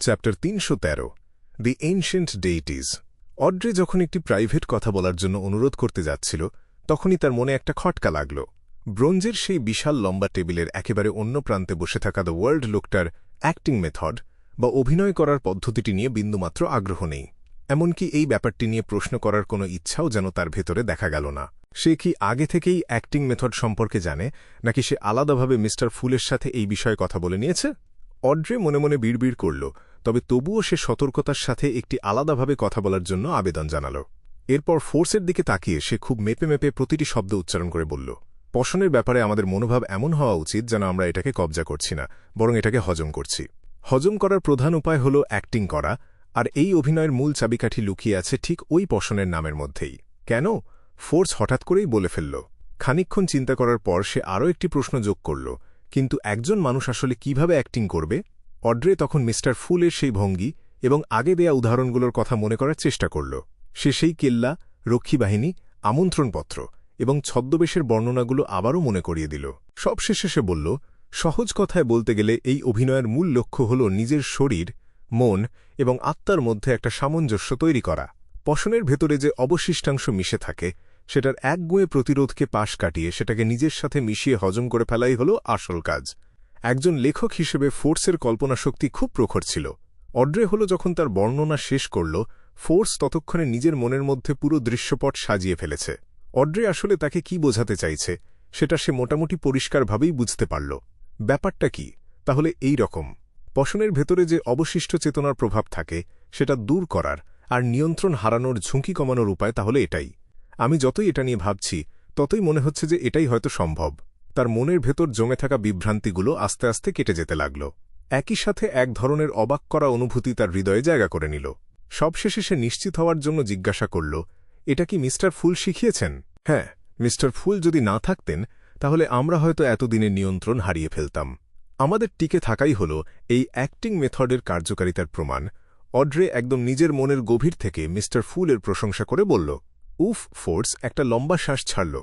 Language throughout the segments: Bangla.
চ্যাপ্টার 313 দি এনশিয়েন্ট ডেইটিজ। অড্রে যখন একটি প্রাইভেট কথা বলার জন্য অনুরোধ করতে যাচ্ছিল, তখনই তার মনে একটা খটকা লাগল। ব্রোঞ্জের সেই বিশাল লম্বা টেবিলের একেবারে অন্য প্রান্তে বসে থাকা দ্য ওয়ার্ল্ড লোকটার অ্যাক্টিং মেথড বা অভিনয় করার পদ্ধতিটি নিয়ে বিন্দুমাত্র আগ্রহ নেই। এমনকি এই ব্যাপারটি নিয়ে প্রশ্ন করার কোনো ইচ্ছাও যেন তার ভেতরে দেখা গেল না। সে কি আগে থেকেই অ্যাক্টিং মেথড সম্পর্কে জানে, নাকি সে আলাদাভাবে মিস্টার ফুলের সাথে এই বিষয়ে কথা বলে নিয়েছে? অড্রে মনে মনে বিড়বিড় করল, তবে তবুও সে সতর্কতার সাথে একটি আলাদাভাবে কথা বলার জন্য আবেদন জানাল। এরপর ফোর্সের দিকে তাকিয়ে সে খুব মেপে মেপে প্রতিটি শব্দ উচ্চারণ করে বলল, পশনের ব্যাপারে আমাদের মনোভাব এমন হওয়া উচিত যেন আমরা এটাকে কবজা করছি না, বরং এটাকে হজম করছি। হজম করার প্রধান উপায় হল অ্যাক্টিং করা, আর এই অভিনয়ের মূল চাবিকাঠি লুকিয়ে আছে ঠিক ওই পশনের নামের মধ্যেই। কেন? ফোর্স হঠাৎ করেই বলে ফেলল। খানিকক্ষণ চিন্তা করার পর সে আরও একটি প্রশ্ন যোগ করল, কিন্তু একজন মানুষ আসলে কিভাবে অ্যাক্টিং করবে? অড্রে তখন মিস্টার ফুলের সেই ভঙ্গি এবং আগে দেয়া উদাহরণগুলোর কথা মনে করার চেষ্টা করল। সে সেই কেল্লা, রক্ষী বাহিনী, আমন্ত্রণপত্র এবং ছদ্মবেশের বর্ণনাগুলো আবারও মনে করিয়ে দিল। সবশেষে সে বলল, সহজ কথায় বলতে গেলে এই অভিনয়ের মূল লক্ষ্য হল নিজের শরীর, মন এবং আত্মার মধ্যে একটা সামঞ্জস্য তৈরি করা। পশনের ভেতরে যে অবশিষ্টাংশ মিশে থাকে, সেটার একগুঁয়ে প্রতিরোধকে পাশ কাটিয়ে সেটাকে নিজের সাথে মিশিয়ে হজম করে ফেলাই হল আসল কাজ। একজন লেখক হিসেবে ফোর্সের কল্পনাশক্তি খুব প্রখর ছিল। অড্রে হল যখন তার বর্ণনা শেষ করল, ফোর্স ততক্ষণে নিজের মনের মধ্যে পুরো দৃশ্যপট সাজিয়ে ফেলেছে। অড্রে আসলে তাকে কি বোঝাতে চাইছে সেটা সে মোটামুটি পরিষ্কারভাবেই বুঝতে পারল। ব্যাপারটা কি? তাহলে এই রকম, পশনের ভেতরে যে অবশিষ্ট চেতনার প্রভাব থাকে সেটা দূর করার আর নিয়ন্ত্রণ হারানোর ঝুঁকি কমানোর উপায় তাহলে এটাই। আমি যতই এটা নিয়ে ভাবছি, ততই মনে হচ্ছে যে এটাই হয়তো সম্ভব। তার মনের ভেতর জমে থাকা বিভ্রান্তিগুলো আস্তে আস্তে কেটে যেতে লাগল। একই সাথে এক ধরনের অবাক করা অনুভূতি তার হৃদয়ে জায়গা করে নিল। সবশেষে সে নিশ্চিত হওয়ার জন্য জিজ্ঞাসা করল, এটা কি মিস্টার ফুল শিখিয়েছেন? হ্যাঁ, মিস্টার ফুল যদি না থাকতেন তাহলে আমরা হয়তো এতদিনের নিয়ন্ত্রণ হারিয়ে ফেলতাম। আমাদের টিকে থাকাই হল এই অ্যাক্টিং মেথডের কার্যকারিতার প্রমাণ। অড্রে একদম নিজের মনের গভীর থেকে মিস্টার ফুলের প্রশংসা করে বলল। উফ! ফোর্স একটা লম্বা শ্বাস ছাড়ল।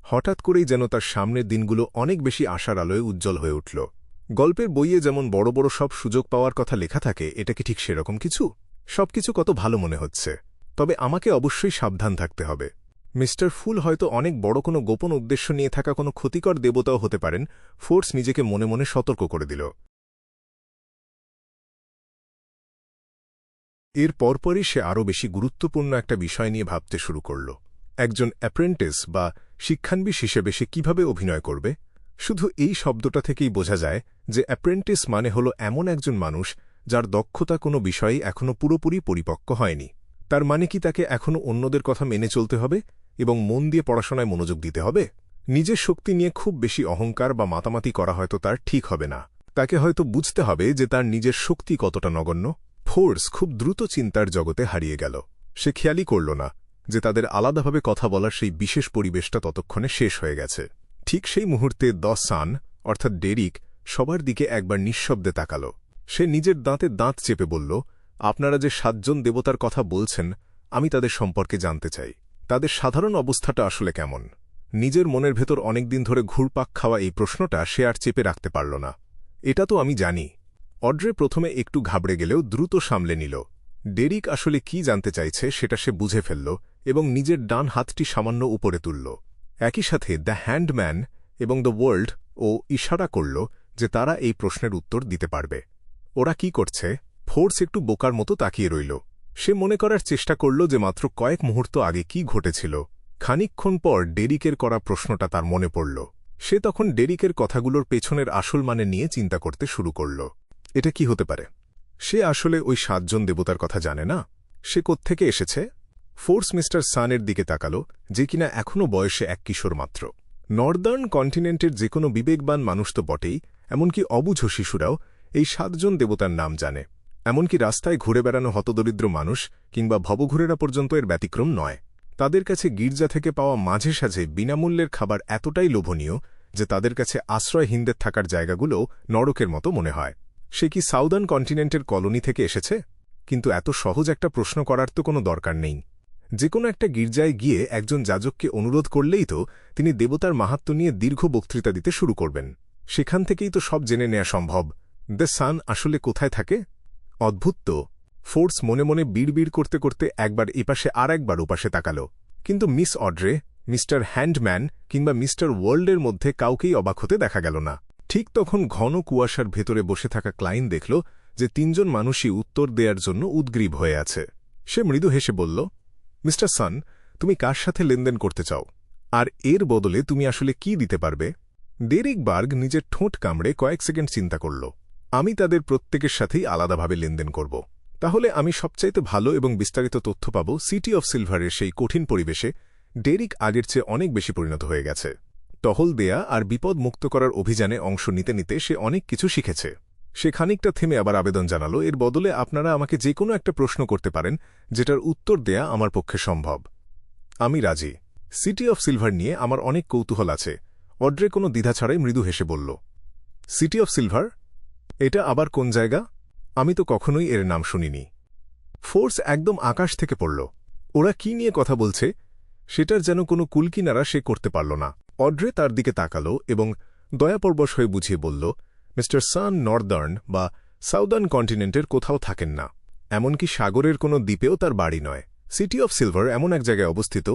হঠাৎ করেই যেন তার সামনের দিনগুলো অনেক বেশি আশার আলোয় উজ্জ্বল হয়ে উঠল। গল্পের বইয়ে যেমন বড় বড় সব সুযোগ পাওয়ার কথা লেখা থাকে, এটা কি ঠিক সেরকম কিছু? সবকিছু কত ভালো মনে হচ্ছে, তবে আমাকে অবশ্যই সাবধান থাকতে হবে। মিস্টার ফুল হয়তো অনেক বড় কোনো গোপন উদ্দেশ্য নিয়ে থাকা কোনো ক্ষতিকর দেবতাও হতে পারেন। ফোর্স নিজেকে মনে মনে সতর্ক করে দিল। এর পরপরই সে আরও বেশি গুরুত্বপূর্ণ একটা বিষয় নিয়ে ভাবতে শুরু করল। একজন অ্যাপ্রেন্টিস বা শিক্ষানবিশ হিসেবে সে কিভাবে অভিনয় করবে? শুধু এই শব্দটা থেকেই বোঝা যায় যে অ্যাপ্রেন্টিস মানে হল এমন একজন মানুষ যার দক্ষতা কোনো বিষয়েই এখনও পুরোপুরি পরিপক্ক হয়নি। তার মানে কি তাকে এখনও অন্যদের কথা মেনে চলতে হবে এবং মন দিয়ে পড়াশোনায় মনোযোগ দিতে হবে? নিজের শক্তি নিয়ে খুব বেশি অহংকার বা মাতামাতি করা হয়তো তার ঠিক হবে না। তাকে হয়তো বুঝতে হবে যে তার নিজের শক্তি কতটা নগণ্য। ফোর্স খুব দ্রুত চিন্তার জগতে হারিয়ে গেল। সে খেয়ালই করল না যে তাদের আলাদাভাবে কথা বলার সেই বিশেষ পরিবেশটা ততক্ষণে শেষ হয়ে গেছে। ঠিক সেই মুহূর্তে দ্য সান অর্থাৎ ডেরিক সবার দিকে একবার নিঃশব্দে তাকাল। সে নিজের দাঁতে দাঁত চেপে বলল, আপনারা যে 7 জন দেবতার কথা বলছেন, আমি তাদের সম্পর্কে জানতে চাই। তাদের সাধারণ অবস্থাটা আসলে কেমন? নিজের মনের ভেতর অনেকদিন ধরে ঘুরপাক খাওয়া এই প্রশ্নটা সে আর চেপে রাখতে পারল না। এটা তো আমি জানি। অড্রে প্রথমে একটু ঘাবড়ে গেলেও দ্রুত সামলে নিল। ডেরিক আসলে কি জানতে চাইছে সেটা সে বুঝে ফেলল এবং নিজের ডান হাতটি সামান্য উপরে তুলল। একই সাথে দ্য হ্যান্ডম্যান এবং দ্য ওয়ার্ল্ড ও ইশারা করল যে তারা এই প্রশ্নের উত্তর দিতে পারবে। ওরা কি করছে? ফোর্স একটু বোকার মতো তাকিয়ে রইল। সে মনে করার চেষ্টা করল যে মাত্র কয়েক মুহূর্ত আগে কি ঘটেছিল। খানিকক্ষণ পর ডেরিকের করা প্রশ্নটা তার মনে পড়ল। সে তখন ডেরিকের কথাগুলোর পেছনের আসল মানে নিয়ে চিন্তা করতে শুরু করল। এটা কি হতে পারে? সে আসলে ওই 7 জন দেবতার কথা জানে না। সে কোত্থেকে এসেছে? ফোর্স মিস্টার সানের দিকে তাকাল, যে কিনা এখনও বয়সে এক কিশোর মাত্র। নর্দার্ন কন্টিনেন্টের যে কোনো বিবেকবান মানুষ তো বটেই, এমনকি অবুঝ শিশুরাও এই 7 জন দেবতার নাম জানে। এমনকি রাস্তায় ঘুরে বেড়ানো হতদরিদ্র মানুষ কিংবা ভবঘুরেরা পর্যন্ত এর ব্যতিক্রম নয়। তাদের কাছে গির্জা থেকে পাওয়া মাঝে সাঝে বিনামূল্যের খাবার এতটাই লোভনীয় যে তাদের কাছে আশ্রয়হীনদের থাকার জায়গাগুলোও নরকের মতো মনে হয়। সে কি সাউদার্ন কন্টিনেন্টের কলোনি থেকে এসেছে? কিন্তু এত সহজ একটা প্রশ্ন করার তো কোনো দরকার নেই। যে কোনো একটা গির্জায় গিয়ে একজন যাজককে অনুরোধ করলেই তো তিনি দেবতার মাহাত্ম্য নিয়ে দীর্ঘ বক্তৃতা দিতে শুরু করবেন। সেখান থেকেই তো সব জেনে নেওয়া সম্ভব। দ্য সান আসলে কোথায় থাকে? অদ্ভুত তো, ফোর্স মনে মনে বিড়বিড় করতে করতে একবার এপাশে আর একবার ওপাশে তাকাল, কিন্তু মিস অড্রে, মিস্টার হ্যান্ডম্যান কিংবা মিস্টার ওয়ার্ল্ডের মধ্যে কাউকেই অবাক হতে দেখা গেল না। ঠিক তখন ঘন কুয়াশার ভেতরে বসে থাকা ক্লাইন দেখল যে তিনজন মানুষই উত্তর দেওয়ার জন্য উদ্গ্রীব হয়ে আছে। সে মৃদু হেসে বলল, মিস্টার সান, তুমি কার সাথে লেনদেন করতে চাও, আর এর বদলে তুমি আসলে কি দিতে পারবে? ডেরিক বার্গ নিজের ঠোঁট কামড়ে কয়েক সেকেন্ড চিন্তা করল। আমি তাদের প্রত্যেকের সাথেই আলাদাভাবে লেনদেন করব। তাহলে আমি সবচাইতে ভালো এবং বিস্তারিত তথ্য পাব সিটি অফ সিলভারের সেই কঠিন পরিবেশে। ডেরিক আগের চেয়ে অনেক বেশি পরিণত হয়ে গেছে। টহল দেয়া আর বিপদ মুক্ত করার অভিযানে অংশ নিতে নিতে সে অনেক কিছু শিখেছে। সে খানিকটা থেমে আবার আবেদন জানাল, এর বদলে আপনারা আমাকে যে কোনো একটা প্রশ্ন করতে পারেন যেটার উত্তর দেয়া আমার পক্ষে সম্ভব। আমি রাজি। সিটি অফ সিলভার নিয়ে আমার অনেক কৌতূহল আছে। অড্রে কোনো দ্বিধা ছাড়াই মৃদু হেসে বলল, সিটি অফ সিলভার? এটা আবার কোন জায়গা? আমি তো কখনোই এর নাম শুনিনি। ফোর্স একদম আকাশ থেকে পড়ল। ওরা কি নিয়ে কথা বলছে সেটার যেন কোনো কুলকিনারা সে করতে পারল না। অড্রে তার দিকে তাকাল এবং দয়াপরবশ হয়ে বুঝিয়ে বলল, মিস্টার সান নর্দার্ন বা সাউদার্ন কন্টিনেন্টের কোথাও থাকেন না, এমনকি সাগরের কোনো দ্বীপেও তার বাড়ি নয়। সিটি অফ সিলভার এমন এক জায়গায় অবস্থিত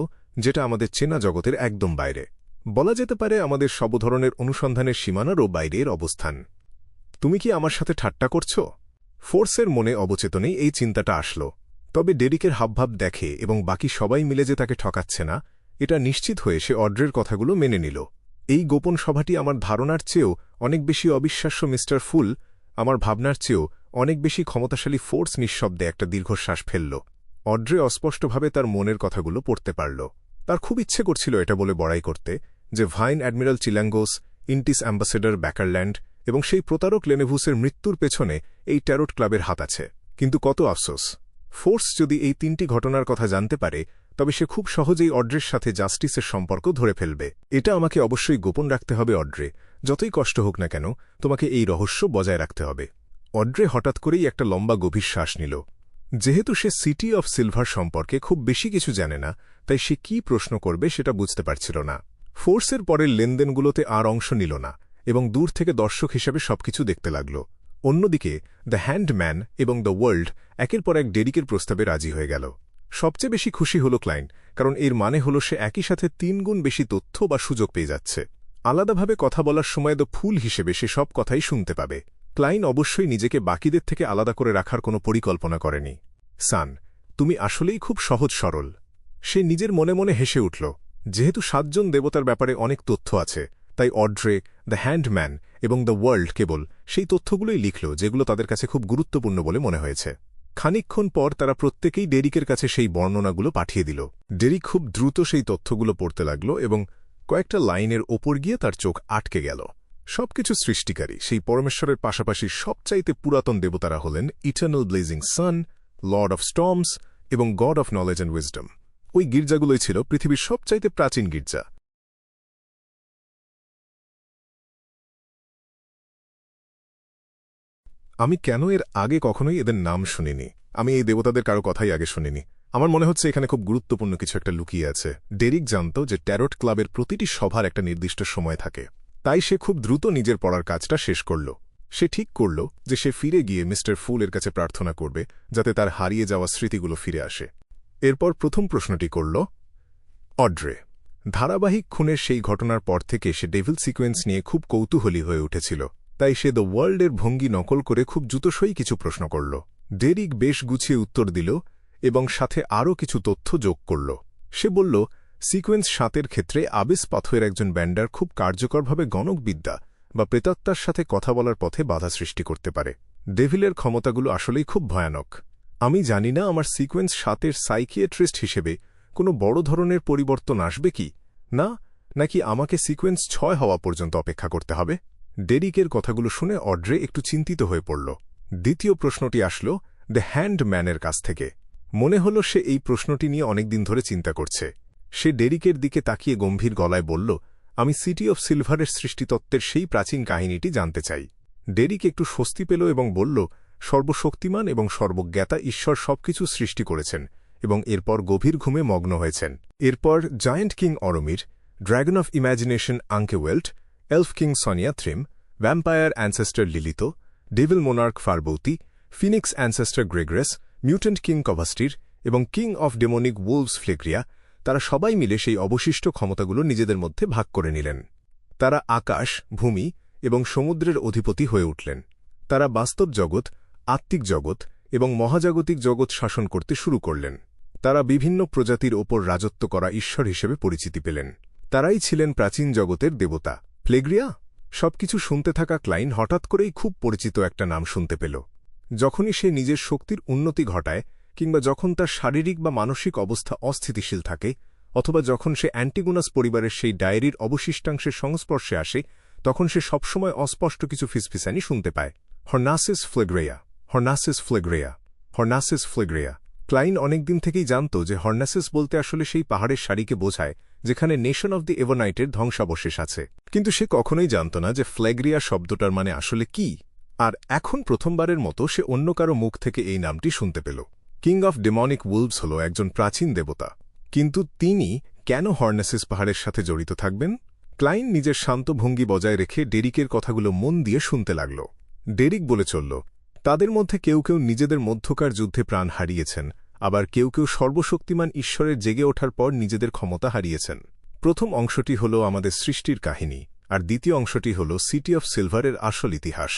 যেটা আমাদের চেনা জগতের একদম বাইরে। বলা যেতে পারে আমাদের সব ধরনের অনুসন্ধানের সীমানারও বাইরের অবস্থান। তুমি কি আমার সাথে ঠাট্টা করছ? ফোর্সের মনে অবচেতনেই এই চিন্তাটা আসল। তবে ডেরিকের হাবভাব দেখে এবং বাকি সবাই মিলে যে তাকে ঠকাচ্ছে না, এটা নিশ্চিত হয়ে সে অড্রের কথাগুলো মেনে নিল। এই গোপন সভাটি আমার ধারণার চেয়েও অনেক বেশি অবিশ্বাস্য মিস্টার ফুল, আমার ভাবনার চেয়েও অনেক বেশি ক্ষমতাশালী। ফোর্স নিঃশব্দে একটা দীর্ঘশ্বাস ফেলল। অড্রে অস্পষ্টভাবে তার মনের কথাগুলো পড়তে পারল। তার খুব ইচ্ছে করছিল এটা বলে বড়াই করতে যে ভাইন অ্যাডমিরাল চিলাঙ্গোস, ইন্টিস অ্যাম্বাসেডর ব্যাকারল্যান্ড এবং সেই প্রতারক লেনেভুসের মৃত্যুর পেছনে এই ট্যারোট ক্লাবের হাত আছে। কিন্তু কত আফসোস, ফোর্স যদি এই তিনটি ঘটনার কথা জানতে পারে তবে সে খুব সহজেই অড্রের সাথে জাস্টিসের সম্পর্ক ধরে ফেলবে। এটা আমাকে অবশ্যই গোপন রাখতে হবে অড্রে, যতই কষ্ট হোক না কেন তোমাকে এই রহস্য বজায় রাখতে হবে। অড্রে হঠাৎ করেই একটা লম্বা গভীর শ্বাস নিল। যেহেতু সে সিটি অফ সিলভার সম্পর্কে খুব বেশি কিছু জানে না, তাই সে কি প্রশ্ন করবে সেটা বুঝতে পারছিল না। ফোর্সের পরের লেনদেনগুলোতে আর অংশ নিল না এবং দূর থেকে দর্শক হিসেবে সবকিছু দেখতে লাগল। অন্যদিকে দ্য হ্যান্ডম্যান এবং দ্য ওয়ার্ল্ড একের পর এক ডেরিকের প্রস্তাবে রাজি হয়ে গেল। সবচেয়ে বেশি খুশি হল ক্লাইন, কারণ এর মানে হল সে একই সাথে 3 গুণ বেশি তথ্য বা সুযোগ পেয়ে যাচ্ছে। আলাদাভাবে কথা বলার সময় দ্য ফুল হিসেবে সে সব কথাই শুনতে পাবে। ক্লাইন অবশ্যই নিজেকে বাকিদের থেকে আলাদা করে রাখার কোনো পরিকল্পনা করেনি। সান, তুমি আসলেই খুব সহজ সরল। সে নিজের মনে মনে হেসে উঠল। যেহেতু 7 জন দেবতার ব্যাপারে অনেক তথ্য আছে, তাই অড্রে, দ্য হ্যান্ডম্যান এবং দ্য ওয়ার্ল্ড কেবল সেই তথ্যগুলোই লিখল যেগুলো তাদের কাছে খুব গুরুত্বপূর্ণ বলে মনে হয়েছে। খানিকক্ষণ পর তারা প্রত্যেকেই ডেরিকের কাছে সেই বর্ণনাগুলো পাঠিয়ে দিল। ডেরিক খুব দ্রুত সেই তথ্যগুলো পড়তে লাগল এবং কয়েকটা লাইনের ওপর গিয়ে তার চোখ আটকে গেল। সবকিছু সৃষ্টিকারী সেই পরমেশ্বরের পাশাপাশি সবচাইতে পুরাতন দেবতারা হলেন eternal blazing sun, lord of storms এবং god of knowledge and wisdom. ওই গির্জাগুলোই ছিল পৃথিবীর সবচাইতে প্রাচীন গির্জা। আমি কেন এর আগে কখনোই এদের নাম শুনিনি? আমি এই দেবতাদের কারো কথাই আগে শুনিনি। আমার মনে হচ্ছে এখানে খুব গুরুত্বপূর্ণ কিছু একটা লুকিয়ে আছে। ডেরিক জানত যে ট্যারোট ক্লাবের প্রতিটি সভার একটা নির্দিষ্ট সময় থাকে, তাই সে খুব দ্রুত নিজের পড়ার কাজটা শেষ করল। সে ঠিক করল যে সে ফিরে গিয়ে মিস্টার ফুলের কাছে প্রার্থনা করবে যাতে তার হারিয়ে যাওয়া স্মৃতিগুলো ফিরে আসে। এরপর প্রথম প্রশ্নটি করল অড্রে। ধারাবাহিক খুনের সেই ঘটনার পর থেকে সে ডেভিল সিকোয়েন্স নিয়ে খুব কৌতূহলী হয়ে উঠেছিল, তাই সে দ্য ওয়ার্ল্ডের ভঙ্গি নকল করে খুব জুতোসই কিছু প্রশ্ন করল। ডেরিক বেশ গুছিয়ে উত্তর দিল এবং সাথে আরও কিছু তথ্য যোগ করল। সে বলল, সিকোয়েন্স 7-এর ক্ষেত্রে আবিস পাথরের একজন ব্যান্ডার খুব কার্যকরভাবে গণকবিদ্যা বা প্রেতাত্মার সাথে কথা বলার পথে বাধা সৃষ্টি করতে পারে। ডেভিলের ক্ষমতাগুলো আসলেই খুব ভয়ানক। আমি জানি না আমার সিকোয়েন্স 7-এর সাইকিয়াট্রিস্ট হিসেবে কোনো বড় ধরনের পরিবর্তন আসবে কি না, নাকি আমাকে সিকোয়েন্স 6 হওয়া পর্যন্ত অপেক্ষা করতে হবে। ডেরিকের কথাগুলো শুনে অড্রে একটু চিন্তিত হয়ে পড়ল। দ্বিতীয় প্রশ্নটি আসল দ্য হ্যান্ডম্যানের কাছ থেকে। মনে হল সে এই প্রশ্নটি নিয়ে অনেকদিন ধরে চিন্তা করছে। সে ডেরিকের দিকে তাকিয়ে গম্ভীর গলায় বলল, আমি সিটি অফ সিলভারের সৃষ্টিতত্ত্বের সেই প্রাচীন কাহিনীটি জানতে চাই। ডেরিক একটু স্বস্তি পেল এবং বলল, সর্বশক্তিমান এবং সর্বজ্ঞাতা ঈশ্বর সবকিছু সৃষ্টি করেছেন এবং এরপর গভীর ঘুমে মগ্ন হয়েছেন। এরপর giant king Aurmir, dragon of imagination Ankewelt, elf king Soniathrym, vampire ancestor Lilith, devil monarch Farbauti, phoenix ancestor Gregrace, mutant king Kvastir এবং king of demonic wolves Flegrea, তারা সবাই মিলে সেই অবশিষ্ট ক্ষমতাগুলো নিজেদের মধ্যে ভাগ করে নিলেন। তারা আকাশ, ভূমি এবং সমুদ্রের অধিপতি হয়ে উঠলেন। তারা বাস্তব জগৎ, আত্মিক জগৎ এবং মহাজাগতিক জগৎ শাসন করতে শুরু করলেন। তারা বিভিন্ন প্রজাতির ওপর রাজত্ব করা ঈশ্বর হিসেবে পরিচিতি পেলেন। তারাই ছিলেন প্রাচীন জগতের দেবতা। ফ্লেগ্রিয়া? সবকিছু শুনতে থাকা ক্লাইন হঠাৎ করেই খুব পরিচিত একটা নাম শুনতে পেল। যখনই সে নিজের শক্তির উন্নতি ঘটায়, কিংবা যখন তার শারীরিক বা মানসিক অবস্থা অস্থিতিশীল থাকে, অথবা যখন সে অ্যান্টিগুনাস পরিবারের সেই ডায়েরির অবশিষ্টাংশের সংস্পর্শে আসে, তখন সে সবসময় অস্পষ্ট কিছু ফিসফিসানি শুনতে পায়। হর্নাসিস ফ্লেগ্রেয়া, হর্নাসিস ফ্লেগ্রেয়া, হর্নাসিস ফ্লেগ্রেয়া। ক্লাইন অনেকদিন থেকেই জানত যে হর্নাসিস বলতে আসলে সেই পাহাড়ের সারিকে বোঝায় যেখানে নেশন অব দি এভারনাইটের ধ্বংসাবশেষ আছে। কিন্তু সে কখনোই জানত না যে ফ্লেগ্রিয়া শব্দটার মানে আসলে কি। আর এখন প্রথমবারের মতো সে অন্য কারো মুখ থেকে এই নামটি শুনতে পেল। কিং অফ ডেমনিক উলভস হল একজন প্রাচীন দেবতা, কিন্তু তিনি কেন হর্নাসিস পাহাড়ের সাথে জড়িত থাকবেন? ক্লাইন নিজের শান্ত ভঙ্গি বজায় রেখে ডেরিকের কথাগুলো মন দিয়ে শুনতে লাগল। ডেরিক বলে চলল, তাদের মধ্যে কেউ কেউ নিজেদের মধ্যকার যুদ্ধে প্রাণ হারিয়েছেন, আবার কেউ কেউ সর্বশক্তিমান ঈশ্বরের জেগে ওঠার পর নিজেদের ক্ষমতা হারিয়েছেন। প্রথম অংশটি হল আমাদের সৃষ্টির কাহিনী, আর দ্বিতীয় অংশটি হল সিটি অফ সিলভারের আসল ইতিহাস।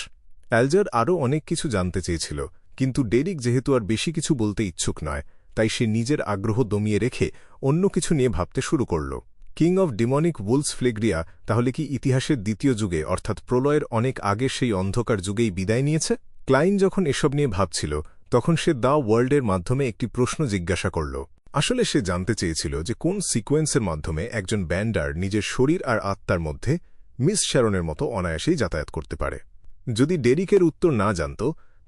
অ্যালজার আরও অনেক কিছু জানতে চেয়েছিল, কিন্তু ডেরিক যেহেতু আর বেশি কিছু বলতে ইচ্ছুক নয়, তাই সে নিজের আগ্রহ দমিয়ে রেখে অন্য কিছু নিয়ে ভাবতে শুরু করল। কিং অফ ডেমনিক উলভস ফ্লেগ্রিয়া তাহলে কি ইতিহাসের দ্বিতীয় যুগে অর্থাৎ প্রলয়ের অনেক আগে সেই অন্ধকার যুগেই বিদায় নিয়েছে? ক্লাইন যখন এসব নিয়ে ভাবছিল, তখন সে দ্য ওয়ার্ল্ডের মাধ্যমে একটি প্রশ্ন জিজ্ঞাসা করল। আসলে সে জানতে চেয়েছিল যে কোন সিকোয়েন্সের মাধ্যমে একজন ব্যান্ডার নিজের শরীর আর আত্মার মধ্যে মিস শ্যারনের মতো অনায়াসেই যাতায়াত করতে পারে। যদি ডেরিকের উত্তর না জানত,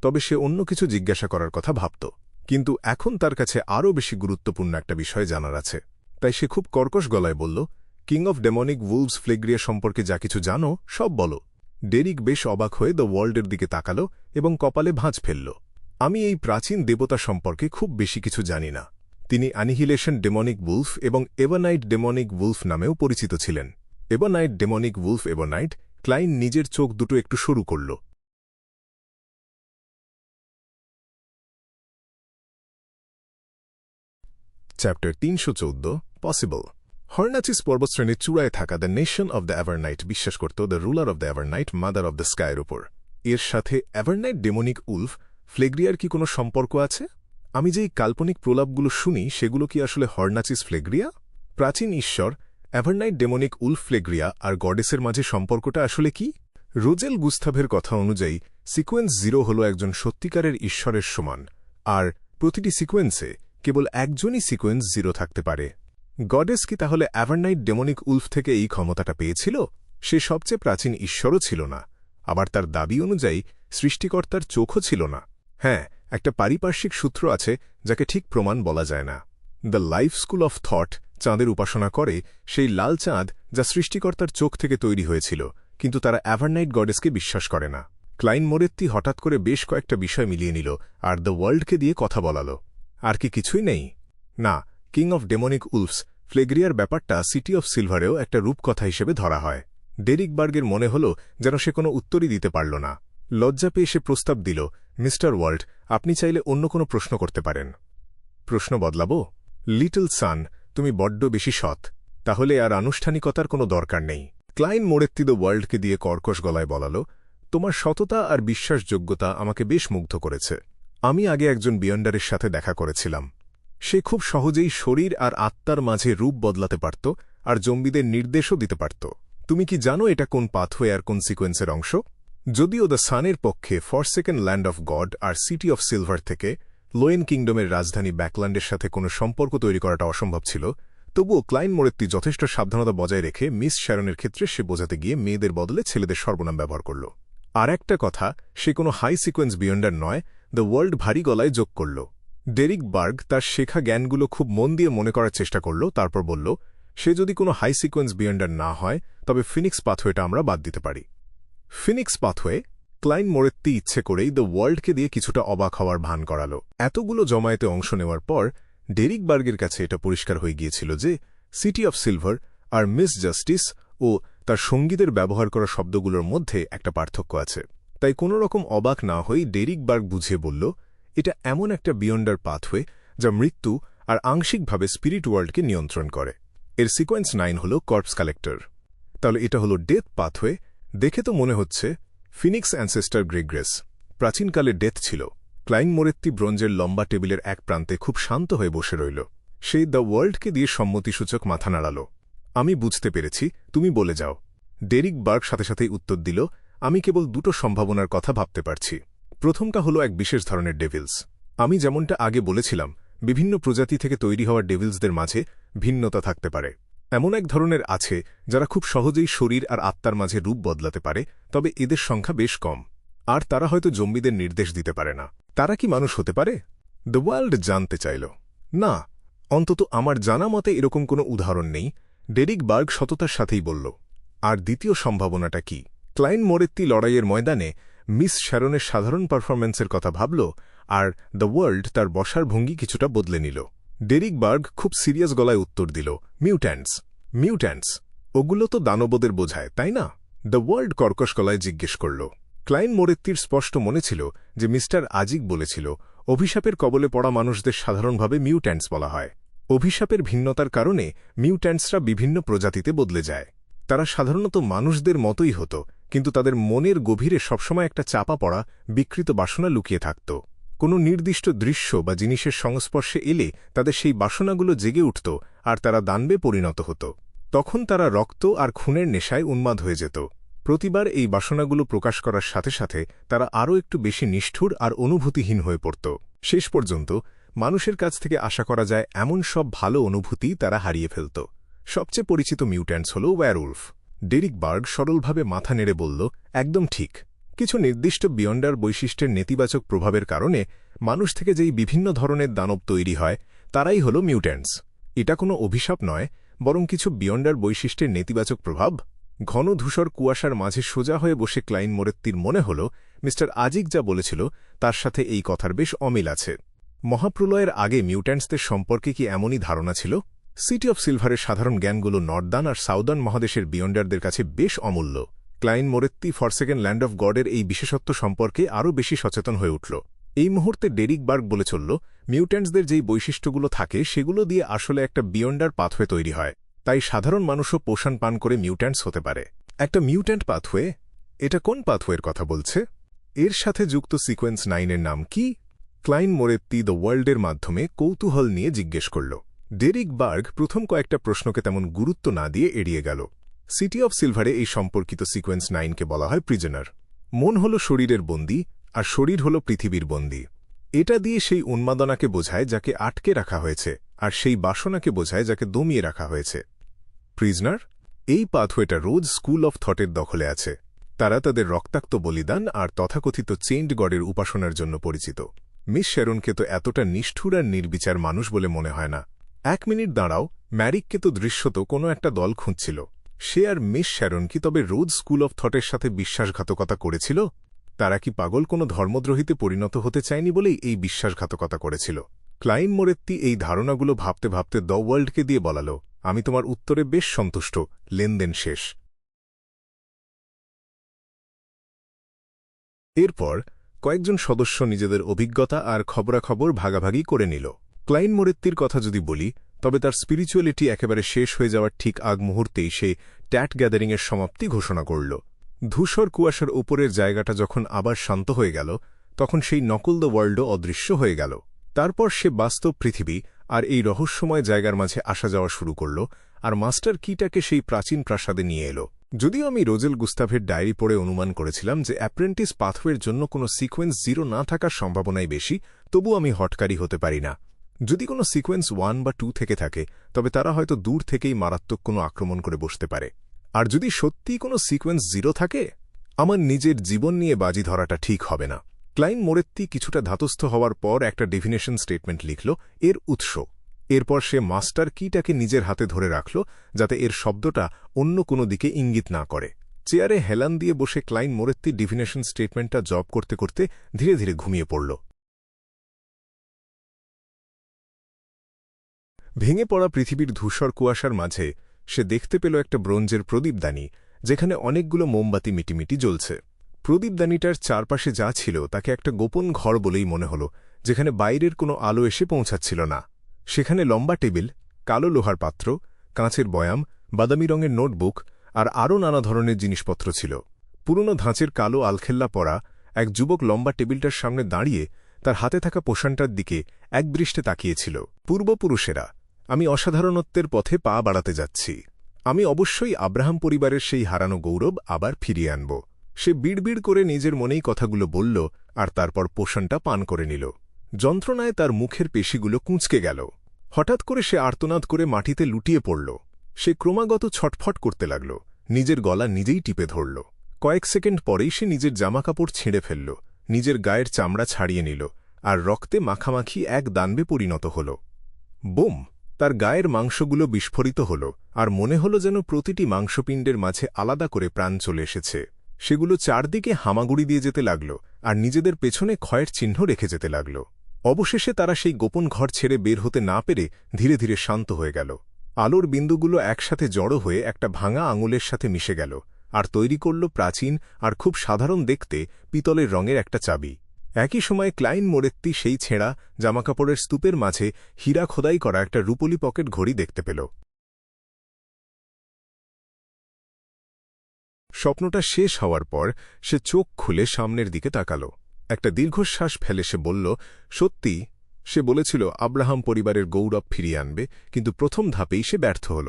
তবে সে অন্য কিছু জিজ্ঞাসা করার কথা ভাবত। কিন্তু এখন তার কাছে আরও বেশি গুরুত্বপূর্ণ একটা বিষয় জানার আছে। তাই সে খুব কর্কশ গলায় বলল, কিং অফ ডেমনিক উলভস ফ্লেগ্রিয়া সম্পর্কে যা কিছু জানো সব বলো। ডেরিক বেশ অবাক হয়ে দ্য ওয়ার্ল্ডের দিকে তাকাল এবং কপালে ভাঁজ ফেলল। আমি এই প্রাচীন দেবতা সম্পর্কে খুব বেশি কিছু জানি না। তিনি অ্যানিহিলেশন ডেমনিক উলফ এবং এভারনাইট ডেমনিক উলফ নামেও পরিচিত ছিলেন। এভারনাইট ডেমনিক উলফ এভারনাইট। ক্লাইন নিজের চোখ দুটো একটু সরু করল। Chapter 314 possible. হর্নাচিস পর্বতশ্রেণীর চূড়ায় থাকা the nation of the Evernight বিশ্বাস করত the ruler of the Evernight, mother of the স্কাইয়ের উপর। এর সাথে এভারনাইট ডেমনিক উলফ ফ্লেগ্রিয়ার কি কোনো সম্পর্ক আছে? আমি যেই কাল্পনিক প্রলাপগুলো শুনি সেগুলো কি আসলে হর্নাচিস ফ্লেগ্রিয়া? প্রাচীন ঈশ্বর এভারনাইট ডেমনিক উলফ ফ্লেগ্রিয়া আর গডেসের মাঝে সম্পর্কটা আসলে কি? রোজেল গুস্তাভের কথা অনুযায়ী সিকোয়েন্স 0 হল একজন সত্যিকারের ঈশ্বরের সমান, আর প্রতিটি সিকোয়েন্সে কেবল একজনই সিকোয়েন্স 0 থাকতে পারে। গডেস কি তাহলে এভারনাইট ডেমনিক উলফ থেকে এই ক্ষমতাটা পেয়েছিল? সে সবচেয়ে প্রাচীন ঈশ্বরও ছিল না, আবার তার দাবি অনুযায়ী সৃষ্টিকর্তার চোখও ছিল না। হ্যাঁ, একটা পারিপার্শ্বিক সূত্র আছে যাকে ঠিক প্রমাণ বলা যায় না। The life school of thought চাঁদের উপাসনা করে সেই লাল চাঁদ যা সৃষ্টিকর্তার চোখ থেকে তৈরি হয়েছিল, কিন্তু তারা এভারনাইট গডেসকে বিশ্বাস করে না। ক্লাইন মোরেত্তি হঠাৎ করে বেশ কয়েকটা বিষয় মিলিয়ে নিল আর দ্য ওয়ার্ল্ডকে দিয়ে কথা বলাল। আর কি কিছুই নেই? না, কিং অফ ডেমনিক উলফস ফ্লেগ্রিয়ার ব্যাপারটা সিটি অফ সিলভারেও একটা রূপকথা হিসেবে ধরা হয়। ডেরিক বার্গের মনে হল যেন সে কোনো উত্তরই দিতে পারল না। লজ্জা পেয়ে সে প্রস্তাব দিল, মিস্টার ওয়ার্ল্ড, আপনি চাইলে অন্য কোনো প্রশ্ন করতে পারেন। প্রশ্ন বদলাবো? লিটল সান, তুমি বড্ড বেশি সৎ, তাহলে আর আনুষ্ঠানিকতার কোনো দরকার নেই। ক্লাইন মোরেত্তি দ্য ওয়ার্ল্ডকে দিয়ে কর্কশ গলায় বলাল, তোমার সততা আর বিশ্বাসযোগ্যতা আমাকে বেশ মুগ্ধ করেছে। আমি আগে একজন বিয়ন্ডারের সাথে দেখা করেছিলাম। সে খুব সহজেই শরীর আর আত্মার মাঝে রূপ বদলাতে পারত আর জম্বিদের নির্দেশও দিতে পারত। তুমি কি জানো এটা কোন পাথওয়ে আর কোন সিকোয়েন্সের অংশ? যদিও দ্য সানের পক্ষে ফরসেকেন ল্যান্ড অফ গড আর সিটি অফ সিলভার থেকে লোয়েন কিংডমের রাজধানী ব্যাকল্যান্ডের সাথে কোনো সম্পর্ক তৈরি করাটা অসম্ভব ছিল, তবুও ক্লাইন মোরেত্তি যথেষ্ট সাবধানতা বজায় রেখে মিস শ্যারনের ক্ষেত্রে সে বোঝাতে গিয়ে মেয়েদের বদলে ছেলেদের সর্বনাম ব্যবহার করল। আর একটা কথা, সে কোনো হাই সিকোয়েন্স বিয়ন্ডার নয়, দ্য ওয়ার্ল্ড ভারী গলায় যোগ করল। ডেরিক বার্গ তার শেখা জ্ঞানগুলো খুব মন দিয়ে মনে করার চেষ্টা করল, তারপর বলল, সে যদি কোনো হাই সিকোয়েন্স বিয়ন্ডার না হয়, তবে ফিনিক্স পাথওয়েটা আমরা বাদ দিতে পারি। Phoenix pathway? ক্লাইন মোরেত্তি ইচ্ছে করেই দ্য ওয়ার্ল্ডকে দিয়ে কিছুটা অবাক হওয়ার ভান করাল। এতগুলো জমায়েতে অংশ নেওয়ার পর ডেরিক বার্গের কাছে এটা পরিষ্কার হয়ে গিয়েছিল যে সিটি অফ সিলভার আর মিস জাস্টিস ও তার সঙ্গীদের ব্যবহার করা শব্দগুলোর মধ্যে একটা পার্থক্য আছে। তাই কোনো রকম অবাক না হয়ে ডেরিক বার্গ বুঝিয়ে বলল, এটা এমন একটা বিয়ন্ডার পাথওয়ে যা মৃত্যু আর আংশিকভাবে স্পিরিট ওয়ার্ল্ডকে নিয়ন্ত্রণ করে। এর সিকোয়েন্স 9 হল কর্পস কালেক্টর। তাহলে এটা হলো ডেথ পাথওয়ে। দেখে তো মনে হচ্ছে ফিনিক্স অ্যানসেস্টার গ্রেগ্রেস প্রাচীনকালে ডেথ ছিল। ক্লাইন মোরেত্তি ব্রোঞ্জের লম্বা টেবিলের এক প্রান্তে খুব শান্ত হয়ে বসে রইল। সেই দ্য ওয়ার্ল্ডকে দিয়ে সম্মতিসূচক মাথা নাড়াল। আমি বুঝতে পেরেছি, তুমি বলে যাও। ডেরিক বার্গ সাথে সাথেই উত্তর দিল, আমি কেবল দুটো সম্ভাবনার কথা ভাবতে পারছি। প্রথমটা হলো এক বিশেষ ধরনের ডেভিলস। আমি যেমনটা আগে বলেছিলাম, বিভিন্ন প্রজাতি থেকে তৈরি হওয়া ডেভিলসদের মাঝে ভিন্নতা থাকতে পারে। এমন এক ধরনের আছে যারা খুব সহজেই শরীর আর আত্মার মাঝে রূপ বদলাতে পারে, তবে এদের সংখ্যা বেশ কম। আর তারা হয়তো জম্বিদের নির্দেশ দিতে পারে না। তারা কি মানুষ হতে পারে? দ্য ওয়ার্ল্ড জানতে চাইল। না, অন্তত আমার জানা মতে এরকম কোনো উদাহরণ নেই, ডেরিক বার্গ সততার সাথেই বলল। আর দ্বিতীয় সম্ভাবনাটা কি? ক্লাইন মোরেত্তি লড়াইয়ের ময়দানে মিস শ্যারনের সাধারণ পারফরম্যান্সের কথা ভাবল, আর দ্য ওয়ার্ল্ড তার বসার ভঙ্গি কিছুটা বদলে নিল। ডেরিক বার্গ খুব সিরিয়াস গলায় উত্তর দিল, মিউট্যান্টস। মিউট্যান্টস? ওগুলো তো দানবদের বোঝায়, তাই না? দ্য ওয়ার্ল্ড কর্কশ গলায় জিজ্ঞেস করল। ক্লাইন মোরেত্তির স্পষ্ট মনে ছিল যে মিস্টার আজিক বলেছিল, অভিশাপের কবলে পড়া মানুষদের সাধারণভাবে মিউট্যান্টস বলা হয়। অভিশাপের ভিন্নতার কারণে মিউট্যান্টসরা বিভিন্ন প্রজাতিতে বদলে যায়। তারা সাধারণত মানুষদের মতোই হতো, কিন্তু তাদের মনের গভীরে সবসময় একটা চাপা পড়া বিকৃত বাসনা লুকিয়ে থাকত। কোনো নির্দিষ্ট দৃশ্য বা জিনিসের সংস্পর্শে এলে তাদের সেই বাসনাগুলো জেগে উঠত আর তারা দানবে পরিণত হতো। তখন তারা রক্ত আর খুনের নেশায় উন্মাদ হয়ে যেত। প্রতিবার এই বাসনাগুলো প্রকাশ করার সাথে সাথে তারা আরও একটু বেশি নিষ্ঠুর আর অনুভূতিহীন হয়ে পড়ত। শেষ পর্যন্ত মানুষের কাছ থেকে আশা করা যায় এমন সব ভালো অনুভূতি তারা হারিয়ে ফেলত। সবচেয়ে পরিচিত মিউট্যান্টস হল ওয়্যারউলফ। ডেরিক বার্গ সরলভাবে মাথা নেড়ে বলল, একদম ঠিক। কিছু নির্দিষ্ট বিয়ন্ডার বৈশিষ্ট্যের নেতিবাচক প্রভাবের কারণে মানুষ থেকে যেই বিভিন্ন ধরনের দানব তৈরি হয়, তারাই হল মিউট্যান্টস। এটা কোনো অভিশাপ নয়, বরং কিছু বিয়ন্ডার বৈশিষ্ট্যের নেতিবাচক প্রভাব। ঘন ধূসর কুয়াশার মাঝে সোজা হয়ে বসে ক্লাইন মোরেত্তির মনে হল, মিস্টার আজিক যা বলেছিল তার সাথে এই কথার বেশ অমিল আছে। মহাপ্রলয়ের আগে মিউট্যান্টসদের সম্পর্কে কি এমনই ধারণা ছিল? সিটি অফ সিলভারের সাধারণ জ্ঞানগুলো নর্দার্ন আর সাউদার্ন মহাদেশের বিয়ন্ডারদের কাছে বেশ অমূল্য। ক্লাইন মোরেত্তি ফরসেকেন ল্যান্ড অফ গডের এই বিশেষত্ব সম্পর্কে আরও বেশি সচেতন হয়ে উঠল। এই মুহূর্তে ডেরিক বার্গ বলে চলল, মিউট্যান্টসদের যেই বৈশিষ্ট্যগুলো থাকে সেগুলো দিয়ে আসলে একটা বিয়ন্ডার পাথওয়ে তৈরি হয়। তাই সাধারণ মানুষও পোষণ পান করে মিউট্যান্টস হতে পারে। একটা মিউট্যান্ট পাথওয়ে? এটা কোন পাথওয়ের কথা বলছে? এর সাথে যুক্ত সিকোয়েন্স 9-এর নাম কি? ক্লাইন মোরেত্তি দ্য ওয়ার্ল্ডের মাধ্যমে কৌতূহল নিয়ে জিজ্ঞেস করল। ডেরিক বার্গ প্রথম কয়েকটা প্রশ্নকে তেমন গুরুত্ব না দিয়ে এড়িয়ে গেল। সিটি অফ সিলভারে এই সম্পর্কিত সিকোয়েন্স 9-কে বলা হয় প্রিজনার। মন হল শরীরের বন্দী, আর শরীর হল পৃথিবীর বন্দী। এটা দিয়ে সেই উন্মাদনাকে বোঝায় যাকে আটকে রাখা হয়েছে, আর সেই বাসনাকে বোঝায় যাকে দমিয়ে রাখা হয়েছে। প্রিজনার? এই পাথওয়েটা রোজ স্কুল অফ থটের দখলে আছে। তারা তাদের রক্তাক্ত বলিদান আর তথাকথিত চেইন্ড গডের উপাসনার জন্য পরিচিত। মিস শ্যারনকে তো এতটা নিষ্ঠুর আর নির্বিচার মানুষ বলে মনে হয় না। 1 মিনিট দাঁড়াও, ম্যারিককে তো দৃশ্যত কোনো একটা দল খুঁজছিল। সে আর মিস শ্যারন কি তবে রোজ স্কুল অফ থটের সাথে বিশ্বাসঘাতকতা করেছিল? তারা কি পাগল কোনো ধর্মদ্রোহীতে পরিণত হতে চায়নি বলেই এই বিশ্বাসঘাতকতা করেছিল? ক্লাইন মোরেত্তি এই ধারণাগুলো ভাবতে ভাবতে দ্য ওয়ার্ল্ডকে দিয়ে বলাল, আমি তোমার উত্তরে বেশ সন্তুষ্ট, লেনদেন শেষ। এরপর কয়েকজন সদস্য নিজেদের অভিজ্ঞতা আর খবরাখবর ভাগাভাগি করে নিল। ক্লাইন মোরেত্তির কথা যদি বলি, তবে তার স্পিরিচুয়ালিটি একেবারে শেষ হয়ে যাওয়ার ঠিক আগ মুহূর্তেই সে ট্যাট গ্যাদারিংয়ের সমাপ্তি ঘোষণা করল। ধূসর কুয়াশার উপরের জায়গাটা যখন আবার শান্ত হয়ে গেল, তখন সেই নকল দ্য ওয়ার্ল্ডও অদৃশ্য হয়ে গেল। তারপর সে বাস্তব পৃথিবী আর এই রহস্যময় জায়গার মাঝে আসা যাওয়া শুরু করল, আর মাস্টার কিটাকে সেই প্রাচীন প্রাসাদে নিয়ে এলো। যদিও আমি রোজেল গুস্তাভের ডায়েরি পড়ে অনুমান করেছিলাম যে অ্যাপ্রেন্টিস পাথওয়ের জন্য কোনো সিকোয়েন্স 0 না থাকার সম্ভাবনাই বেশি, তবু আমি হটকারী হতে পারি না। যদি কোনো সিকোয়েন্স 1 বা 2 থেকে থাকে, তবে তারা হয়তো দূর থেকেই মারাত্মক কোনো আক্রমণ করে বসতে পারে। আর যদি সত্যিই কোনো সিকোয়েন্স 0 থাকে, আমার নিজের জীবন নিয়ে বাজি ধরাটা ঠিক হবে না। ক্লাইন মোরেত্তি কিছুটা ধাতস্থ হওয়ার পর একটা ডেফিনেশন স্টেটমেন্ট লিখল, এর উৎস। এরপর সে মাস্টার কিটাকে নিজের হাতে ধরে রাখল, যাতে এর শব্দটা অন্য কোনো দিকে ইঙ্গিত না করে। চেয়ারে হেলান দিয়ে বসে ক্লাইন মোরেত্তি ডেফিনেশন স্টেটমেন্টটা জব করতে করতে ধীরে ধীরে ঘুমিয়ে পড়ল। ভেঙে পড়া পৃথিবীর ধূসর কুয়াশার মাঝে সে দেখতে পেল একটা ব্রোঞ্জের প্রদীপদানি, যেখানে অনেকগুলো মোমবাতি মিটিমিটি জ্বলছে। প্রদীপদানিটার চারপাশে যা ছিল তাকে একটা গোপন ঘর বলেই মনে হল, যেখানে বাইরের কোনো আলো এসে পৌঁছাচ্ছিল না। সেখানে লম্বা টেবিল, কালো লোহার পাত্র, কাঁচের বয়াম, বাদামি রঙের নোটবুক আর আরও নানা ধরনের জিনিসপত্র ছিল। পুরনো ধাঁচের কালো আলখেল্লা পরা এক যুবক লম্বা টেবিলটার সামনে দাঁড়িয়ে তার হাতে থাকা পোষণটার দিকে একদৃষ্টে তাকিয়েছিল। পূর্বপুরুষেরা, আমি অসাধারণত্বের পথে পা বাড়াতে যাচ্ছি। আমি অবশ্যই আব্রাহাম পরিবারের সেই হারানো গৌরব আবার ফিরিয়ে আনব। সে বিড়বিড় করে নিজের মনেই কথাগুলো বলল আর তারপর পোষণটা পান করে নিল। যন্ত্রণায় তার মুখের পেশিগুলো কুঁচকে গেল। হঠাৎ করে সে আর্তনাদ করে মাটিতে লুটিয়ে পড়ল। সে ক্রমাগত ছটফট করতে লাগল, নিজের গলা নিজেই টিপে ধরল। কয়েক সেকেন্ড পরেই সে নিজের জামাকাপড় ছিঁড়ে ফেলল, নিজের গায়ের চামড়া ছাড়িয়ে নিল আর রক্তে মাখামাখি এক দানবে পরিণত হল। বুম! তার গায়ের মাংসগুলো বিস্ফোরিত হল আর মনে হল যেন প্রতিটি মাংসপিণ্ডের মাঝে আলাদা করে প্রাণ চলে এসেছে। সেগুলো চারদিকে হামাগুড়ি দিয়ে যেতে লাগল আর নিজেদের পেছনে ক্ষয়ের চিহ্ন রেখে যেতে লাগল। অবশেষে তারা সেই গোপন ঘর ছেড়ে বের হতে না পেরে ধীরে ধীরে শান্ত হয়ে গেল। আলোর বিন্দুগুলো একসাথে জড়ো হয়ে একটা ভাঙা আঙুলের সাথে মিশে গেল আর তৈরি করল প্রাচীন আর খুব সাধারণ দেখতে পিতলের রঙের একটা চাবি। একই সময়ে ক্লাইন মোরেত্তি সেই ছেঁড়া জামাকাপড়ের স্তূপের মাঝে হীরা খোদাই করা একটা রূপোলি পকেট ঘড়ি দেখতে পেল। স্বপ্নটা শেষ হওয়ার পর সে চোখ খুলে সামনের দিকে তাকাল। একটা দীর্ঘশ্বাস ফেলে সে বলল, সত্যি, সে বলেছিল আব্রাহাম পরিবারের গৌরব ফিরিয়ে আনবে, কিন্তু প্রথম ধাপেই সে ব্যর্থ হল।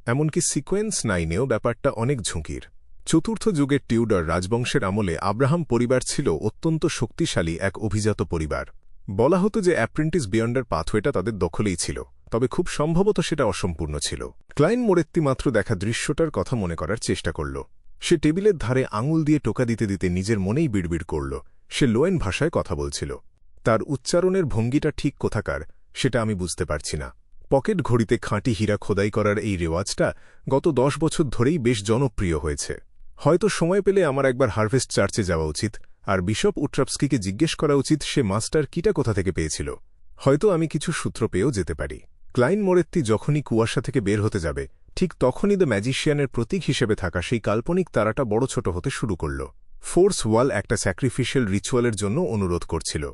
এমনকি সিকোয়েন্স 9-এও ব্যাপারটা অনেক ঝুঁকির। চতুর্থ যুগের টিউডর রাজবংশের আমলে আব্রাহাম পরিবার ছিল অত্যন্ত শক্তিশালী এক অভিজাত পরিবার। বলা হতো যে অ্যাপ্রেন্টিস বিয়ন্ডার পাথওয়েটা তাদের দখলেই ছিল, তবে খুব সম্ভবত সেটা অসম্পূর্ণ ছিল। ক্লাইন মোরেত্তি মাত্র দেখা দৃশ্যটার কথা মনে করার চেষ্টা করল। সে টেবিলের ধারে আঙুল দিয়ে টোকা দিতে দিতে নিজের মনেই বিড়বিড় করল। সে লোয়েন ভাষায় কথা বলছিল। তার উচ্চারণের ভঙ্গিটা ঠিক কোথাকার সেটা আমি বুঝতে পারছি না। পকেট ঘড়িতে খাঁটি হীরা খোদাই করার এই রেওয়াজটা গত 10 বছর ধরেই বেশ জনপ্রিয় হয়েছে। হয়তো সময় পেলে আমার একবার হারভেস্ট চার্চে যাওয়া উচিত আর বিশপ উট্রাপস্কিকে জিজ্ঞেস করা উচিত সে মাস্টার কিটা কোথা থেকে পেয়েছিল। হয়তো আমি কিছু সূত্র পেয়েও যেতে পারি। ক্লাইন মোরেত্তি যখনই কুয়াশা থেকে বের হতে যাবে, ঠিক তখনই দ্য ম্যাজিশিয়ানের প্রতীক হিসেবে থাকা সেই কাল্পনিক তারাটা বড় ছোট হতে শুরু করল। ফোর্স ওয়াল একটা স্যাক্রিফিশিয়াল রিচুয়ালের জন্য অনুরোধ করছিল।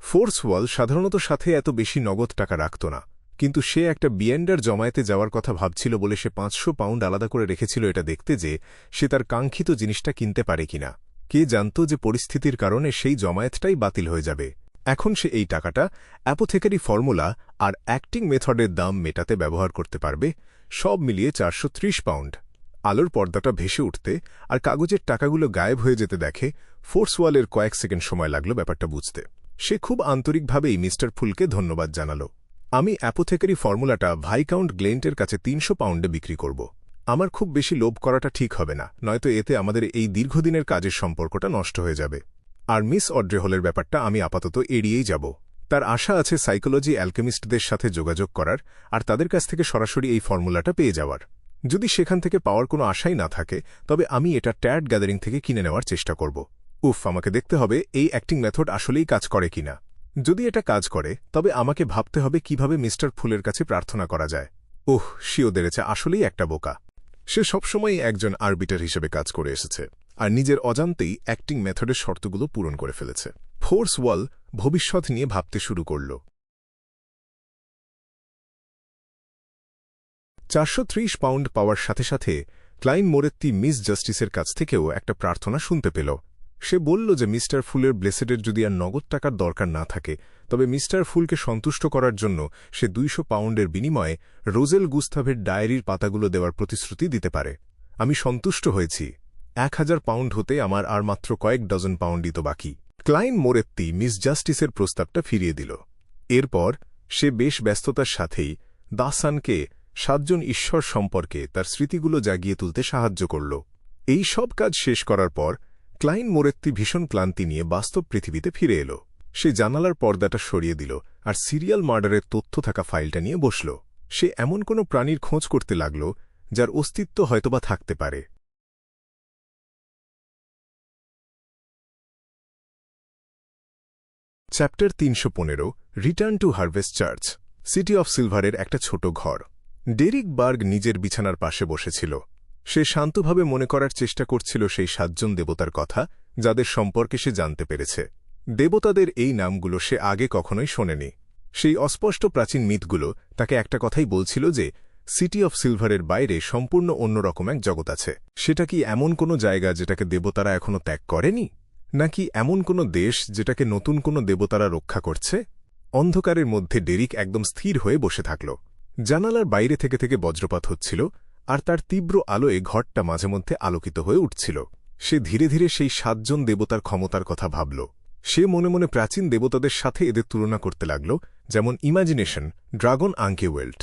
ফোর্স ওয়াল সাধারণত সাথে এত বেশি নগদ টাকা রাখত না, কিন্তু সে একটা বিয়েন্ডার জমায়েতে যাওয়ার কথা ভাবছিল বলে সে 500 পাউন্ড আলাদা করে রেখেছিল এটা দেখতে যে সে তার কাঙ্ক্ষিত জিনিসটা কিনতে পারে কিনা। কে জানত যে পরিস্থিতির কারণে সেই জমায়েতটাই বাতিল হয়ে যাবে। এখন সে এই টাকাটা অ্যাপোথেকারি ফর্মুলা আর অ্যাক্টিং মেথডের দাম মেটাতে ব্যবহার করতে পারবে। সব মিলিয়ে 430 পাউন্ড। আলোর পর্দাটা ভেসে উঠতে আর কাগজের টাকাগুলো গায়েব হয়ে যেতে দেখে ফোর্স ওয়ালের কয়েক সেকেন্ড সময় লাগল ব্যাপারটা বুঝতে। সে খুব আন্তরিকভাবেই মিস্টার ফুলকে ধন্যবাদ জানাল। আমি অ্যাপোথেকারি ফর্মুলাটা ভাইকাউন্ট গ্লেন্টের কাছে 300 পাউন্ডে বিক্রি করব। আমার খুব বেশি লোভ করাটা ঠিক হবে না, নয়তো এতে আমাদের এই দীর্ঘদিনের কাজের সম্পর্কটা নষ্ট হয়ে যাবে। আর মিস অড্রে হলের ব্যাপারটা আমি আপাতত এড়িয়েই যাব। তার আশা আছে সাইকোলজি অ্যালকেমিস্টদের সাথে যোগাযোগ করার আর তাদের কাছ থেকে সরাসরি এই ফর্মুলাটা পেয়ে যাওয়ার। যদি সেখান থেকে পাওয়ার কোনো আশাই না থাকে, তবে আমি এটা ট্যাড গ্যাদারিং থেকে কিনে নেওয়ার চেষ্টা করব। আমাকে দেখতে হবে এই অ্যাক্টিং মেথড আসলেই কাজ করে কিনা। যদি এটা কাজ করে, তবে আমাকে ভাবতে হবে কিভাবে মিস্টার ফুলের কাছে প্রার্থনা করা যায়। শিওদেরেছে আসলেই একটা বোকা। সে সবসময়ই একজন আরবিটার হিসেবে কাজ করে এসেছে আর নিজের অজান্তেই অ্যাক্টিং মেথডের শর্তগুলো পূরণ করে ফেলেছে। ফোর্স ওয়াল ভবিষ্যৎ নিয়ে ভাবতে শুরু করল। 430 পাউন্ড পাওয়ার সাথে সাথে ক্লাইন মোরেত্তি মিস জাস্টিসের কাছ থেকেও একটা প্রার্থনা শুনতে পেল। সে বলল যে মিস্টার ফুলের ব্লেসেডের যদি আর নগদ টাকার দরকার না থাকে, তবে মিস্টার ফুলকে সন্তুষ্ট করার জন্য সে 200 পাউন্ডের বিনিময়ে রোজেল গুস্তাভের ডায়েরির পাতাগুলো দেওয়ার প্রতিশ্রুতি দিতে পারে। আমি সন্তুষ্ট হয়েছি। 1000 পাউন্ড হতে আমার আর মাত্র কয়েক ডজন পাউন্ডই তো বাকি। ক্লাইন মোরেত্তি মিস জাস্টিসের প্রস্তাবটা ফিরিয়ে দিল। এরপর সে বেশ ব্যস্ততার সাথেই দাসানকে 7 জন ঈশ্বর সম্পর্কে তার স্মৃতিগুলো জাগিয়ে তুলতে সাহায্য করল। এই সব কাজ শেষ করার পর ক্লাইন মোরেত্তি ভীষণ ক্লান্তি নিয়ে বাস্তব পৃথিবীতে ফিরে এল। সে জানালার পর্দাটা সরিয়ে দিল আর সিরিয়াল মার্ডারের তথ্য থাকা ফাইলটা নিয়ে বসল। সে এমন কোনো প্রাণীর খোঁজ করতে লাগল যার অস্তিত্ব হয়তোবা থাকতে পারে। Chapter 315 return to harvest church, city of সিলভারের একটা ছোট ঘর। ডেরিক বার্গ নিজের বিছানার পাশে বসেছিল। সে শান্তভাবে মনে করার চেষ্টা করছিল সেই 7 জন দেবতার কথা যাদের সম্পর্কে সে জানতে পেরেছে। দেবতাদের এই নামগুলো সে আগে কখনোই শোনেনি। সেই অস্পষ্ট প্রাচীন মিথগুলো তাকে একটা কথাই বলছিল যে সিটি অফ সিলভারের বাইরে সম্পূর্ণ অন্যরকম এক জগৎ আছে। সেটা কি এমন কোনো জায়গা যেটাকে দেবতারা এখনও ত্যাগ করেনি, নাকি এমন কোনো দেশ যেটাকে নতুন কোনো দেবতারা রক্ষা করছে? অন্ধকারের মধ্যে ডেরিক একদম স্থির হয়ে বসে থাকল। জানালার বাইরে থেকে থেকে বজ্রপাত হচ্ছিল, আর তার তীব্র আলোয় ঘরটা মাঝে মধ্যে আলোকিত হয়ে উঠছিল। সে ধীরে ধীরে সেই 7 জন দেবতার ক্ষমতার কথা ভাবল। সে মনে মনে প্রাচীন দেবতাদের সাথে এদের তুলনা করতে লাগল, যেমন ইমাজিনেশন, ড্রাগন আঙ্কেওয়েল্ট,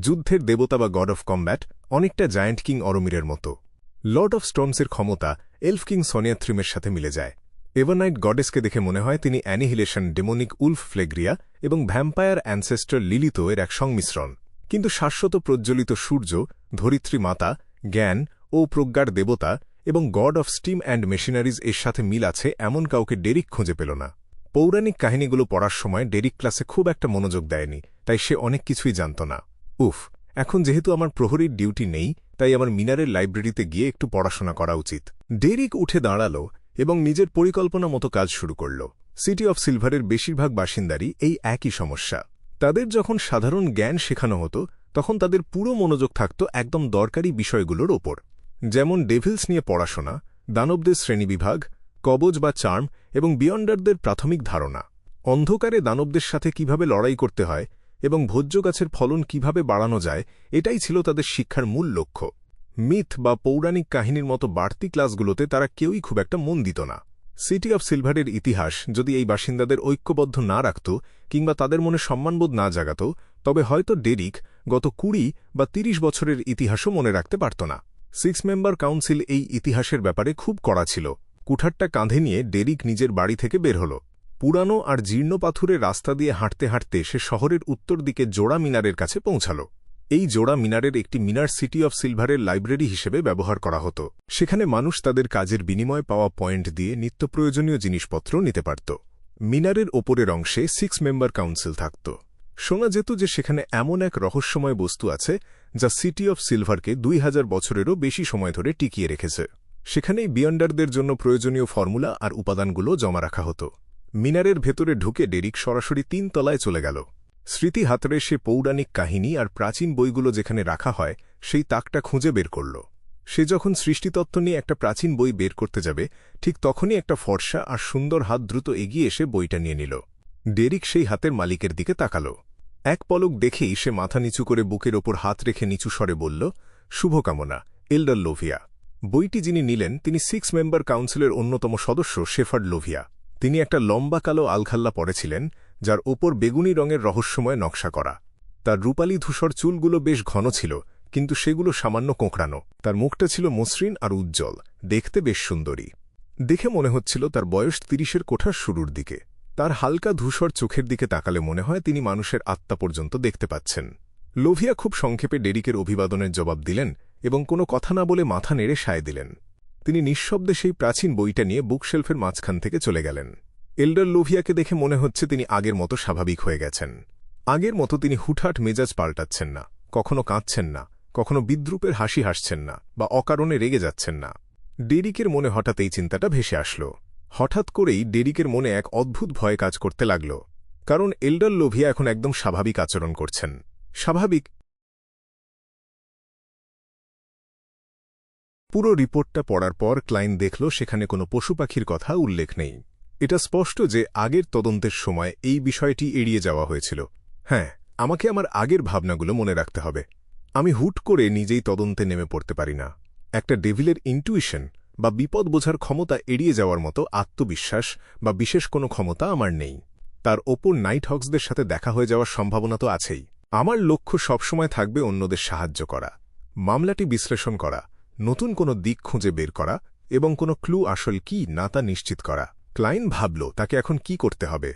যুদ্ধের দেবতা বা গড অফ কম্ব্যাট অনেকটা জায়ান্ট কিং অরোমিরের মতো। লর্ড অফ স্টর্মসের ক্ষমতা এলফ কিং সোনিয়াথ্রিমের সাথে মিলে যায়। এভারনাইট গডেসকে দেখে মনে হয় তিনি অ্যানিহিলেশন ডেমোনিক উলফ ফ্লেগ্রিয়া এবং ভ্যাম্পায়ার অ্যানসেস্টর লিলিতো এর এক সংমিশ্রণ। কিন্তু শাশ্বত প্রজ্জ্বলিত সূর্য, ধরিত্রী মাতা, জ্ঞান ও প্রজ্ঞার দেবতা এবং god of steam and machineries এর সাথে মিল আছে এমন কাউকে ডেরিক খুঁজে পেল না। পৌরাণিক কাহিনীগুলো পড়ার সময় ডেরিক ক্লাসে খুব একটা মনোযোগ দেয়নি, তাই সে অনেক কিছুই জানত না। উফ, এখন যেহেতু আমার প্রহরীর ডিউটি নেই, তাই আমার মিনারের লাইব্রেরিতে গিয়ে একটু পড়াশোনা করা উচিত। ডেরিক উঠে দাঁড়াল এবং নিজের পরিকল্পনা মতো কাজ শুরু করল। সিটি অফ সিলভারের বেশিরভাগ বাসিন্দারই এই একই সমস্যা। তাদের যখন সাধারণ জ্ঞান শেখানো হতো, তখন তাদের পুরো মনোযোগ থাকত একদম দরকারি বিষয়গুলোর ওপর, যেমন ডেভিলস নিয়ে পড়াশোনা, দানবদের শ্রেণীবিভাগ, কবজ বা চার্ম এবং বিয়ন্ডারদের প্রাথমিক ধারণা, অন্ধকারে দানবদের সাথে কিভাবে লড়াই করতে হয় এবং ভোজ্য গাছের ফলন কিভাবে বাড়ানো যায়, এটাই ছিল তাদের শিক্ষার মূল লক্ষ্য। মিথ বা পৌরাণিক কাহিনীর মতো বাড়তি ক্লাসগুলোতে তারা কেউই খুব একটা মন দিত না। সিটি অফ সিলভারের ইতিহাস যদি এই বাসিন্দাদের ঐক্যবদ্ধ না রাখত কিংবা তাদের মনে সম্মানবোধ না জাগাত, তবে হয়তো ডেরিক গত 20 বা 30 বছরের ইতিহাসও মনে রাখতে পারত না। 6 মেম্বার কাউন্সিল এই ইতিহাসের ব্যাপারে খুব কড়া ছিল। কুঠারটা কাঁধে নিয়ে ডেরিক নিজের বাড়ি থেকে বের হল। পুরানো আর জীর্ণ পাথুরের রাস্তা দিয়ে হাঁটতে হাঁটতে সে শহরের উত্তর দিকে জোড়া মিনারের কাছে পৌঁছাল। এই জোড়া মিনারের একটি মিনার সিটি অফ সিলভারের লাইব্রেরি হিসেবে ব্যবহার করা হতো। সেখানে মানুষ তাদের কাজের বিনিময় পাওয়া পয়েন্ট দিয়ে নিত্য প্রয়োজনীয় জিনিসপত্র নিতে পারত। মিনারের ওপরের অংশে 6 মেম্বার কাউন্সিল থাকত। শোনা যেত যে সেখানে এমন এক রহস্যময় বস্তু আছে যা সিটি অফ সিলভারকে 2000 বছরেরও বেশি সময় ধরে টিকিয়ে রেখেছে। সেখানেই বিয়ন্ডারদের জন্য প্রয়োজনীয় ফর্মুলা আর উপাদানগুলো জমা রাখা হতো। মিনারের ভেতরে ঢুকে ডেরিক সরাসরি 3 তলায় চলে গেল। স্মৃতি হাতড়ে সে পৌরাণিক কাহিনী আর প্রাচীন বইগুলো যেখানে রাখা হয় সেই তাকটা খুঁজে বের করল। সে যখন সৃষ্টিতত্ত্ব নিয়ে একটা প্রাচীন বই বের করতে যাবে, ঠিক তখনই একটা ফর্সা আর সুন্দর হাত দ্রুত এগিয়ে এসে বইটা নিয়ে নিল। ডেরিক সেই হাতের মালিকের দিকে তাকাল। এক পলক দেখেই সে মাথা নিচু করে বুকের ওপর হাত রেখে নিচু স্বরে বলল, শুভকামনা, এল্ডার লোভিয়া। বইটি যিনি নিলেন তিনি 6 মেম্বার কাউন্সিলের অন্যতম সদস্য শেফার্ড লোভিয়া। তিনি একটা লম্বা কালো আলখাল্লা পরেছিলেন, যার ওপর বেগুনি রঙের রহস্যময় নকশা করা। তার রূপালী ধূসর চুলগুলো বেশ ঘন ছিল, কিন্তু সেগুলো সামান্য কোঁকড়ানো। তার মুখটা ছিল মসৃণ আর উজ্জ্বল, দেখতে বেশ সুন্দরী। দেখে মনে হচ্ছিল তার বয়স 30-এর কোঠার শুরুর দিকে। তার হালকা ধূসর চোখের দিকে তাকালে মনে হয় তিনি মানুষের আত্মা পর্যন্ত দেখতে পাচ্ছেন। লোভিয়া খুব সংক্ষেপে ডেরিকের অভিবাদনের জবাব দিলেন এবং কোনো কথা না বলে মাথা নেড়ে সায় দিলেন। তিনি নিঃশব্দে সেই প্রাচীন বইটা নিয়ে বুকশেলফের মাঝখান থেকে চলে গেলেন। এল্ডার লোভিয়াকে দেখে মনে হচ্ছে তিনি আগের মতো স্বাভাবিক হয়ে গেছেন। আগের মতো তিনি হুটহাট মেজাজ পাল্টাচ্ছেন না, কখনো কাঁদছেন না, কখনো বিদ্রুপের হাসি হাসছেন না বা অকারণে রেগে যাচ্ছেন না। ডেরিকের মনে হঠাৎ এই চিন্তাটা ভেসে আসল। হঠাৎ করেই ডেরিকের মনে এক অদ্ভুত ভয় কাজ করতে লাগল, কারণ এল্ডার লোভিয়া এখন একদম স্বাভাবিক আচরণ করছেন। স্বাভাবিক। পুরো রিপোর্টটা পড়ার পর ক্লাইন দেখল সেখানে কোনো পশুপাখির কথা উল্লেখ নেই। এটা স্পষ্ট যে আগের তদন্তের সময় এই বিষয়টি এড়িয়ে যাওয়া হয়েছিল। হ্যাঁ, আমাকে আমার আগের ভাবনাগুলো মনে রাখতে হবে। আমি হুট করে নিজেই তদন্তে নেমে পড়তে পারি না। একটা ডেভিলের ইনটুইশন বা বিপদ বোঝার ক্ষমতা এড়িয়ে যাওয়ার মতো আত্মবিশ্বাস বা বিশেষ কোনো ক্ষমতা আমার নেই। তার ওপর নাইট হক্সদের সাথে দেখা হয়ে যাওয়ার সম্ভাবনা তো আছেই। আমার লক্ষ্য সবসময় থাকবে অন্যদের সাহায্য করা, মামলাটি বিশ্লেষণ করা, নতুন কোনো দিক খুঁজে বের করা এবং কোনো ক্লু আসল কি না তা নিশ্চিত করা। ক্লাইন ভাবল তাকে এখন কি করতে হবে।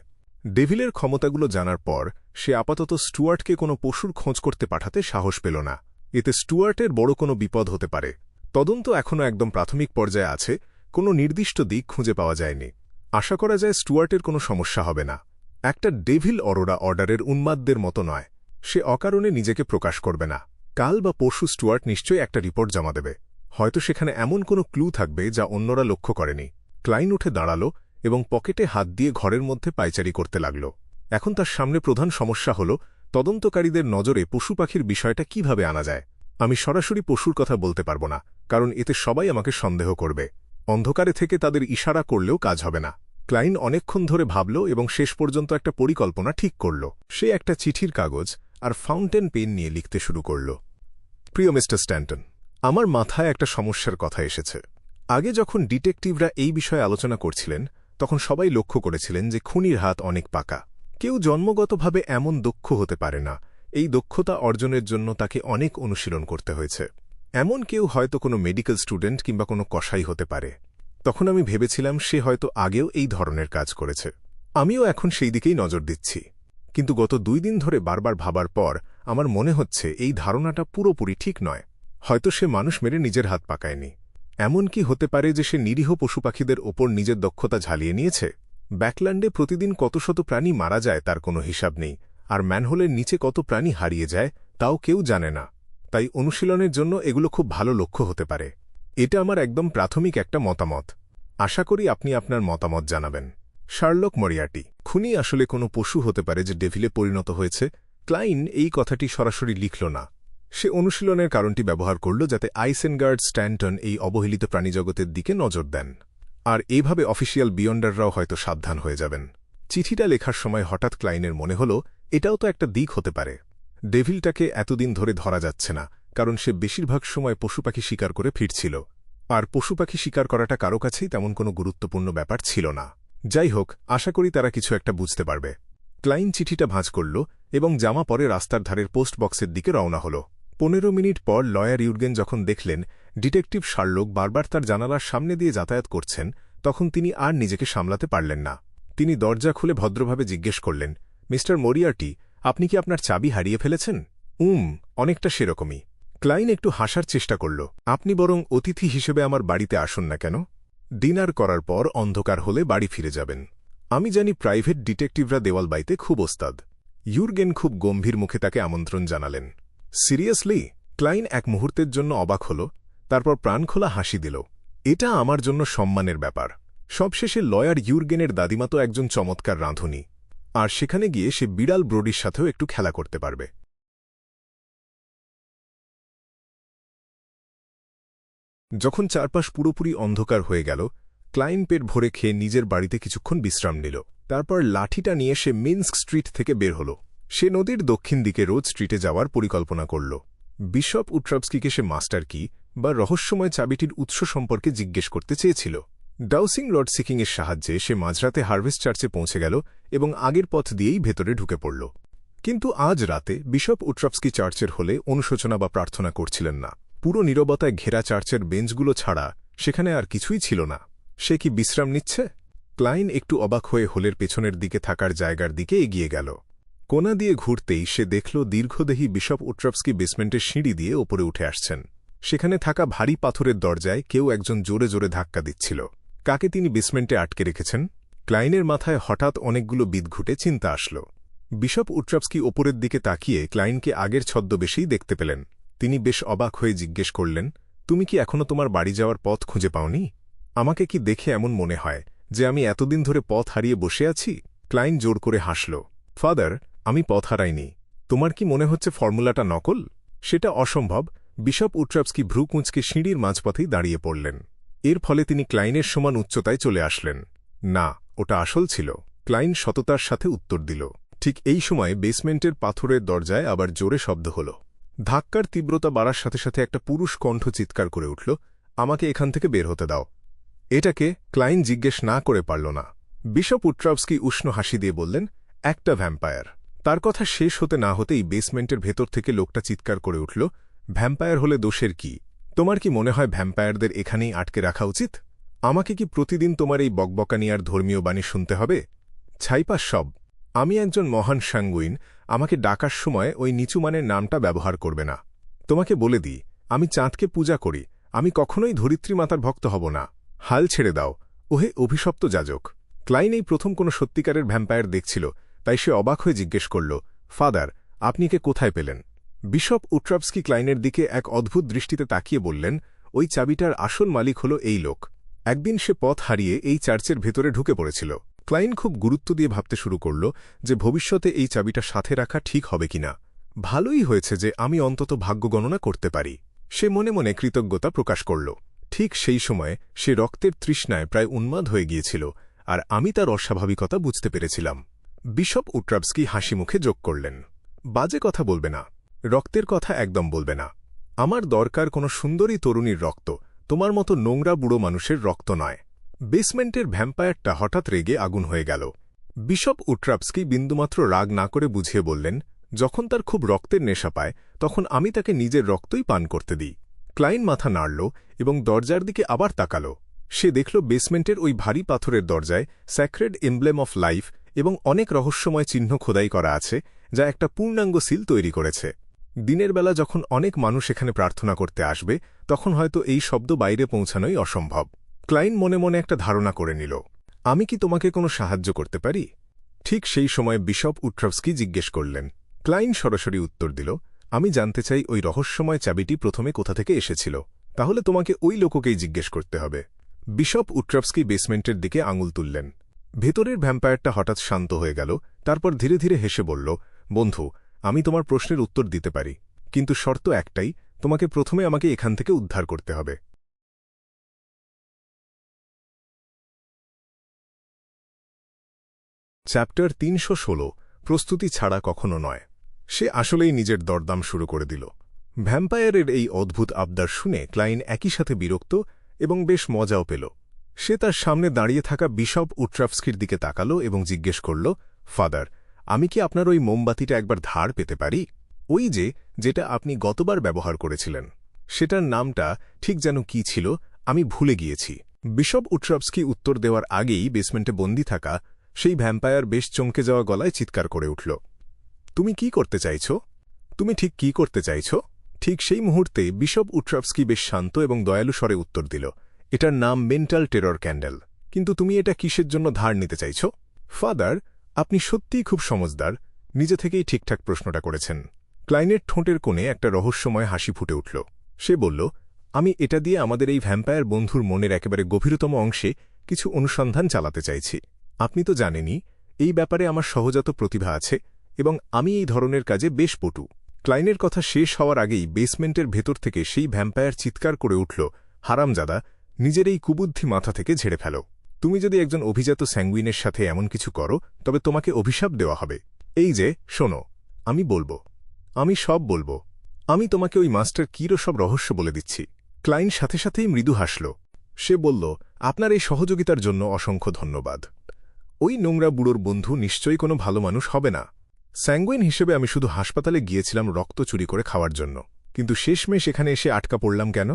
ডেভিলের ক্ষমতাগুলো জানার পর সে আপাতত স্টুয়ার্টকে কোনো পশুর খোঁজ করতে পাঠাতে সাহস পেল না। এতে স্টুয়ার্টের বড় কোনো বিপদ হতে পারে। তদন্ত এখনও একদম প্রাথমিক পর্যায়ে আছে, কোনো নির্দিষ্ট দিক খুঁজে পাওয়া যায়নি। আশা করা যায় স্টুয়ার্টের কোনো সমস্যা হবে না। একটা ডেভিল অরোরা অর্ডারের উন্মাদদের মতো নয়। সে অকারণে নিজেকে প্রকাশ করবে না। কাল বা পরশু স্টুয়ার্ট নিশ্চয়ই একটা রিপোর্ট জমা দেবে। হয়তো সেখানে এমন কোনো ক্লু থাকবে যা অন্যরা লক্ষ্য করেনি। ক্লাইন উঠে দাঁড়াল এবং পকেটে হাত দিয়ে ঘরের মধ্যে পায়চারি করতে লাগল। এখন তার সামনে প্রধান সমস্যা হল তদন্তকারীদের নজরে পশু পাখির বিষয়টা কিভাবে আনা যায়। আমি সরাসরি পশুর কথা বলতে পারব না, কারণ এতে সবাই আমাকে সন্দেহ করবে। অন্ধকারে থেকে তাদের ইশারা করলেও কাজ হবে না। ক্লাইন অনেকক্ষণ ধরে ভাবল এবং শেষ পর্যন্ত একটা পরিকল্পনা ঠিক করল। সে একটা চিঠির কাগজ আর ফাউন্টেন পেন নিয়ে লিখতে শুরু করল। প্রিয় মিস্টার স্ট্যান্টন, আমার মাথায় একটা সমস্যার কথা এসেছে। আগে যখন ডিটেকটিভরা এই বিষয়ে আলোচনা করছিলেন তখন সবাই লক্ষ্য করেছিলেন যে খুনির হাত অনেক পাকা। কেউ জন্মগতভাবে এমন দক্ষ হতে পারে না। এই দক্ষতা অর্জনের জন্য তাকে অনেক অনুশীলন করতে হয়েছে। এমন কেউ হয়তো কোনো মেডিকেল স্টুডেন্ট কিংবা কোনো কসাই হতে পারে। তখন আমি ভেবেছিলাম সে হয়তো আগেও এই ধরনের কাজ করেছে। আমিও এখন সেই দিকেই নজর দিচ্ছি, কিন্তু গত 2 দিন ধরে বারবার ভাবার পর আমার মনে হচ্ছে এই ধারণাটা পুরোপুরি ঠিক নয়। হয়তো সে মানুষ মেরে নিজের হাত পাকায়নি। এমন কি হতে পারে যে সে নিরীহ পশুপাখিদের ওপর নিজের দক্ষতা ঝালিয়ে নিয়েছে? ব্যাকল্যান্ডে প্রতিদিন কত শত প্রাণী মারা যায় তার কোনো হিসাব নেই, আর ম্যানহোলের নিচে কত প্রাণী হারিয়ে যায় তাও কেউ জানে না। তাই অনুশীলনের জন্য এগুলো খুব ভালো লক্ষ্য হতে পারে। এটা আমার একদম প্রাথমিক একটা মতামত। আশা করি আপনি আপনার মতামত জানাবেন। শার্লক মরিয়ার্টি, খুনি আসলে কোনো পশু হতে পারে যে ডেভিলে পরিণত হয়েছে। ক্লাইন এই কথাটি সরাসরি লিখল না। সে অনুশীলনের কারণটি ব্যবহার করল যাতে আইসেনগার্ড স্ট্যান্টন এই অবহেলিত প্রাণীজগতের দিকে নজর দেন, আর এইভাবে অফিসিয়াল বিয়ন্ডাররাও হয়তো সাবধান হয়ে যাবেন। চিঠিটা লেখার সময় হঠাৎ ক্লাইনের মনে হল এটাও তো একটা দিক হতে পারে। ডেভিলটাকে এতদিন ধরে ধরা যাচ্ছে না, কারণ সে বেশিরভাগ সময় পশুপাখি শিকার করে ফিরছিল, আর পশুপাখি শিকার করাটা কারো কাছেই তেমন কোনো গুরুত্বপূর্ণ ব্যাপার ছিল না। যাই হোক, আশা করি তারা কিছু একটা বুঝতে পারবে। ক্লাইন চিঠিটা ভাঁজ করল এবং জামা পরে রাস্তার ধারের পোস্ট বক্সের দিকে রওনা হল। 15 মিনিট পর লয়ার ইউর্গেন যখন দেখলেন ডিটেকটিভ শার্লক বারবার তার জানালার সামনে দিয়ে যাতায়াত করছেন, তখন তিনি আর নিজেকে সামলাতে পারলেন না। তিনি দরজা খুলে ভদ্রভাবে জিজ্ঞেস করলেন, মিস্টার মরিয়ার্টি, আপনি কি আপনার চাবি হারিয়ে ফেলেছেন? অনেকটা সেরকমই। ক্লাইন একটু হাসার চেষ্টা করল। আপনি বরং অতিথি হিসেবে আমার বাড়িতে আসুন না কেন? ডিনার করার পর অন্ধকার হলে বাড়ি ফিরে যাবেন। আমি জানি প্রাইভেট ডিটেকটিভরা দেওয়াল বাইতে খুব ওস্তাদ। ইউর্গেন খুব গম্ভীর মুখে তাকে আমন্ত্রণ জানালেন। সিরিয়াসলি? ক্লাইন এক মুহূর্তের জন্য অবাক হল, তারপর প্রাণখোলা হাসি দিল। এটা আমার জন্য সম্মানের ব্যাপার। সবশেষে লয়ার ইউর্গেনের দাদিমা তো একজন চমৎকার রাঁধুনি, আর সেখানে গিয়ে সে বিড়াল ব্রোডির সাথেও একটু খেলা করতে পারবে। যখন চারপাশ পুরোপুরি অন্ধকার হয়ে গেল, ক্লাইন পেট ভরে খেয়ে নিজের বাড়িতে কিছুক্ষণ বিশ্রাম নিল। তারপর লাঠিটা নিয়ে সে মিন্স্ক স্ট্রিট থেকে বের হল। সে নদীর দক্ষিণ দিকে রোড স্ট্রিটে যাওয়ার পরিকল্পনা করল। বিশপ উট্রাভস্কিকে সে মাস্টার কি বা রহস্যময় চাবিটির উৎস সম্পর্কে জিজ্ঞেস করতে চেয়েছিল। ডাউসিং রড সিকিংয়ের সাহায্যে সে মাঝরাতে হারভেস্ট চার্চে পৌঁছে গেল এবং আগের পথ দিয়েই ভেতরে ঢুকে পড়ল। কিন্তু আজ রাতে বিশপ উট্রাভস্কি চার্চের হলে অনুশোচনা বা প্রার্থনা করছিলেন না। পুরো নীরবতায় ঘেরা চার্চের বেঞ্চগুলো ছাড়া সেখানে আর কিছুই ছিল না। সে কি বিশ্রাম নিচ্ছে? ক্লাইন একটু অবাক হয়ে হোলের পেছনের দিকে থাকার জায়গার দিকে এগিয়ে গেল। কোনা দিয়ে ঘুরতেই সে দেখল দীর্ঘদেহী বিশপ উট্রাভস্কি বেসমেন্টের সিঁড়ি দিয়ে ওপরে উঠে আসছেন। সেখানে থাকা ভারী পাথরের দরজায় কেউ একজন জোরে জোরে ধাক্কা দিচ্ছিল। কাকে তিনি বেসমেন্টে আটকে রেখেছেন? ক্লাইনের মাথায় হঠাৎ অনেকগুলো বিদঘুটে চিন্তা আসল। বিশপ উট্রাভস্কি ওপরের দিকে তাকিয়ে ক্লাইনকে আগের ছদ্মবেশেই দেখতে পেলেন। তিনি বেশ অবাক হয়ে জিজ্ঞেস করলেন, তুমি কি এখনও তোমার বাড়ি যাওয়ার পথ খুঁজে পাওনি? আমাকে কি দেখে এমন মনে হয় যে আমি এতদিন ধরে পথ হারিয়ে বসে আছি? ক্লাইন জোর করে হাসল। ফাদার, আমি পথ হারাইনি। তোমার কি মনে হচ্ছে ফর্মুলাটা নকল? সেটা অসম্ভব। বিশপ উট্রাভস্কি ভ্রু কুঁচকে সিঁড়ির মাঝপথেই দাঁড়িয়ে পড়লেন। এর ফলে তিনি ক্লাইনের সমান উচ্চতায় চলে আসলেন। না, ওটা আসল ছিল। ক্লাইন সততার সাথে উত্তর দিল। ঠিক এই সময় বেসমেন্টের পাথরের দরজায় আবার জোরে শব্দ হল। ধাক্কার তীব্রতা বাড়ার সাথে সাথে একটা পুরুষ কণ্ঠ চিৎকার করে উঠল, আমাকে এখান থেকে বের হতে দাও। এটাকে? ক্লাইন জিজ্ঞেস না করে পারল না। বিশপ উট্রাভস্কি উষ্ণ হাসি দিয়ে বললেন, একটা ভ্যাম্পায়ার। তার কথা শেষ হতে না হতেই বেসমেন্টের ভেতর থেকে লোকটা চিৎকার করে উঠল, ভ্যাম্পায়ার হলে দোষের কি? তোমার কি মনে হয় ভ্যাম্পায়ারদের এখানেই আটকে রাখা উচিত? আমাকে কি প্রতিদিন তোমার এই বকবকানি আর ধর্মীয় বাণী শুনতে হবে? ছাইপাস সব। আমি একজন মহান সাঙ্গুইন। আমাকে ডাকার সময় ওই নিচুমানের নামটা ব্যবহার করবে না। তোমাকে বলে দিই, আমি চাঁদকে পূজা করি। আমি কখনোই ধরিত্রী মাতার ভক্ত হব না। হাল ছেড়ে দাও, ওহে অভিশপ্ত যাজক। ক্লাইন এই প্রথম কোনো সত্যিকারের ভ্যাম্পায়ার দেখছিল, তাই সে অবাক হয়ে জিজ্ঞেস করল, ফাদার, আপনি একে কোথায় পেলেন? বিশপ উট্রাভস্কি ক্লাইনের দিকে এক অদ্ভুত দৃষ্টিতে তাকিয়ে বললেন, ওই চাবিটার আসল মালিক হল এই লোক। একদিন সে পথ হারিয়ে এই চার্চের ভেতরে ঢুকে পড়েছিল। ক্লাইন খুব গুরুত্ব দিয়ে ভাবতে শুরু করল যে ভবিষ্যতে এই চাবিটা সাথে রাখা ঠিক হবে কিনা। ভালোই হয়েছে যে আমি অন্তত ভাগ্য গণনা করতে পারি, সে মনে মনে কৃতজ্ঞতা প্রকাশ করল। ঠিক সেই সময়ে সে রক্তের তৃষ্ণায় প্রায় উন্মাদ হয়ে গিয়েছিল, আর আমি তার অস্বাভাবিকতা বুঝতে পেরেছিলাম। বিশপ উট্রাভস্কি হাসি মুখে যোগ করলেন, বাজে কথা বলবে না, রক্তের কথা একদম বলবে না। আমার দরকার কোনো সুন্দরী তরুণীর রক্ত, তোমার মতো নোংরা বুড়ো মানুষের রক্ত নয়। বেসমেন্টের ভ্যাম্পায়ারটা হঠাৎ রেগে আগুন হয়ে গেল। বিশপ উট্রাভস্কি বিন্দুমাত্র রাগ না করে বুঝিয়ে বললেন, যখন তার খুব রক্তের নেশা পায় তখন আমি তাকে নিজের রক্তই পান করতে দিই। ক্লাইন মাথা নাড়ল এবং দরজার দিকে আবার তাকাল। সে দেখল বেসমেন্টের ওই ভারী পাথরের দরজায় স্যাক্রেড এমব্লেম অফ লাইফ এবং অনেক রহস্যময় চিহ্ন খোদাই করা আছে, যা একটা পূর্ণাঙ্গ সিল তৈরি করেছে। দিনের বেলা যখন অনেক মানুষ এখানে প্রার্থনা করতে আসবে তখন হয়তো এই শব্দ বাইরে পৌঁছানোই অসম্ভব। ক্লাইন মনে মনে একটা ধারণা করে নিল, আমি কি তোমাকে কোনো সাহায্য করতে পারি? ঠিক সেই সময় বিশপ উট্রাভস্কি জিজ্ঞেস করলেন। ক্লাইন সরাসরি উত্তর দিল, আমি জানতে চাই ওই রহস্যময় চাবিটি প্রথমে কোথা থেকে এসেছিল। তাহলে তোমাকে ওই লোককেই জিজ্ঞেস করতে হবে। বিশপ উট্রাভস্কি বেসমেন্টের দিকে আঙুল তুললেন। ভেতরের ভ্যাম্পায়ারটা হঠাৎ শান্ত হয়ে গেল, তারপর ধীরে ধীরে হেসে বলল, বন্ধু, আমি তোমার প্রশ্নের উত্তর দিতে পারি, কিন্তু শর্ত একটাই, তোমাকে প্রথমে আমাকে এখান থেকে উদ্ধার করতে হবে। চ্যাপ্টার 316, প্রস্তুতি ছাড়া কখনো নয়। সে আসলেই নিজের দরদাম শুরু করে দিল। ভ্যাম্পায়ারের এই অদ্ভুত আবদার শুনে ক্লাইন একই সাথে বিরক্ত এবং বেশ মজাও পেল। সে তার সামনে দাঁড়িয়ে থাকা বিশপ উট্রাভস্কির দিকে তাকাল এবং জিজ্ঞেস করল, ফাদার, আমি কি আপনার ওই মোমবাতিটা একবার ধার পেতে পারি? ওই যেটা আপনি গতবার ব্যবহার করেছিলেন। সেটার নামটা ঠিক যেন কি ছিল, আমি ভুলে গিয়েছি। বিশপ উট্রাভস্কি উত্তর দেওয়ার আগেই বেসমেন্টে বন্দী থাকা সেই ভ্যাম্পায়ার বেশ চমকে যাওয়া গলায় চিৎকার করে উঠল, তুমি কি করতে চাইছ? তুমি ঠিক কি করতে চাইছ? ঠিক সেই মুহূর্তে বিশপ উট্রাভস্কি বেশ শান্ত এবং দয়ালু স্বরে উত্তর দিল, এটার নাম মেন্টাল টেরর ক্যান্ডেল। কিন্তু তুমি এটা কিসের জন্য ধার নিতে চাইছ? ফাদার, আপনি সত্যিই খুব সমজদার, নিজে থেকেই ঠিকঠাক প্রশ্নটা করেছেন। ক্লাইনের ঠোঁটের কোণে একটা রহস্যময় হাসি ফুটে উঠল। সে বলল, আমি এটা দিয়ে আমাদের এই ভ্যাম্পায়ার বন্ধুর মনের একেবারে গভীরতম অংশে কিছু অনুসন্ধান চালাতে চাইছি। আপনি তো জানেনই, এই ব্যাপারে আমার সহজাত প্রতিভা আছে এবং আমি এই ধরনের কাজে বেশ পটু। ক্লাইনের কথা শেষ হওয়ার আগেই বেসমেন্টের ভেতর থেকে সেই ভ্যাম্পায়ার চিৎকার করে উঠল, হারামজাদা, নিজের এই কুবুদ্ধি মাথা থেকে ঝেড়ে ফেল। তুমি যদি একজন অভিজাত স্যাঙ্গুইনের সাথে এমন কিছু করো তবে তোমাকে অভিশাপ দেওয়া হবে। এই যে শোনো, আমি বলবো, আমি সব বলবো, আমি তোমাকে ওই মাস্টার কিরও সব রহস্য বলে দিচ্ছি। ক্লাইন সাথে সাথেই মৃদু হাসল। সে বলল, আপনার এই সহযোগিতার জন্য অসংখ্য ধন্যবাদ। ওই নোংরা বুড়োর বন্ধু নিশ্চয়ই কোনো ভালো মানুষ হবে না। স্যাঙ্গুইন হিসেবে আমি শুধু হাসপাতালে গিয়েছিলাম রক্ত চুরি করে খাওয়ার জন্য, কিন্তু শেষমেশ এখানে এসে আটকা পড়লাম কেন?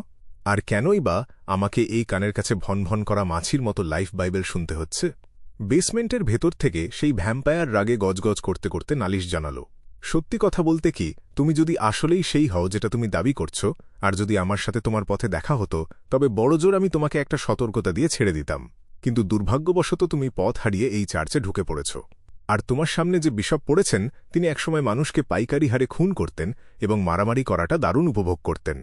আর কেনই বা আমাকে এই কানের কাছে ভনভন করা মাছির মতো লাইফ বাইবেল শুনতে হচ্ছে? বেসমেন্টের ভেতর থেকে সেই ভ্যাম্পায়ার রাগে গজগজ করতে করতে নালিশ জানাল, সত্যি কথা বলতে কি, তুমি যদি আসলেই সেই হও যেটা তুমি দাবি করছ, আর যদি আমার সাথে তোমার পথে দেখা হতো, তবে বড়জোর আমি তোমাকে একটা সতর্কতা দিয়ে ছেড়ে দিতাম। কিন্তু দুর্ভাগ্যবশত তুমি পথ হারিয়ে এই চার্চে ঢুকে পড়েছ। আর তোমার সামনে যে বিশপ পড়েছেন তিনি একসময় মানুষকে পাইকারি হারে খুন করতেন এবং মারামারি করাটা দারুণ উপভোগ করতেন।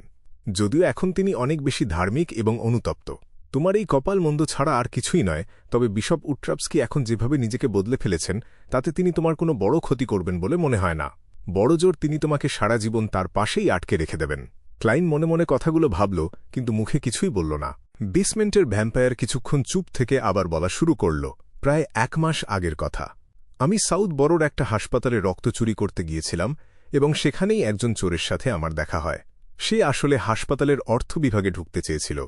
যদিও এখন তিনি অনেক বেশি ধার্মিক এবং অনুতপ্ত। তোমার এই কপাল মন্দ ছাড়া আর কিছুই নয়, তবে বিশপ উট্রাভস্কি এখন যেভাবে নিজেকে বদলে ফেলেছেন তাতে তিনি তোমার কোনো বড় ক্ষতি করবেন বলে মনে হয় না। বড়জোর তিনি তোমাকে সারা জীবন তার পাশেই আটকে রেখে দেবেন। ক্লাইন মনে মনে কথাগুলো ভাবল, কিন্তু মুখে কিছুই বলল না। বেসমেন্টের ভ্যাম্পায়ার কিছুক্ষণ চুপ থেকে আবার বলা শুরু করল, প্রায় 1 মাস আগের কথা। আমি সাউথ বরোর একটা হাসপাতালে রক্ত চুরি করতে গিয়েছিলাম এবং সেখানেই একজন চোরের সাথে আমার দেখা হয়। সে আসলে হাসপাতালের অর্থ বিভাগে ঢুকতে চেয়েছিল,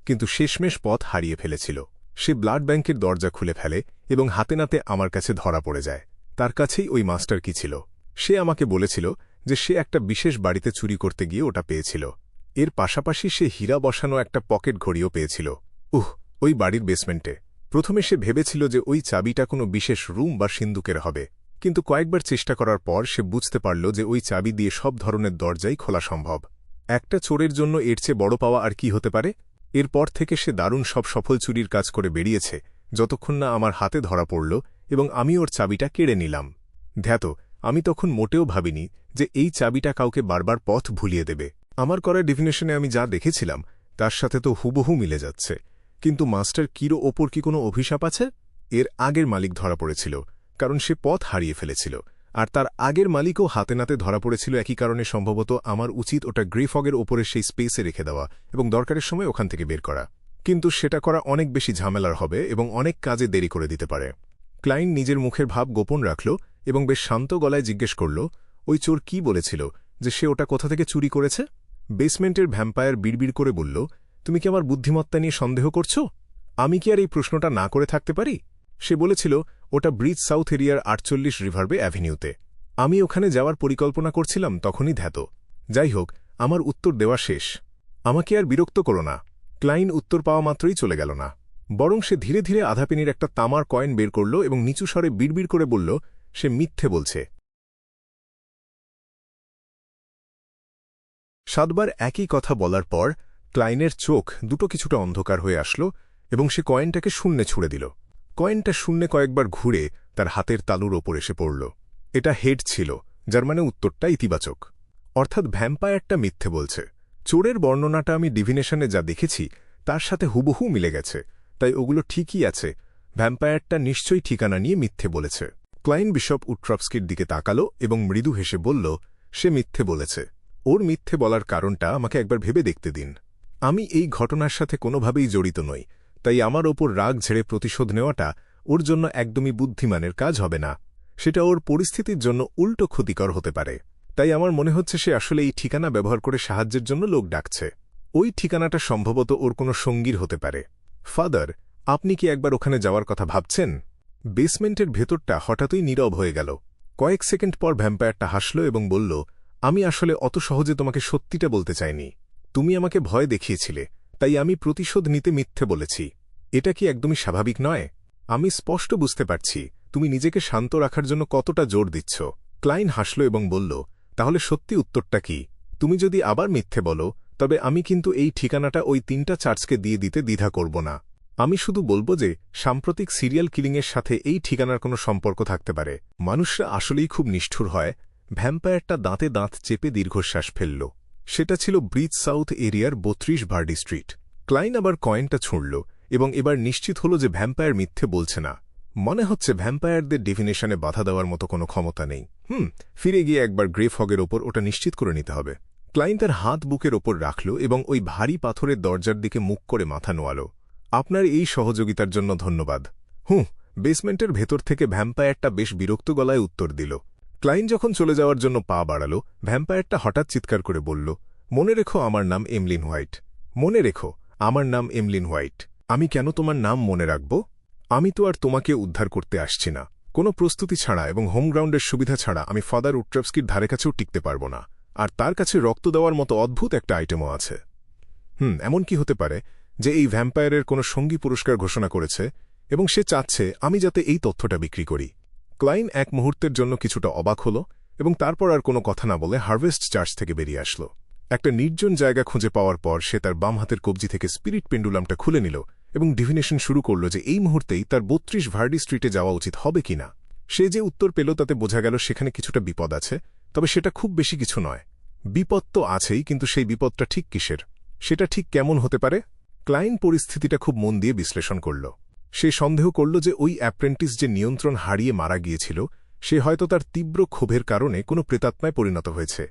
কিন্তু শেষমেশ পথ হারিয়ে ফেলেছিল। সে ব্লাড ব্যাংকের দরজা খুলে ফেলে এবং হাতে নাতে আমার কাছে ধরা পড়ে যায়। তার কাছেই ওই মাস্টার কি ছিল। সে আমাকে বলেছিল যে সে একটা বিশেষ বাড়িতে চুরি করতে গিয়ে ওটা পেয়েছিল। এর পাশাপাশি সে হীরা বসানো একটা পকেট ঘড়িও পেয়েছিল। ওই বাড়ির বেসমেন্টে। প্রথমে সে ভেবেছিল যে ওই চাবিটা কোনো বিশেষ রুম বা সিন্দুকের হবে, কিন্তু কয়েকবার চেষ্টা করার পর সে বুঝতে পারল যে ওই চাবি দিয়ে সব ধরনের দরজাই খোলা সম্ভব। একটা চোরের জন্য এর চেয়ে বড় পাওয়া আর কি হতে পারে? এরপর থেকে সে দারুণ সব সফল চুরির কাজ করে বেরিয়েছে, যতক্ষণ না আমার হাতে ধরা পড়ল এবং আমি ওর চাবিটা কেড়ে নিলাম। ধ্যাত, আমি তখন মোটেও ভাবিনি যে এই চাবিটা কাউকে বারবার পথ ভুলিয়ে দেবে। আমার করা ডেফিনেশনে আমি যা দেখেছিলাম তার সাথে তো হুবহু মিলে যাচ্ছে, কিন্তু মাস্টার কিরো ওপর কি কোনো অভিশাপ আছে? এর আগের মালিক ধরা পড়েছিল, কারণ সে পথ হারিয়ে ফেলেছিল, আর তার আগের মালিকও হাতে নাতে ধরা পড়েছিল একই কারণে। সম্ভবত আমার উচিত ওটা গ্রে ফগের ওপরে সেই স্পেসে রেখে দেওয়া এবং দরকারের সময় ওখান থেকে বের করা, কিন্তু সেটা করা অনেক বেশি ঝামেলার হবে এবং অনেক কাজে দেরি করে দিতে পারে। ক্লাইন নিজের মুখের ভাব গোপন রাখল এবং বেশ শান্ত গলায় জিজ্ঞেস করল, ওই চোর কি বলেছিল যে সে ওটা কোথা থেকে চুরি করেছে? বেসমেন্টের ভ্যাম্পায়ার বিড়বিড় করে বলল, তুমি কি আমার বুদ্ধিমত্তা নিয়ে সন্দেহ করছো? আমি কি আর এই প্রশ্নটা না করে থাকতে পারি? সে বলেছিল, ওটা ব্রিজ সাউথ এরিয়ার 48 রিভারবে অ্যাভিনিউতে। আমি ওখানে যাওয়ার পরিকল্পনা করছিলাম তখনই ধ্যাত। যাই হোক, আমার উত্তর দেওয়া শেষ। আমাকে আর বিরক্ত করো না। ক্লাইন উত্তর পাওয়া মাত্রই চলে গেল না, বরং সে ধীরে ধীরে আধা পেনির একটা তামার কয়েন বের করল এবং নিচু স্বরে বিড়বিড় করে বলল, সে মিথ্যে বলছে। 7 বার একই কথা বলার পর ক্লাইনের চোখ দুটো কিছুটা অন্ধকার হয়ে আসলো এবং সে কয়েনটাকে শূন্যে ছুঁড়ে দিল। কয়েনটা শূন্যে কয়েকবার ঘুরে তার হাতের তালুর ওপর এসে পড়ল। এটা হেড ছিল, যার মানে উত্তরটা ইতিবাচক, অর্থাৎ ভ্যাম্পায়ারটা মিথ্যে বলছে। চোরের বর্ণনাটা আমি ডিভিনেশনে যা দেখেছি তার সাথে হুবহু মিলে গেছে, তাই ওগুলো ঠিকই আছে। ভ্যাম্পায়ারটা নিশ্চয়ই ঠিকানা নিয়ে মিথ্যে বলেছে। ক্লাইন বিশপ উট্রপস্কির দিকে তাকালো এবং মৃদু হেসে বলল, সে মিথ্যে বলেছে। ওর মিথ্যে বলার কারণটা আমাকে একবার ভেবে দেখতে দিন। আমি এই ঘটনার সাথে কোনোভাবেই জড়িত নই, তাই আমার ওপর রাগ ঝেড়ে প্রতিশোধ নেওয়াটা ওর জন্য একদমই বুদ্ধিমানের কাজ হবে না। সেটা ওর পরিস্থিতির জন্য উল্টো ক্ষতিকর হতে পারে। তাই আমার মনে হচ্ছে সে আসলে এই ঠিকানা ব্যবহার করে সাহায্যের জন্য লোক ডাকছে। ওই ঠিকানাটা সম্ভবত ওর কোনো সঙ্গীর হতে পারে। ফাদার, আপনি কি একবার ওখানে যাওয়ার কথা ভাবছেন? বেসমেন্টের ভেতরটা হঠাৎই নীরব হয়ে গেল। কয়েক সেকেন্ড পর ভ্যাম্পায়ারটা হাসল এবং বলল, আমি আসলে অত সহজে তোমাকে সত্যিটা বলতে চাইনি। তুমি আমাকে ভয় দেখিয়েছিলে, তাই আমি প্রতিশোধ নিতে মিথ্যে বলেছি। এটা কি একদমই স্বাভাবিক নয়? আমি স্পষ্ট বুঝতে পারছি তুমি নিজেকে শান্ত রাখার জন্য কতটা জোর দিচ্ছ। ক্লাইন হাসল এবং বলল, তাহলে সত্যি উত্তরটা কি? তুমি যদি আবার মিথ্যে বলো, তবে আমি কিন্তু এই ঠিকানাটা ওই 3টা চার্চকে দিয়ে দিতে দ্বিধা করব না। আমি শুধু বলবো যে সাম্প্রতিক সিরিয়াল কিলিংয়ের সাথে এই ঠিকানার কোনো সম্পর্ক থাকতে পারে। মানুষরা আসলেই খুব নিষ্ঠুর হয়। ভ্যাম্পায়ারটা দাঁতে দাঁত চেপে দীর্ঘশ্বাস ফেলল। সেটা ছিল ব্রিজ সাউথ এরিয়ার 32 ভার্ডি স্ট্রিট। ক্লাইন আবার কয়েনটা ছুঁড়ল এবং এবার নিশ্চিত হল যে ভ্যাম্পায়ার মিথ্যে বলছে না। মনে হচ্ছে ভ্যাম্পায়ারদের ডেফিনেশনে বাধা দেওয়ার মতো কোনো ক্ষমতা নেই। ফিরে গিয়ে একবার গ্রে ফগের ওপর ওটা নিশ্চিত করে নিতে হবে। ক্লাইন তার হাত বুকের ওপর রাখল এবং ওই ভারী পাথরের দরজার দিকে মুখ করে মাথা নোয়াল। আপনার এই সহযোগিতার জন্য ধন্যবাদ। বেসমেন্টের ভেতর থেকে ভ্যাম্পায়ারটা বেশ বিরক্ত গলায় উত্তর দিল। ক্লাইন যখন চলে যাওয়ার জন্য পা বাড়াল, ভ্যাম্পায়ারটা হঠাৎ চিৎকার করে বলল, মনে রেখো আমার নাম এমলিন হোয়াইট। মনে রেখো আমার নাম এমলিন হোয়াইট। আমি কেন তোমার নাম মনে রাখব? আমি তো আর তোমাকে উদ্ধার করতে আসছি না। কোনো প্রস্তুতি ছাড়া এবং হোমগ্রাউন্ডের সুবিধা ছাড়া আমি ফাদার উট্রপস্কির ধারে কাছেও টিকতে পারব না। আর তার কাছে রক্ত দেওয়ার মতো অদ্ভুত একটা আইটেমও আছে। এমন কি হতে পারে যে এই ভ্যাম্পায়ারের কোনো সঙ্গী পুরস্কার ঘোষণা করেছে এবং সে চাচ্ছে আমি যাতে এই তথ্যটা বিক্রি করি। ক্লাইন এক মুহূর্তের জন্য কিছুটা অবাক হল এবং তারপর আর কোনো কথা না বলে হারভেস্ট চার্চ থেকে বেরিয়ে আসল। একটা নির্জন জায়গা খুঁজে পাওয়ার পর সে তার বাম হাতের কবজি থেকে স্পিরিট পেন্ডুলামটা খুলে নিল এবং ডিভিনেশন শুরু করল যে এই মুহূর্তেই তার 32 ভার্ডি স্ট্রিটে যাওয়া উচিত হবে কিনা। সে যে উত্তর পেল তাতে বোঝা গেল সেখানে কিছুটা বিপদ আছে, তবে সেটা খুব বেশি কিছু নয়। বিপদ তো আছেই, কিন্তু সেই বিপদটা ঠিক কিসের? সেটা ঠিক কেমন হতে পারে? ক্লাইন পরিস্থিতিটা খুব মন দিয়ে বিশ্লেষণ করল। সে সন্দেহ করল যে ওই অ্যাপ্রেন্টিস যে নিয়ন্ত্রণ হারিয়ে মারা গিয়েছিল, সে হয়তো তার তীব্র ক্ষোভের কারণে কোনো প্রেতাত্মায় পরিণত হয়েছে,